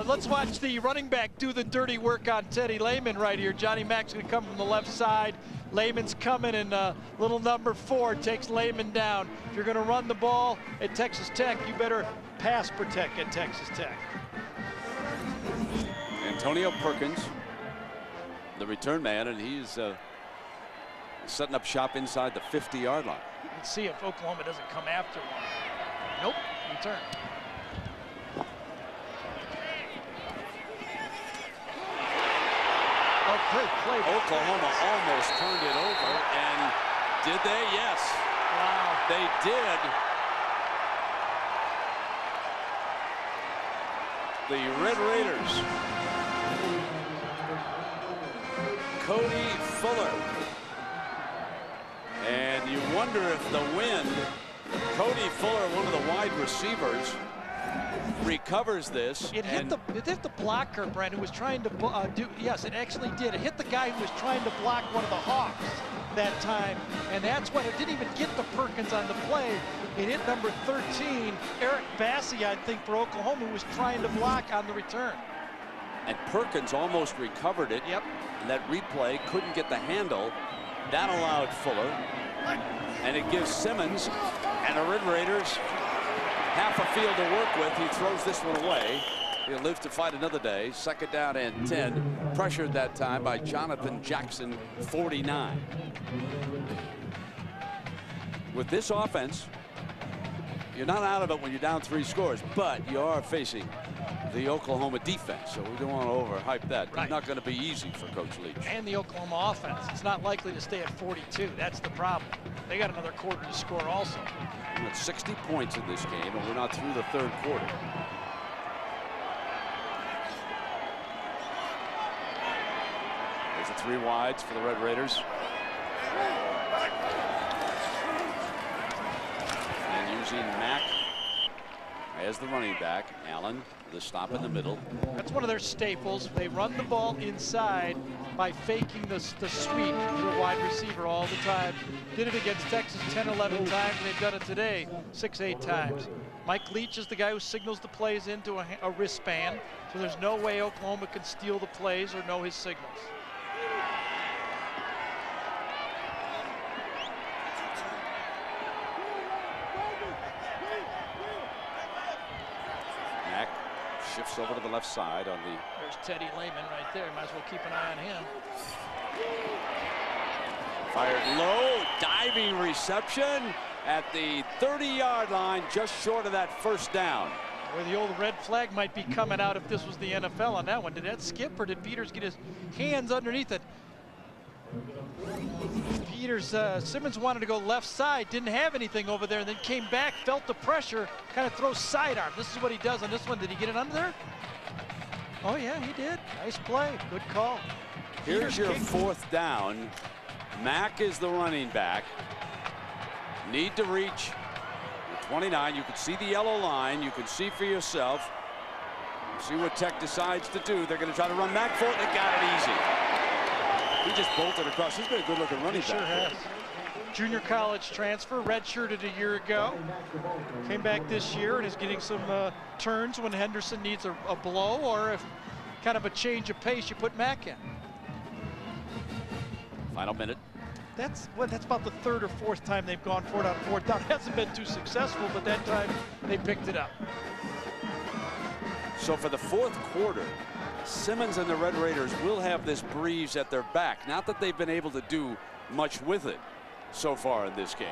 Let's watch the running back do the dirty work on Teddy Lehman right here. Johnny Mack's going to come from the left side. Lehman's coming, and little number 4 takes Lehman down. If you're going to run the ball at Texas Tech, you better pass protect at Texas Tech. Antonio Perkins, the return man, and he's setting up shop inside the 50-yard line. Let's see if Oklahoma doesn't come after one. Nope, return. Oh, great play. Oklahoma almost turned it over, and did they? Yes. Wow. They did. The Red Raiders. Cody Fuller. And you wonder if the wind, Cody Fuller, one of the wide receivers, recovers this. It hit the blocker, Brent, who was trying to yes, it actually did. It hit the guy who was trying to block one of the Hawks that time, and that's when it didn't even get to Perkins on the play. It hit number 13, Eric Bassey, I think, for Oklahoma, who was trying to block on the return. And Perkins almost recovered it. Yep. And that replay couldn't get the handle. That allowed Fuller. And it gives Simmons and the Red Raiders half a field to work with. He throws this one away. He'll live to fight another day. 2nd down and 10. Pressured that time by Jonathan Jackson, 49. With this offense, you're not out of it when you're down 3 scores, but you are facing the Oklahoma defense, so we don't want to overhype that. Right. It's not going to be easy for Coach Leach. And the Oklahoma offense. It's not likely to stay at 42. That's the problem. They got another quarter to score also. We're at 60 points in this game, and we're not through the 3rd quarter. There's the 3 wides for the Red Raiders. And using Mack as the running back. Allen, the stop in the middle. That's one of their staples. They run the ball inside by faking the sweep to a wide receiver all the time. Did it against Texas 10, 11 times. And they've done it today 6, 8 times. Mike Leach is the guy who signals the plays into a wristband. So there's no way Oklahoma can steal the plays or know his signals. Mack shifts over to the left side on the. There's Teddy Lehman right there. Might as well keep an eye on him. Fired low, diving reception at the 30-yard line, just short of that 1st down. Where the old red flag might be coming out if this was the NFL on that one. Did that skip or did Peters get his hands underneath it? Peters, Simmons wanted to go left side, didn't have anything over there, and then came back, felt the pressure, kind of throws sidearm. This is what he does on this one. Did he get it under there? Oh yeah, he did. Nice play, good call. Here's your 4th down. Mack is the running back. Need to reach the 29. You can see the yellow line. You can see for yourself. See what Tech decides to do. They're going to try to run Mack for it. They got it easy. He just bolted across. He's been a good-looking running back. Sure has. Junior college transfer, redshirted a year ago. Came back this year and is getting some turns when Henderson needs a blow, or if kind of a change of pace, you put Mack in. Final minute. That's about the 3rd or 4th time they've gone for it on 4th down. It hasn't been too successful, but that time they picked it up. So for the 4th quarter, Simmons and the Red Raiders will have this breeze at their back. Not that they've been able to do much with it so far in this game.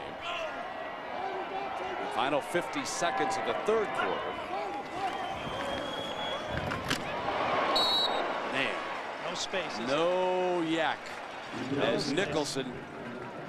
The final 50 seconds of the 3rd quarter. Man. No space. No yak. As Nicholson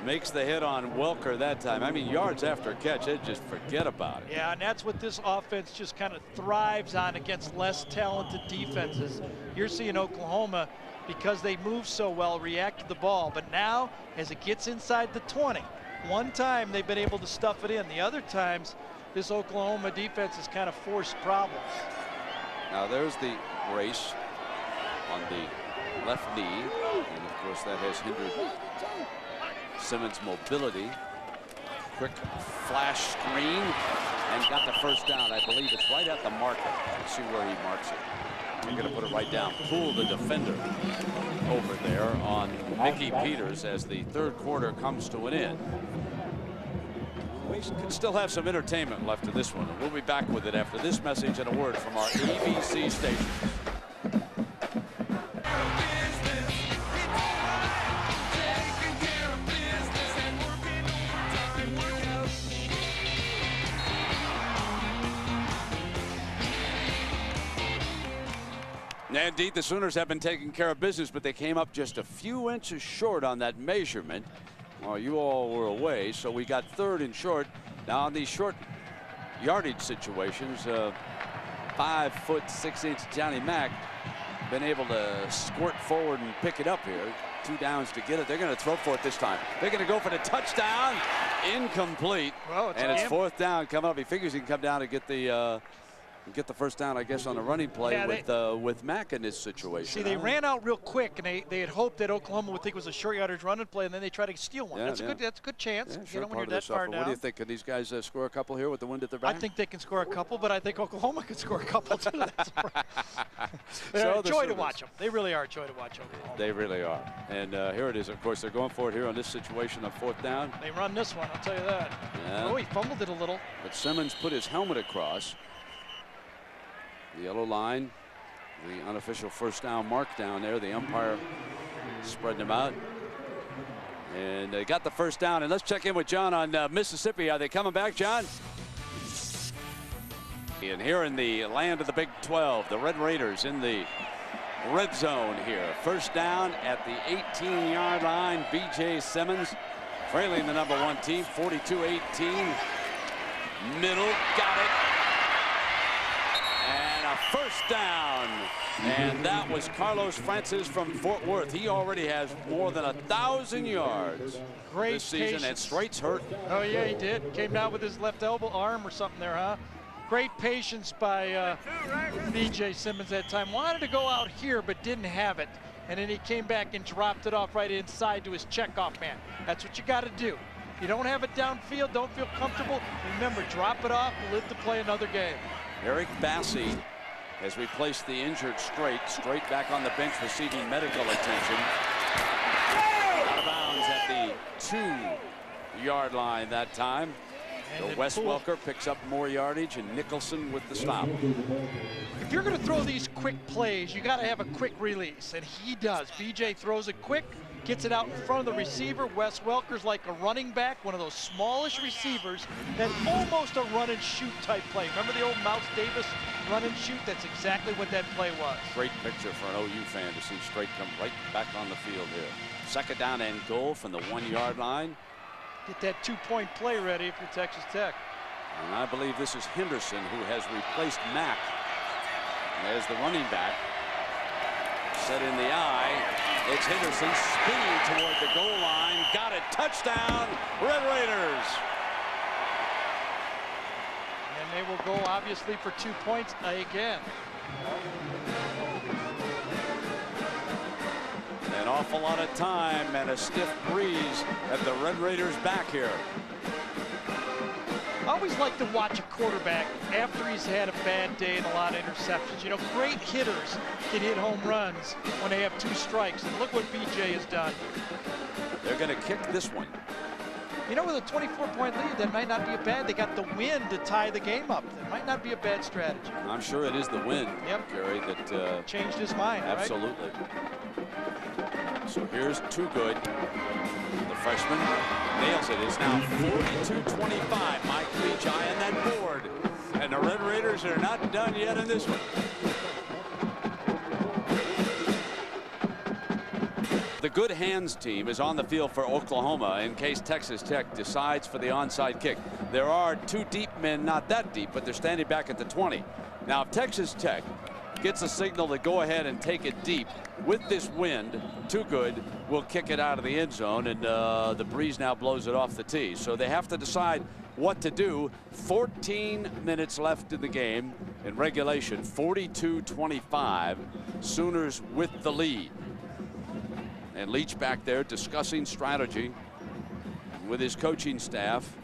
makes the hit on Welker that time. I mean, yards after a catch, they just forget about it. Yeah, and that's what this offense just kind of thrives on against less talented defenses. You're seeing Oklahoma, because they move so well, react to the ball. But now, as it gets inside the 20, one time they've been able to stuff it in. The other times, this Oklahoma defense has kind of forced problems. Now there's the brace on the left knee. And of course, that has hindered Simmons' mobility. Quick flash screen and got the 1st down. I believe it's right at the marker. Let's see where he marks it. We're going to put it right down. Pull the defender over there on Mickey Peters as the 3rd quarter comes to an end. We could still have some entertainment left in this one. We'll be back with it after this message and a word from our ABC station. Indeed, the Sooners have been taking care of business, but they came up just a few inches short on that measurement while you all were away. So we got 3rd and short. Now on these short yardage situations, 5'6" Johnny Mack been able to squirt forward and pick it up here. 2 downs to get it. They're going to throw for it this time. They're going to go for the touchdown. Incomplete. Well, and it's 4th down coming up. He figures he can come down and get the 1st down, I guess, on a running play. Yeah, with Mack in this situation. See, they ran out real quick, and they had hoped that Oklahoma would think it was a short yardage running play, and then they try to steal one. Yeah, that's a good chance. Yeah, sure, when you're that far down. What do you think? Can these guys score a couple here with the wind at their back? I think they can score a couple, but I think Oklahoma can score a couple too. They're a joy to watch them. They really are a joy to watch Oklahoma. They really are. And here it is. Of course, they're going for it here on this situation on 4th down. They run this one, I'll tell you that. Yeah. Oh, he fumbled it a little. But Simmons put his helmet across. The yellow line, the unofficial first down mark down there. The umpire spreading them out. And they got the first down. And let's check in with John on Mississippi. Are they coming back, John? And here in the land of the Big 12, the Red Raiders in the red zone here. First down at the 18-yard line. B.J. Simmons trailing the #1 team, 42-18. Middle, got it. And a first down. And that was Carlos Francis from Fort Worth. He already has more than 1,000 yards Great this season. patience. And Straight's hurt. Oh, yeah, he did. Came down with his left elbow, arm or something there, huh? Great patience by B.J. Simmons that time. Wanted to go out here, but didn't have it. And then he came back and dropped it off right inside to his checkoff man. That's what you got to do. You don't have it downfield, don't feel comfortable. Remember, drop it off and live to play another game. Eric Bassey has replaced the injured Strait. Strait back on the bench receiving medical attention. Out of bounds at the 2-yard line that time. So Wes Welker picks up more yardage, and Nicholson with the stop. If you're going to throw these quick plays, you got to have a quick release, and he does. BJ throws it quick, gets it out in front of the receiver. Wes Welker's like a running back, one of those smallish receivers that's almost a run and shoot type play. Remember the old Mouse Davis run and shoot? That's exactly what that play was. Great picture for an OU fan to see Strait come right back on the field here. Second down and goal from the 1-yard line. Get that 2-point play ready if you're Texas Tech. And I believe this is Henderson, who has replaced Mack as the running back. Set in the eye. It's Henderson spinning toward the goal line. Got it. Touchdown, Red Raiders. And they will go obviously for 2 points again. An awful lot of time and a stiff breeze at the Red Raiders back here. I always like to watch a quarterback after he's had a bad day and a lot of interceptions. You know, great hitters can hit home runs when they have 2 strikes. And look what BJ has done. They're going to kick this one. You know, with a 24-point lead, that might not be a bad. They got the wind to tie the game up. That might not be a bad strategy. I'm sure it is the wind, yep, Gary, that changed his mind. Absolutely. Right? So here's Too Good. The freshman nails it. It's now 42-25. Mike Leach eyeing that board. And the Red Raiders are not done yet in this one. The good hands team is on the field for Oklahoma in case Texas Tech decides for the onside kick. There are 2 deep men, not that deep, but they're standing back at the 20. Now, if Texas Tech gets a signal to go ahead and take it deep with this wind, Too Good will kick it out of the end zone, and the breeze now blows it off the tee. So they have to decide what to do. 14 minutes left in the game in regulation, 42-25. Sooners with the lead. And Leach back there discussing strategy with his coaching staff.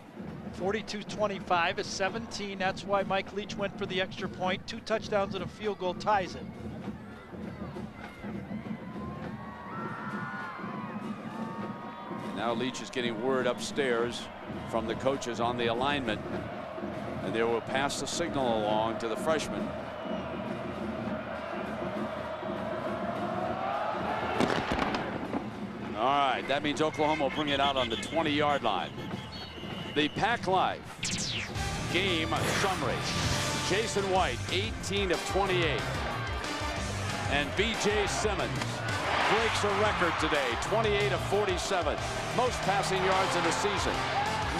42-25 is 17. That's why Mike Leach went for the extra point. 2 touchdowns and a field goal ties it. Now Leach is getting word upstairs from the coaches on the alignment, and they will pass the signal along to the freshman. All right, that means Oklahoma will bring it out on the 20-yard line. The Pac Life game summary. Jason White, 18 of 28. And B.J. Simmons breaks a record today, 28 of 47. Most passing yards in the season.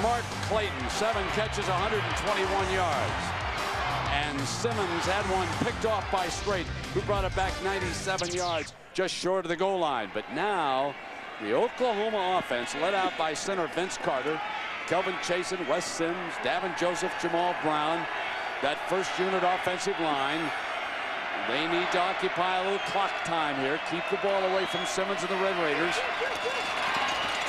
Mark Clayton, 7 catches, 121 yards. And Simmons had one picked off by Strait, who brought it back 97 yards, just short of the goal line. But now, the Oklahoma offense, led out by center Vince Carter, Kelvin Chasen, Wes Sims, Davin Joseph, Jamal Brown, that first unit offensive line. They need to occupy a little clock time here. Keep the ball away from Simmons and the Red Raiders.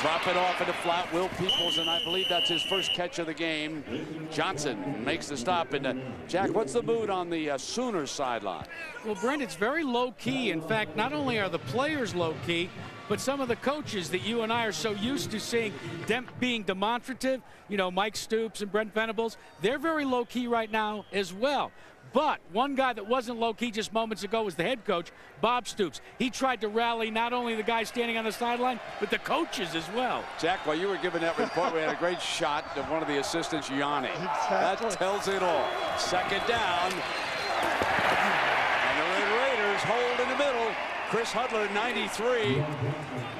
Drop it off into flat. Will Peoples, and I believe that's his first catch of the game. Johnson makes the stop. And Jack, what's the mood on the Sooners sideline? Well, Brent, it's very low-key. In fact, not only are the players low-key, but some of the coaches that you and I are so used to seeing them being demonstrative, you know, Mike Stoops and Brent Venables, they're very low-key right now as well. But one guy that wasn't low-key just moments ago was the head coach, Bob Stoops. He tried to rally not only the guys standing on the sideline, but the coaches as well. Jack, while you were giving that report, we had a great shot of one of the assistants yawning. Exactly. That tells it all. Second down. And the Red Raiders hold in the middle. Chris Hudler, 93.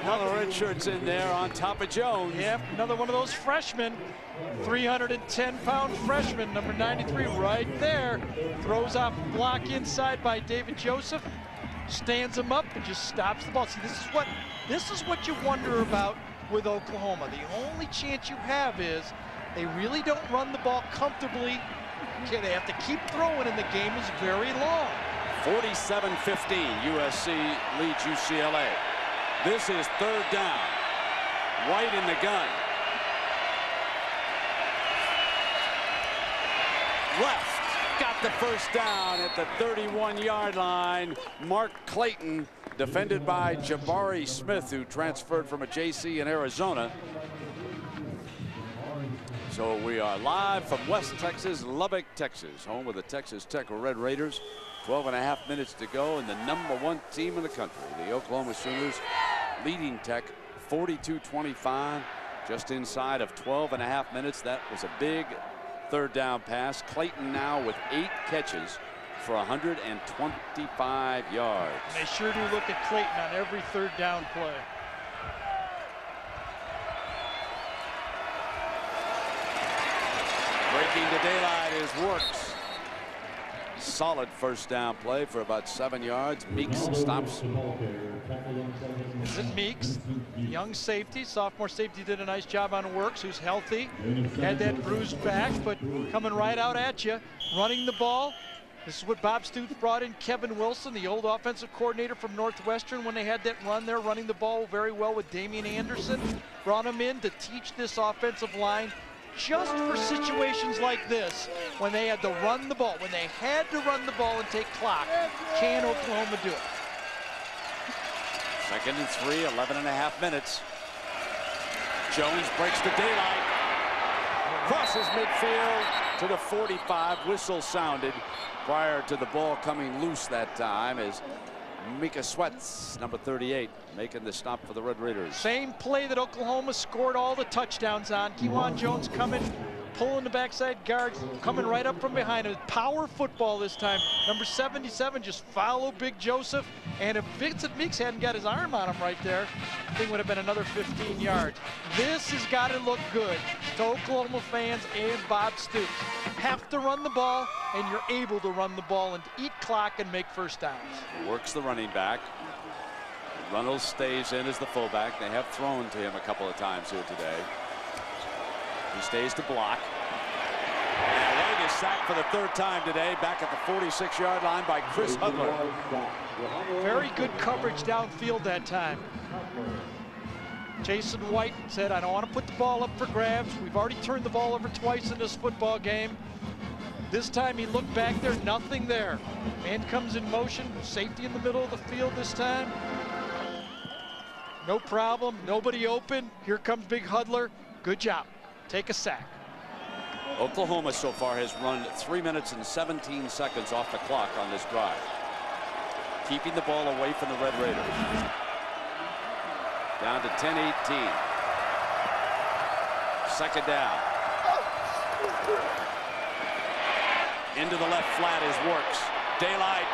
Another red shirt's in there on top of Jones. Yep, another one of those freshmen. 310-pound freshman, number 93, right there. Throws off block inside by David Joseph. Stands him up and just stops the ball. See, this is what you wonder about with Oklahoma. The only chance you have is they really don't run the ball comfortably. Okay, they have to keep throwing, and the game is very long. 47-15, USC leads UCLA. This is third down. White in the gun. Left, got the first down at the 31-yard line. Mark Clayton, defended by Jabari Smith, who transferred from a JC in Arizona. So we are live from West Texas, Lubbock, Texas, home of the Texas Tech Red Raiders. 12.5 minutes to go, and the #1 team in the country, the Oklahoma Sooners, leading Tech 42-25, just inside of 12.5 minutes. That was a big third down pass. Clayton now with 8 catches for 125 yards. And they sure do look at Clayton on every third down play. Breaking the daylight is Works. Solid first down play for about 7 yards. Meeks stops. Is it Meeks? Young safety, sophomore safety, did a nice job on Works, who's healthy. Had that bruised back, but coming right out at you. Running the ball. This is what Bob Stoops brought in Kevin Wilson, the old offensive coordinator from Northwestern, when they had that run there, running the ball very well with Damian Anderson. Brought him in to teach this offensive line just for situations like this, when they had to run the ball, and take clock. Can Oklahoma do it? 2nd and 3, 11.5 minutes. Jones breaks the daylight. Crosses midfield to the 45. Whistle sounded prior to the ball coming loose that time as Mika Sweats, number 38, making the stop for the Red Raiders. Same play that Oklahoma scored all the touchdowns on. Kewan Jones coming, pulling the backside guard, coming right up from behind him. Power football this time. Number 77 just followed Big Joseph, and if Vincent Meeks hadn't got his arm on him right there, I think it would have been another 15 yards. This has got to look good to Oklahoma fans and Bob Stoops. Have to run the ball, and you're able to run the ball and eat clock and make first downs. Works the running back. Reynolds stays in as the fullback. They have thrown to him a couple of times here today. He stays to block. And Lang is sacked for the 3rd time today, back at the 46-yard line by Chris Hudler. Very good coverage downfield that time. Jason White said, I don't want to put the ball up for grabs. We've already turned the ball over twice in this football game. This time he looked back there, nothing there. Man comes in motion, safety in the middle of the field this time. No problem, nobody open. Here comes Big Hudler. Good job. Take a sack. Oklahoma so far has run 3 minutes and 17 seconds off the clock on this drive, keeping the ball away from the Red Raiders. Down to 10-18. 2nd down. Into the left flat is Works. Daylight.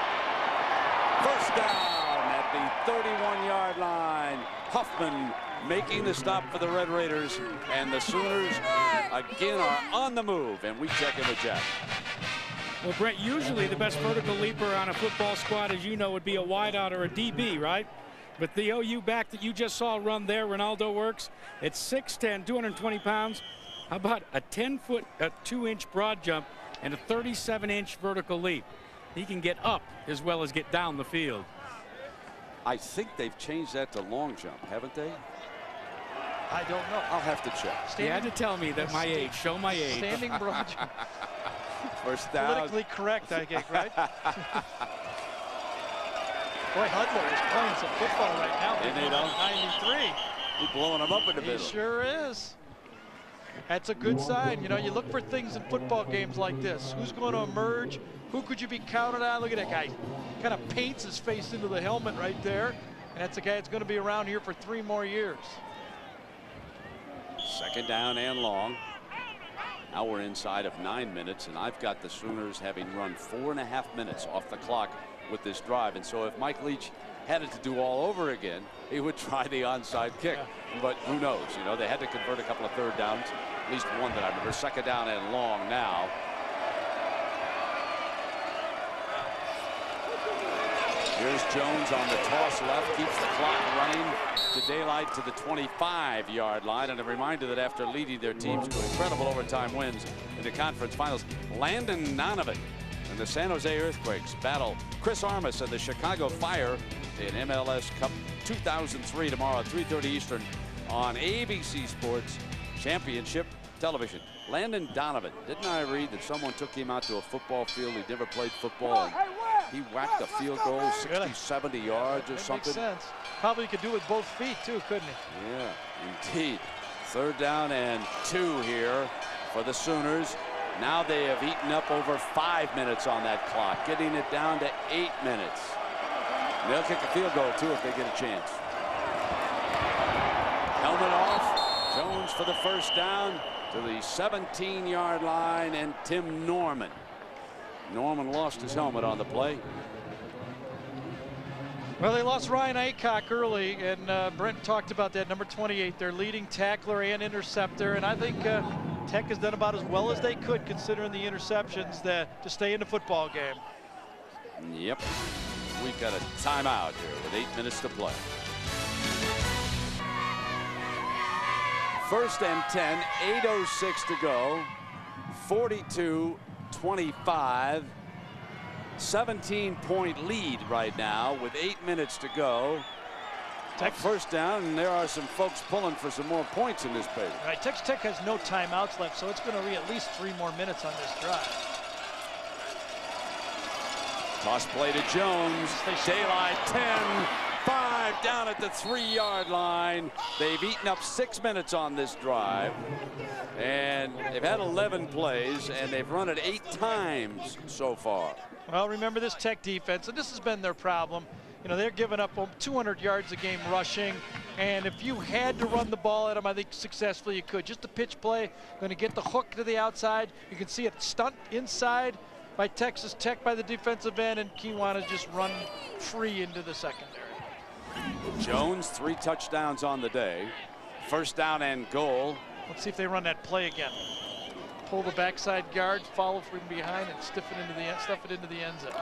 First down at the 31-yard line. Huffman making the stop for the Red Raiders, and the Sooners again are on the move, and we check in with Jack. Well, Brett, usually the best vertical leaper on a football squad, as you know, would be a wideout or a DB, right? But the OU back that you just saw run there, Ronaldo Works, it's 6'10", 220 pounds. How about a 10-foot, 2-inch broad jump and a 37-inch vertical leap? He can get up as well as get down the field. I think they've changed that to long jump, haven't they? I don't know. I'll have to check. You had to tell me that my age. Show my age. Standing broad jump. First down. Politically correct, I think, right? Boy, Hudler is playing some football right now. And they don't. 93. He's blowing them up in the middle. He sure is. That's a good sign. You know, you look for things in football games like this. Who's going to emerge? Who could you be counted on? Look at that guy. Kind of paints his face into the helmet right there. And that's a guy that's going to be around here for 3 more years. Second down and long. Now we're inside of 9 minutes, and I've got the Sooners having run 4.5 minutes off the clock with this drive. And so if Mike Leach had it to do all over again, he would try the onside kick. Yeah. But who knows? You know, they had to convert a couple of third downs, at least one that I remember. Second down and long now. Here's Jones on the toss left, keeps the clock running to daylight to the 25-yard line. And a reminder that after leading their teams to incredible overtime wins in the conference finals, Landon Donovan and the San Jose Earthquakes battle Chris Armas and the Chicago Fire in MLS Cup 2003 tomorrow at 3:30 Eastern on ABC Sports Championship Television. Landon Donovan, didn't I read that someone took him out to a football field? He'd never played football, and he whacked a field goal 60, 70 yards or that something. Makes sense. Probably could do it with both feet too, couldn't he? Yeah, indeed. Third down and 2 here for the Sooners. Now they have eaten up over 5 minutes on that clock, getting it down to 8 minutes. And they'll kick a field goal too if they get a chance. Helmet off. Jones for the first down to the 17-yard line, and Tim Norman. Norman lost his helmet on the play. Well, they lost Ryan Aycock early, and Brent talked about that, number 28, their leading tackler and interceptor. And I think Tech has done about as well as they could, considering the interceptions, to stay in the football game. Yep. We've got a timeout here with 8 minutes to play. First and 10, 8:06 to go. 42-25. 17-point lead right now with 8 minutes to go. First down, and there are some folks pulling for some more points in this paper. Right, Texas Tech has no timeouts left, so it's going to be at least 3 more minutes on this drive. Toss play to Jones. Daylight 10. 5 down at the 3-yard line. They've eaten up 6 minutes on this drive, and they've had 11 plays, and they've run it 8 times so far. Well, remember this Tech defense, and this has been their problem. You know, they're giving up 200 yards a game rushing, and if you had to run the ball at them, I think successfully you could. Just a pitch play, going to get the hook to the outside. You can see it stunt inside by Texas Tech by the defensive end, and Kiwanis just run free into the secondary. Jones, 3 touchdowns on the day. First down and goal. Let's see if they run that play again. Pull the backside guard, follow from behind, and stuff it into the end zone.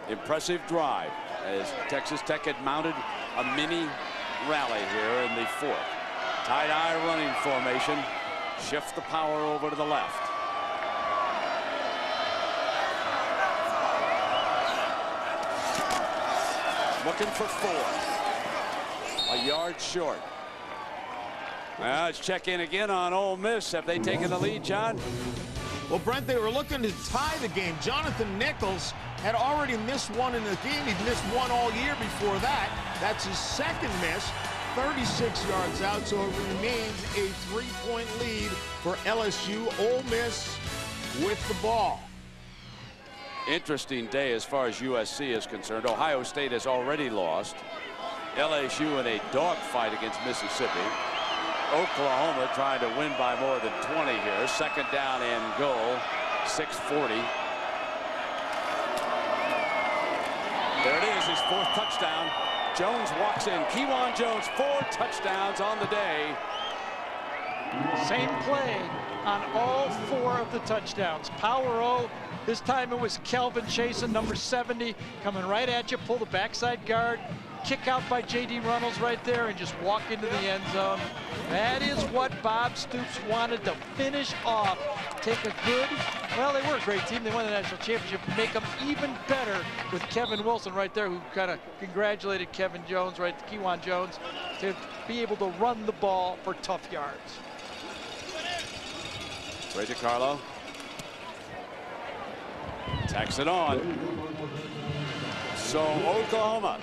Impressive drive as Texas Tech had mounted a mini rally here in the 4th. Tie-dye running formation. Shift the power over to the left. Looking for 4. A yard short. Now let's check in again on Ole Miss. Have they taken the lead, John? Well, Brent, they were looking to tie the game. Jonathan Nichols had already missed one in the game. He'd missed one all year before that. That's his second miss. 36 yards out, so it remains a 3-point lead for LSU. Ole Miss with the ball. Interesting day as far as USC is concerned. Ohio State has already lost. LSU in a dogfight against Mississippi. Oklahoma trying to win by more than 20 here. Second down and goal. 6:40. There it is, his 4th touchdown. Jones walks in. Kewan Jones, 4 touchdowns on the day. Same play on all 4 of the touchdowns. Power O. This time it was Kelvin Chasen, number 70, coming right at you. Pull the backside guard. Kick out by J.D. Runnels right there and just walk into the end zone. That is what Bob Stoops wanted to finish off. Take a good, well, they were a great team. They won the national championship. Make them even better with Kevin Wilson right there, who kind of congratulated Kevin Jones, right, Kewan Jones, to be able to run the ball for tough yards. Ray DiCarlo. Tacks it on. So Oklahoma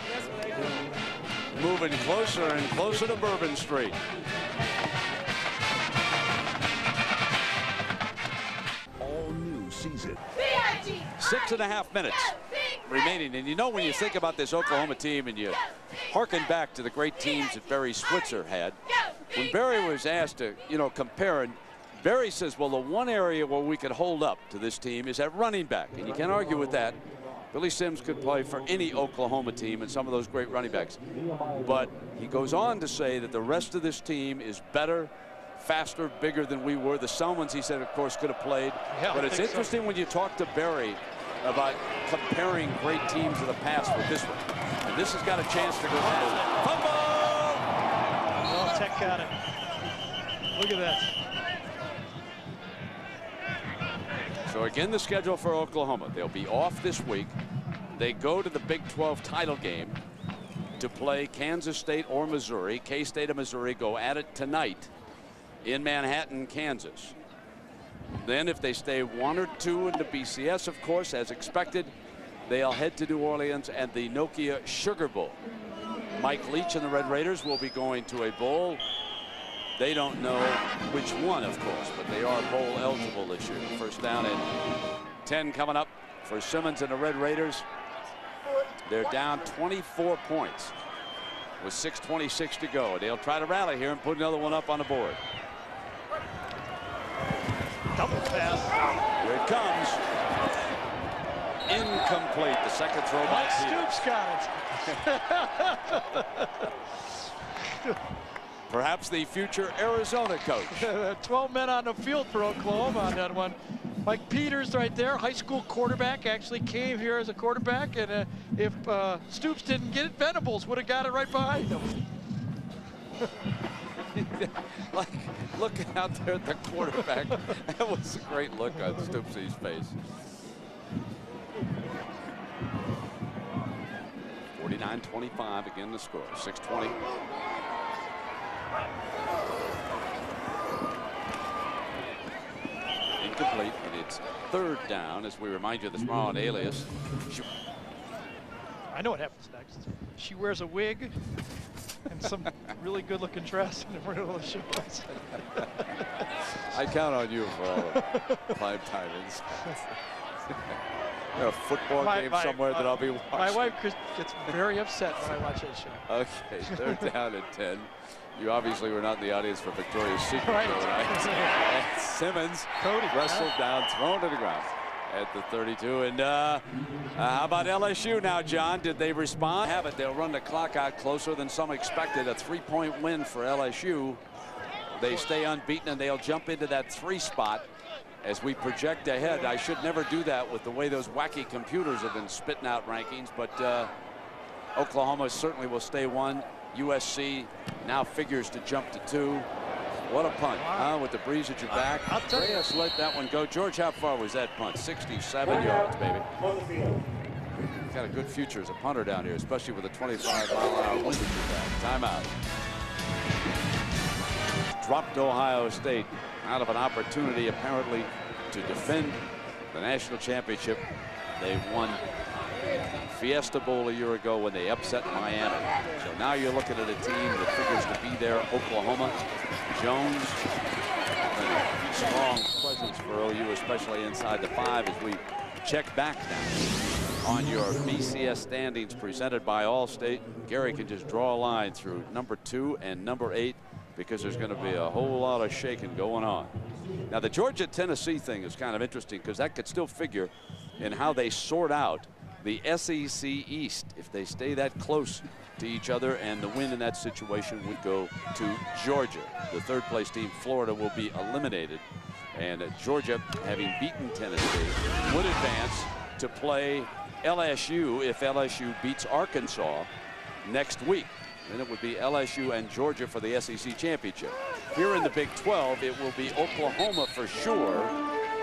moving closer and closer to Bourbon Street. season. 6.5 minutes remaining. And you know, when you think about this Oklahoma team and you harken back to the great teams that Barry Switzer had, when Barry was asked to, you know, compare, and Barry says, well, the one area where we could hold up to this team is at running back. And you can't argue with that. Billy Sims could play for any Oklahoma team and some of those great running backs. But he goes on to say that the rest of this team is better, faster, bigger than we were. The Selmans, he said, of course, could have played. Yeah, but it's interesting when you talk to Barry about comparing great teams of the past with this one. And this has got a chance to go down. Fumble! Oh, Tech got it. Look at that. So again, the schedule for Oklahoma. They'll be off this week. They go to the Big 12 title game to play Kansas State or Missouri. K-State and Missouri go at it tonight in Manhattan, Kansas. Then if they stay 1 or 2 in the BCS, of course, as expected, they'll head to New Orleans and the Nokia Sugar Bowl. Mike Leach and the Red Raiders will be going to a bowl. They don't know which one, of course, but they are bowl eligible this year. First down and 10 coming up for Simmons and the Red Raiders. They're down 24 points with 6:26 to go. They'll try to rally here and put another one up on the board. Double pass. Here it comes. Incomplete. The second throw by Mike Stoops got it. Perhaps the future Arizona coach. 12 men on the field for Oklahoma on that one. Mike Peters right there, high school quarterback, actually came here as a quarterback, and if Stoops didn't get it, Venables would have got it right behind him. Like looking out there at the quarterback, that was a great look on Stoopsy's face. 49-25 again the score. 6:20. Incomplete, and it's third down as we remind you of the small alias. I know what happens next. She wears a wig and some really good looking dress in the middle of the show. I count on you for all of prime time insights. A football game somewhere that I'll be watching. My wife gets very upset when I watch that show. Okay, third down and 10. You obviously were not in the audience for Victoria's Secret, right? And Simmons wrestled down, thrown to the ground at the 32. And how about LSU now, John? Did they respond? Have it. They'll run the clock out closer than some expected. A 3-point win for LSU. They stay unbeaten, and they'll jump into that 3 spot. As we project ahead, I should never do that with the way those wacky computers have been spitting out rankings, but Oklahoma certainly will stay 1. USC now figures to jump to 2. What a punt, huh? With the breeze at your back. Reyes let that one go. George, how far was that punt? 67 yards, baby. Got a good future as a punter down here, especially with a 25-mile-an-hour wind at your back. Timeout. Dropped Ohio State out of an opportunity apparently to defend the national championship. They won Fiesta Bowl a year ago when they upset Miami. So now you're looking at a team that figures to be there. Oklahoma, Jones, a strong presence for OU, especially inside the 5 as we check back now on your BCS standings presented by Allstate. Gary can just draw a line through number 2 and number 8 because there's going to be a whole lot of shaking going on. Now the Georgia-Tennessee thing is kind of interesting because that could still figure in how they sort out the SEC East if they stay that close to each other, and the win in that situation would go to Georgia. The third-place team, Florida, will be eliminated, and Georgia, having beaten Tennessee, would advance to play LSU if LSU beats Arkansas next week. Then it would be LSU and Georgia for the SEC championship. Here in the Big 12, it will be Oklahoma for sure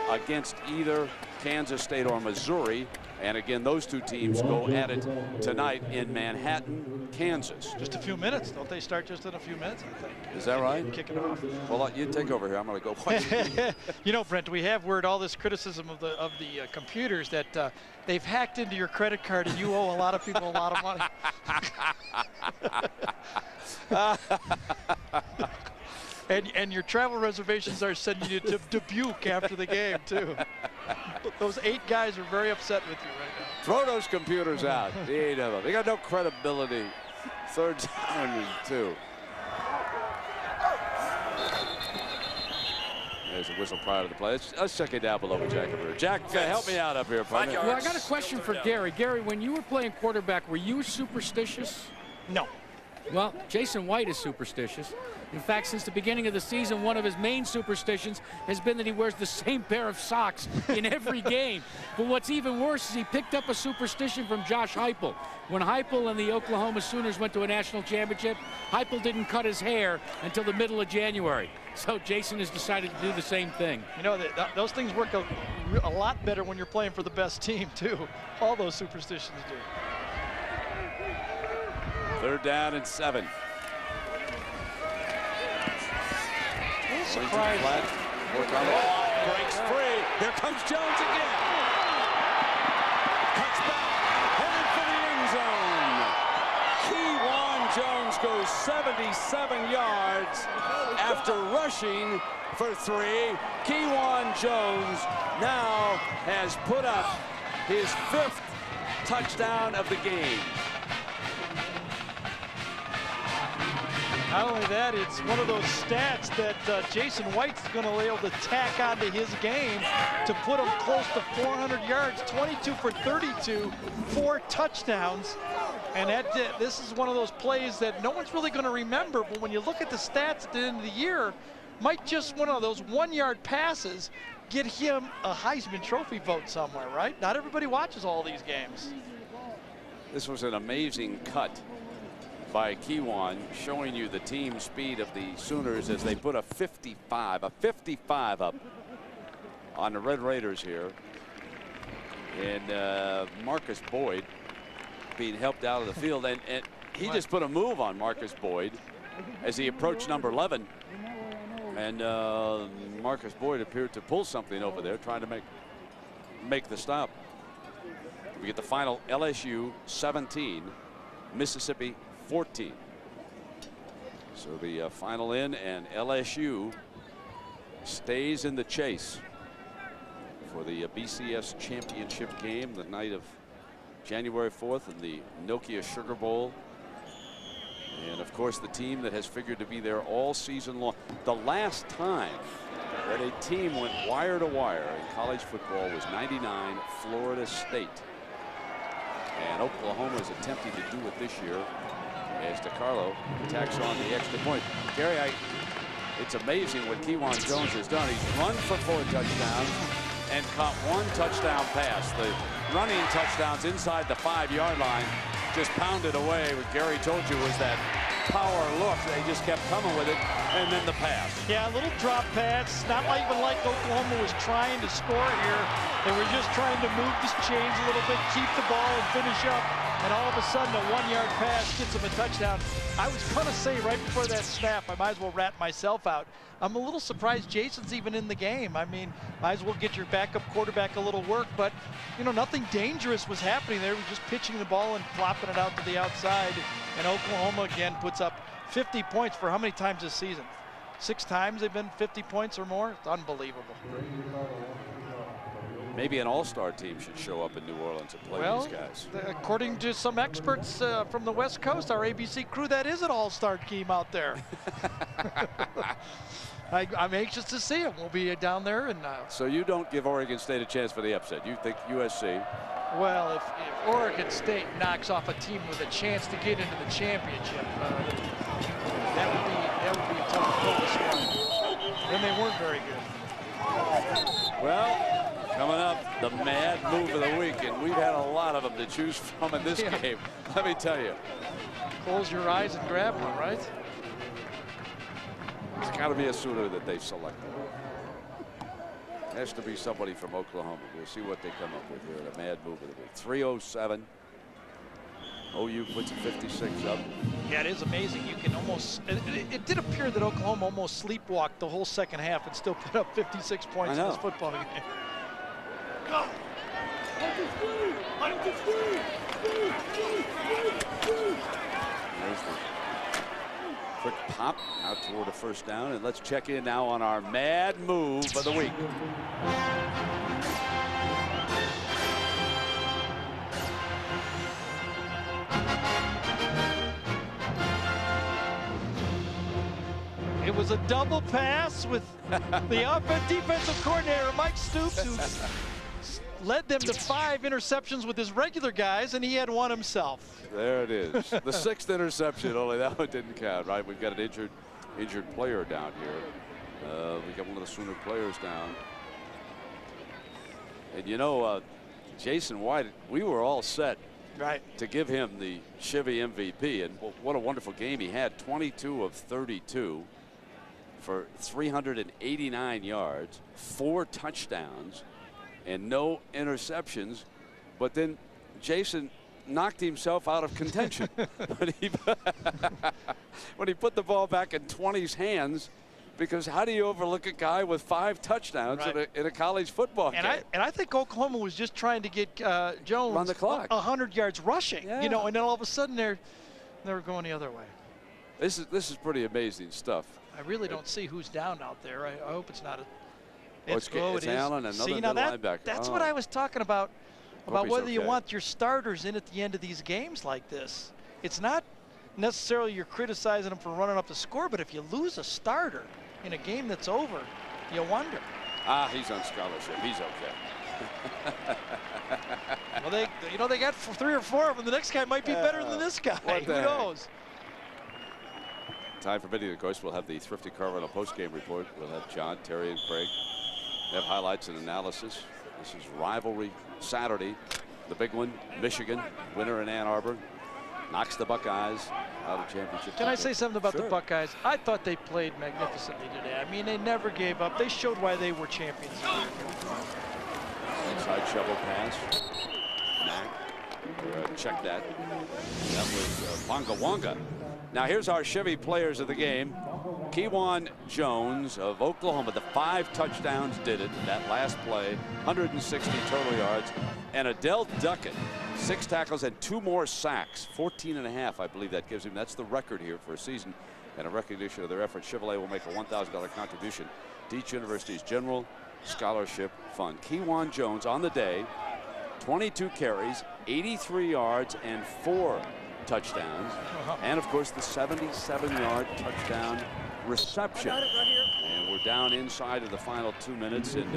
against either Kansas State or Missouri. And again, those two teams go at it tonight in Manhattan, Kansas. Just a few minutes. Don't they start just in a few minutes, I think? Is that right? Kick it off. Well, you take over here. I'm going to go watch it. You know, Brent, we have heard all this criticism of the computers that they've hacked into your credit card and you owe a lot of people a lot of money. And your travel reservations are sending you to Dubuque after the game, too. Those 8 guys are very upset with you right now. Throw those computers out. The 8 of them. They got no credibility. 3rd down and 2. There's a whistle prior to the play. Let's check it down below with Jack. Jack, help me out up here, partner. Well, I got a question for Gary. Gary, when you were playing quarterback, were you superstitious? No. Well, Jason White is superstitious. In fact, since the beginning of the season, one of his main superstitions has been that he wears the same pair of socks in every game. But what's even worse is he picked up a superstition from Josh Heupel. When Heupel and the Oklahoma Sooners went to a national championship, Heupel didn't cut his hair until the middle of January. So Jason has decided to do the same thing. You know, those things work a lot better when you're playing for the best team, too. All those superstitions do. 3rd down and 7. Surprise. Work on it. Breaks free. Here comes Jones again. Cuts back. Headed for the end zone. Keywan Jones goes 77 yards after rushing for 3. Keywan Jones now has put up his 5th touchdown of the game. Not only that, it's one of those stats that Jason White's going to be able to tack onto his game to put him close to 400 yards, 22 for 32, 4 touchdowns. And this is one of those plays that no one's really going to remember, but when you look at the stats at the end of the year, might just one of those 1-yard passes get him a Heisman Trophy vote somewhere, right? Not everybody watches all these games. This was an amazing cut by Keywan, showing you the team speed of the Sooners as they put a 55 up on the Red Raiders here. And Marcus Boyd being helped out of the field, and he just put a move on Marcus Boyd as he approached number 11. And Marcus Boyd appeared to pull something over there, trying to make the stop. We get the final: LSU 17, Mississippi 14. So the final in, and LSU stays in the chase for the BCS championship game the night of January 4th in the Nokia Sugar Bowl. And of course, the team that has figured to be there all season long. The last time that a team went wire to wire in college football was '99 Florida State. And Oklahoma is attempting to do it this year as DeCarlo tacks on the extra point. Gary, it's amazing what Keywan Jones has done. He's run for 4 touchdowns and caught 1 touchdown pass. The running touchdowns inside the 5-yard line just pounded away. What Gary told you was that power look. They just kept coming with it, and then the pass. Yeah, a little drop pass. Not even like Oklahoma was trying to score here. They were just trying to move the chains a little bit, keep the ball, and finish up. And all of a sudden, a 1-yard pass gets them a touchdown. I was going to say right before that snap, I might as well rat myself out. I'm a little surprised Jason's even in the game. I mean, might as well get your backup quarterback a little work, but, you know, nothing dangerous was happening there. He was just pitching the ball and flopping it out to the outside. And Oklahoma, again, puts up 50 points for how many times this season? 6 times they've been 50 points or more? It's unbelievable. Maybe an all-star team should show up in New Orleans and play these guys. According to some experts from the West Coast, our ABC crew, that is an all-star team out there. I'm anxious to see them. We'll be down there. And so you don't give Oregon State a chance for the upset. You think USC? Well, if Oregon State knocks off a team with a chance to get into the championship, that would be a tough goal to score. Then they weren't very good. Well, coming up, the mad move of the week, and we've had a lot of them to choose from in this game. Let me tell you. Close your eyes and grab one, right? It's got to be a Sooner that they've selected. Has to be somebody from Oklahoma. We'll see what they come up with here. The mad move of the week. 3:07. OU puts a 56 up. Yeah, it is amazing. You can almost. It did appear that Oklahoma almost sleepwalked the whole second half and still put up 56 points in this football game. Go! There's the quick pop out toward a first down, and let's check in now on our mad move of the week. It was a double pass with the defensive coordinator, Mike Stoops, who led them to 5 interceptions with his regular guys, and he had one himself. There it is. The 6th interception, only that one didn't count, right? We've got an injured player down here. We got one of the Sooner players down. And you know, Jason White, we were all set to give him the Chevy MVP, and what a wonderful game he had. 22 of 32 for 389 yards, 4 touchdowns, and no interceptions. But then Jason knocked himself out of contention when he put the ball back in 20's hands, because how do you overlook a guy with 5 touchdowns in a college football game? And I think Oklahoma was just trying to get Jones run the clock, 100 yards rushing, you know, and then all of a sudden they're going the other way. This is pretty amazing stuff. I really don't see who's down out there. I hope it's not a. It's Allen, another middle linebacker. That's what I was talking about whether you want your starters in at the end of these games like this. It's not necessarily you're criticizing them for running up the score, but if you lose a starter in a game that's over, you wonder. He's on scholarship. He's okay. Well, they got 3 or 4 of them. The next guy might be better than this guy. Who knows? Time permitting, of course, we'll have the Thrifty Carvana post-game report. We'll have John, Terry, and Craig have highlights and analysis. This is Rivalry Saturday. The big one, Michigan, winner in Ann Arbor, knocks the Buckeyes out of championship. Can I say something about the Buckeyes? I thought they played magnificently today. I mean, they never gave up. They showed why they were champions. Inside shovel pass. Mack, check that. That was Bonga Wonga. Now here's our Chevy players of the game. Kewan Jones of Oklahoma, the 5 touchdowns did it. That last play, 160 total yards. And Adele Duckett, 6 tackles and 2 more sacks, 14.5, I believe that gives him. That's the record here for a season, and a recognition of their efforts. Chevrolet will make a $1,000 contribution to each university's general scholarship fund. Kewan Jones on the day, 22 carries, 83 yards, and 4 touchdowns, and of course the 77-yard touchdown reception. And we're down inside of the final 2 minutes. And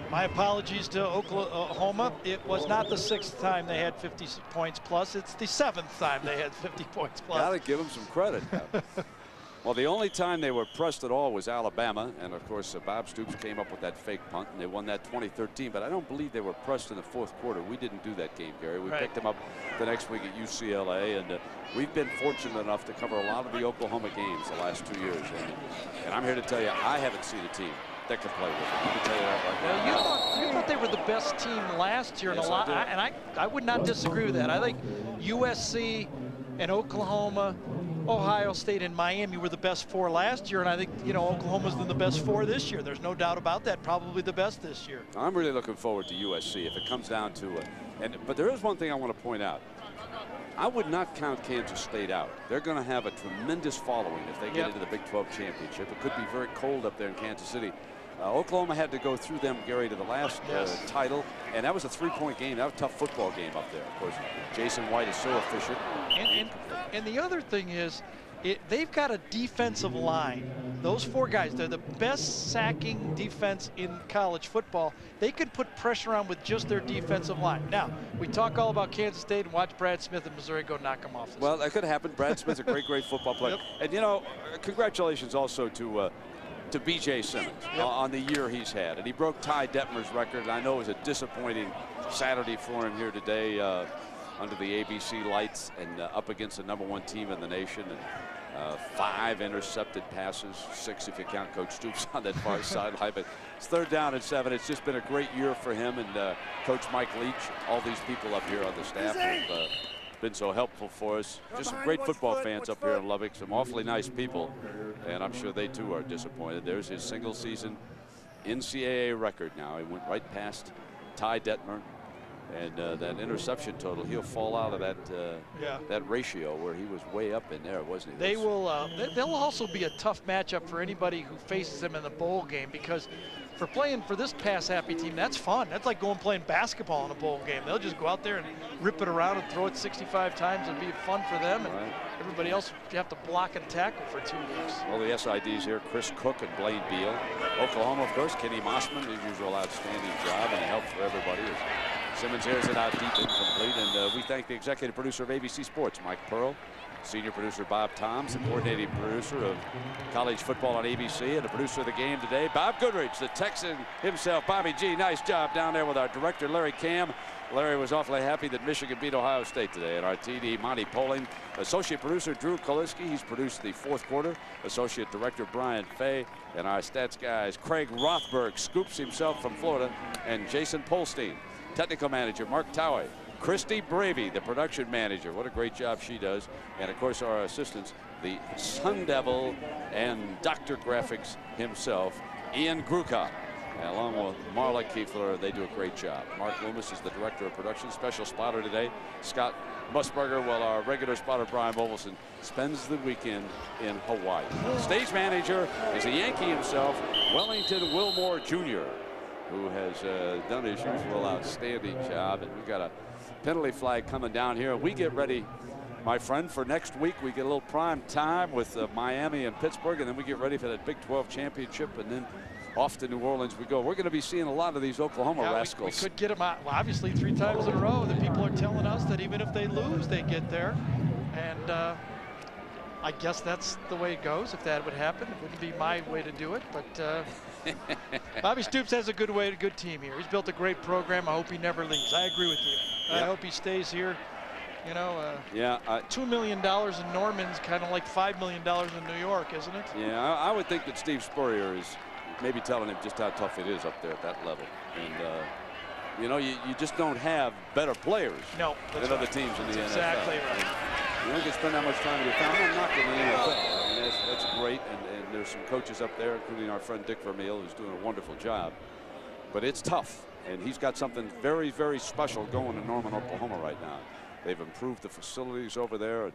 my apologies to Oklahoma. It was not the 6th time they had 50 points plus. It's the 7th time they had 50 points plus. Gotta give them some credit. Well, the only time they were pressed at all was Alabama, and of course Bob Stoops came up with that fake punt, and they won that 2013. But I don't believe they were pressed in the 4th quarter. We didn't do that game, Gary. We picked them up the next week at UCLA, and we've been fortunate enough to cover a lot of the Oklahoma games the last 2 years. And I'm here to tell you, I haven't seen a team that can play with them. I can tell you that right now. You thought they were the best team last year, yes, and I would not disagree with that. I think USC and Oklahoma, Ohio State, and Miami were the best 4 last year, and I think, you know, Oklahoma's been the best 4 this year. There's no doubt about that. Probably the best this year. I'm really looking forward to USC if it comes down to it. But there is one thing I want to point out. I would not count Kansas State out. They're going to have a tremendous following if they get into the Big 12 championship. It could be very cold up there in Kansas City. Oklahoma had to go through them, Gary, to the last title, and that was a 3-point game. That was a tough football game up there. Of course, Jason White is so efficient. And the other thing is, they've got a defensive line. Those 4 guys, they're the best sacking defense in college football. They could put pressure on with just their defensive line. Now, we talk all about Kansas State and watch Brad Smith and Missouri go knock them off. Well, that could happen. Brad Smith's a great football player. And, you know, congratulations also to B.J. Simmons on the year he's had. And he broke Ty Detmer's record. And I know it was a disappointing Saturday for him here today under the ABC lights and up against the #1 team in the nation. And 5 intercepted passes, 6 if you count Coach Stoops on that far sideline. But it's 3rd down and 7. It's just been a great year for him and Coach Mike Leach. All these people up here on the staff have been so helpful for us. Just some great football fans up here in Lubbock. Some awfully nice people. And I'm sure they too are disappointed. There's his single season NCAA record now. He went right past Ty Detmer. And that interception total, he'll fall out of that ratio where he was way up in there, wasn't he? They'll also be a tough matchup for anybody who faces them in the bowl game, because for playing for this pass-happy team, that's fun. That's like going playing basketball in a bowl game. They'll just go out there and rip it around and throw it 65 times and be fun for them. And everybody else, you have to block and tackle for 2 weeks. Well, the SIDs here, Chris Cook and Blaine Beal. Oklahoma, of course, Kenny Mossman, his usual outstanding job and help for everybody. Simmons airs it out deep, incomplete, and we thank the executive producer of ABC Sports, Mike Pearl, senior producer Bob Toms, the coordinating producer of college football on ABC, and the producer of the game today, Bob Goodrich, the Texan himself. Bobby G, nice job down there with our director, Larry Cam. Larry was awfully happy that Michigan beat Ohio State today. And our TD, Monty Poling, associate producer Drew Kaliski, he's produced the fourth quarter. Associate director Brian Fay, and our stats guys, Craig Rothberg, scoops himself from Florida, and Jason Polstein. Technical manager Mark Towey, Christy Bravey, the production manager. What a great job she does. And of course our assistants, the Sun Devil and Dr. Graphics himself, Ian Grukop. Along with Marla Kiefler, they do a great job. Mark Loomis is the director of production. Special spotter today, Scott Musburger, while our regular spotter, Brian Movelson, spends the weekend in Hawaii. Stage manager is a Yankee himself, Wellington Wilmore Jr., who has done his usual outstanding job. And we've got a penalty flag coming down here. We get ready, my friend, for next week. We get a little prime time with Miami and Pittsburgh, and then we get ready for that Big 12 championship, and then off to New Orleans we go. We're going to be seeing a lot of these Oklahoma rascals. We could get them out, well, obviously 3 times in a row. The people are telling us that even if they lose, they get there. And I guess that's the way it goes. If that would happen, it wouldn't be my way to do it. But Bobby Stoops has a good team here. He's built a great program. I hope he never leaves. I agree with you. I hope he stays here. You know, $2 million in Norman's kind of like $5 million in New York, isn't it? Yeah, I would think that Steve Spurrier is maybe telling him just how tough it is up there at that level. And, you know, you just don't have better players than other teams in the NFL. Exactly right. You don't get to spend that much time with your family. I'm not in the NFL. I mean, that's great. And there's some coaches up there, including our friend Dick Vermeil, who's doing a wonderful job. But it's tough. And he's got something very, very special going in Norman, Oklahoma right now. They've improved the facilities over there.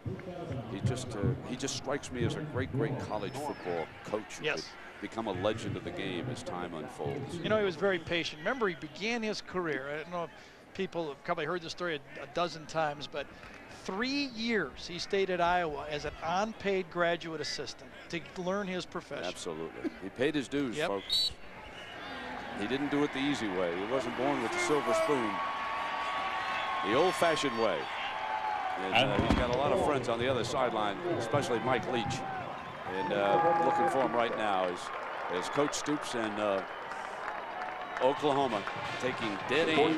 He just strikes me as a great college football coach. Yes. Become a legend of the game as time unfolds. You know, he was very patient. Remember, he began his career. I don't know if people have probably heard the story a dozen times, but 3 years he stayed at Iowa as an unpaid graduate assistant to learn his profession. Absolutely. He paid his dues, folks. He didn't do it the easy way. He wasn't born with the silver spoon. The old-fashioned way. And he's got a lot of friends on the other sideline, especially Mike Leach. And looking for him right now is Coach Stoops and Oklahoma taking dead aim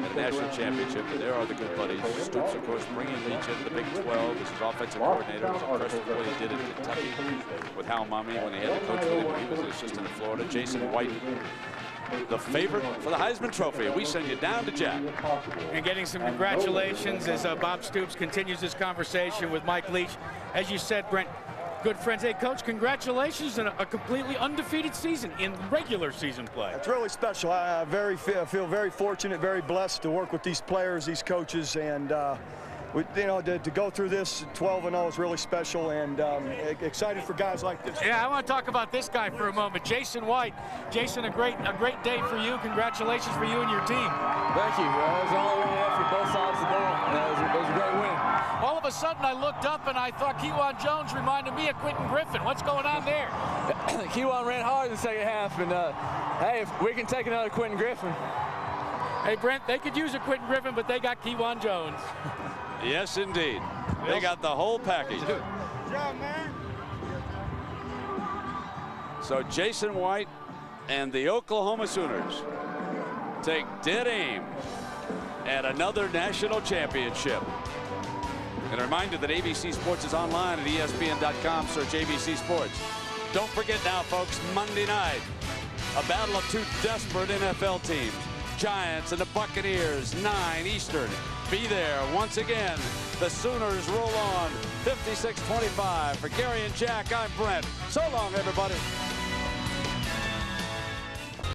at a national championship. And there are the good buddies. Stoops, of course, bringing Leach into the Big 12 as his offensive coordinator. Was impressed with what he did in Kentucky with Hal Mumme when he had the coach with him when he was an assistant in Florida. Jason White, the favorite for the Heisman Trophy. We send you down to Jack. And getting some congratulations as Bob Stoops continues this conversation with Mike Leach. As you said, Brent, good friends. Hey, Coach, congratulations on a completely undefeated season in regular season play. It's really special. I feel very fortunate, very blessed to work with these players, these coaches, and to go through this 12-0 is really special, and excited for guys like this. Yeah, I want to talk about this guy for a moment, Jason White. Jason, a great day for you. Congratulations for you and your team. Thank you. It was all we had for both sides of the ball. It was a great win. All of a sudden, I looked up and I thought Kewan Jones reminded me of Quentin Griffin. What's going on there? Kewan ran hard in the second half, and hey, if we can take another Quentin Griffin. Hey, Brent, they could use a Quentin Griffin, but they got Kewan Jones. Yes, indeed. They got the whole package. Good job, man. So Jason White and the Oklahoma Sooners take dead aim at another national championship. And a reminder that ABC Sports is online at ESPN.com. Search ABC Sports. Don't forget now, folks, Monday night, a battle of two desperate NFL teams. Giants and the Buccaneers, 9 Eastern. Be there once again. The Sooners roll on 56-25. For Gary and Jack, I'm Brent. So long, everybody.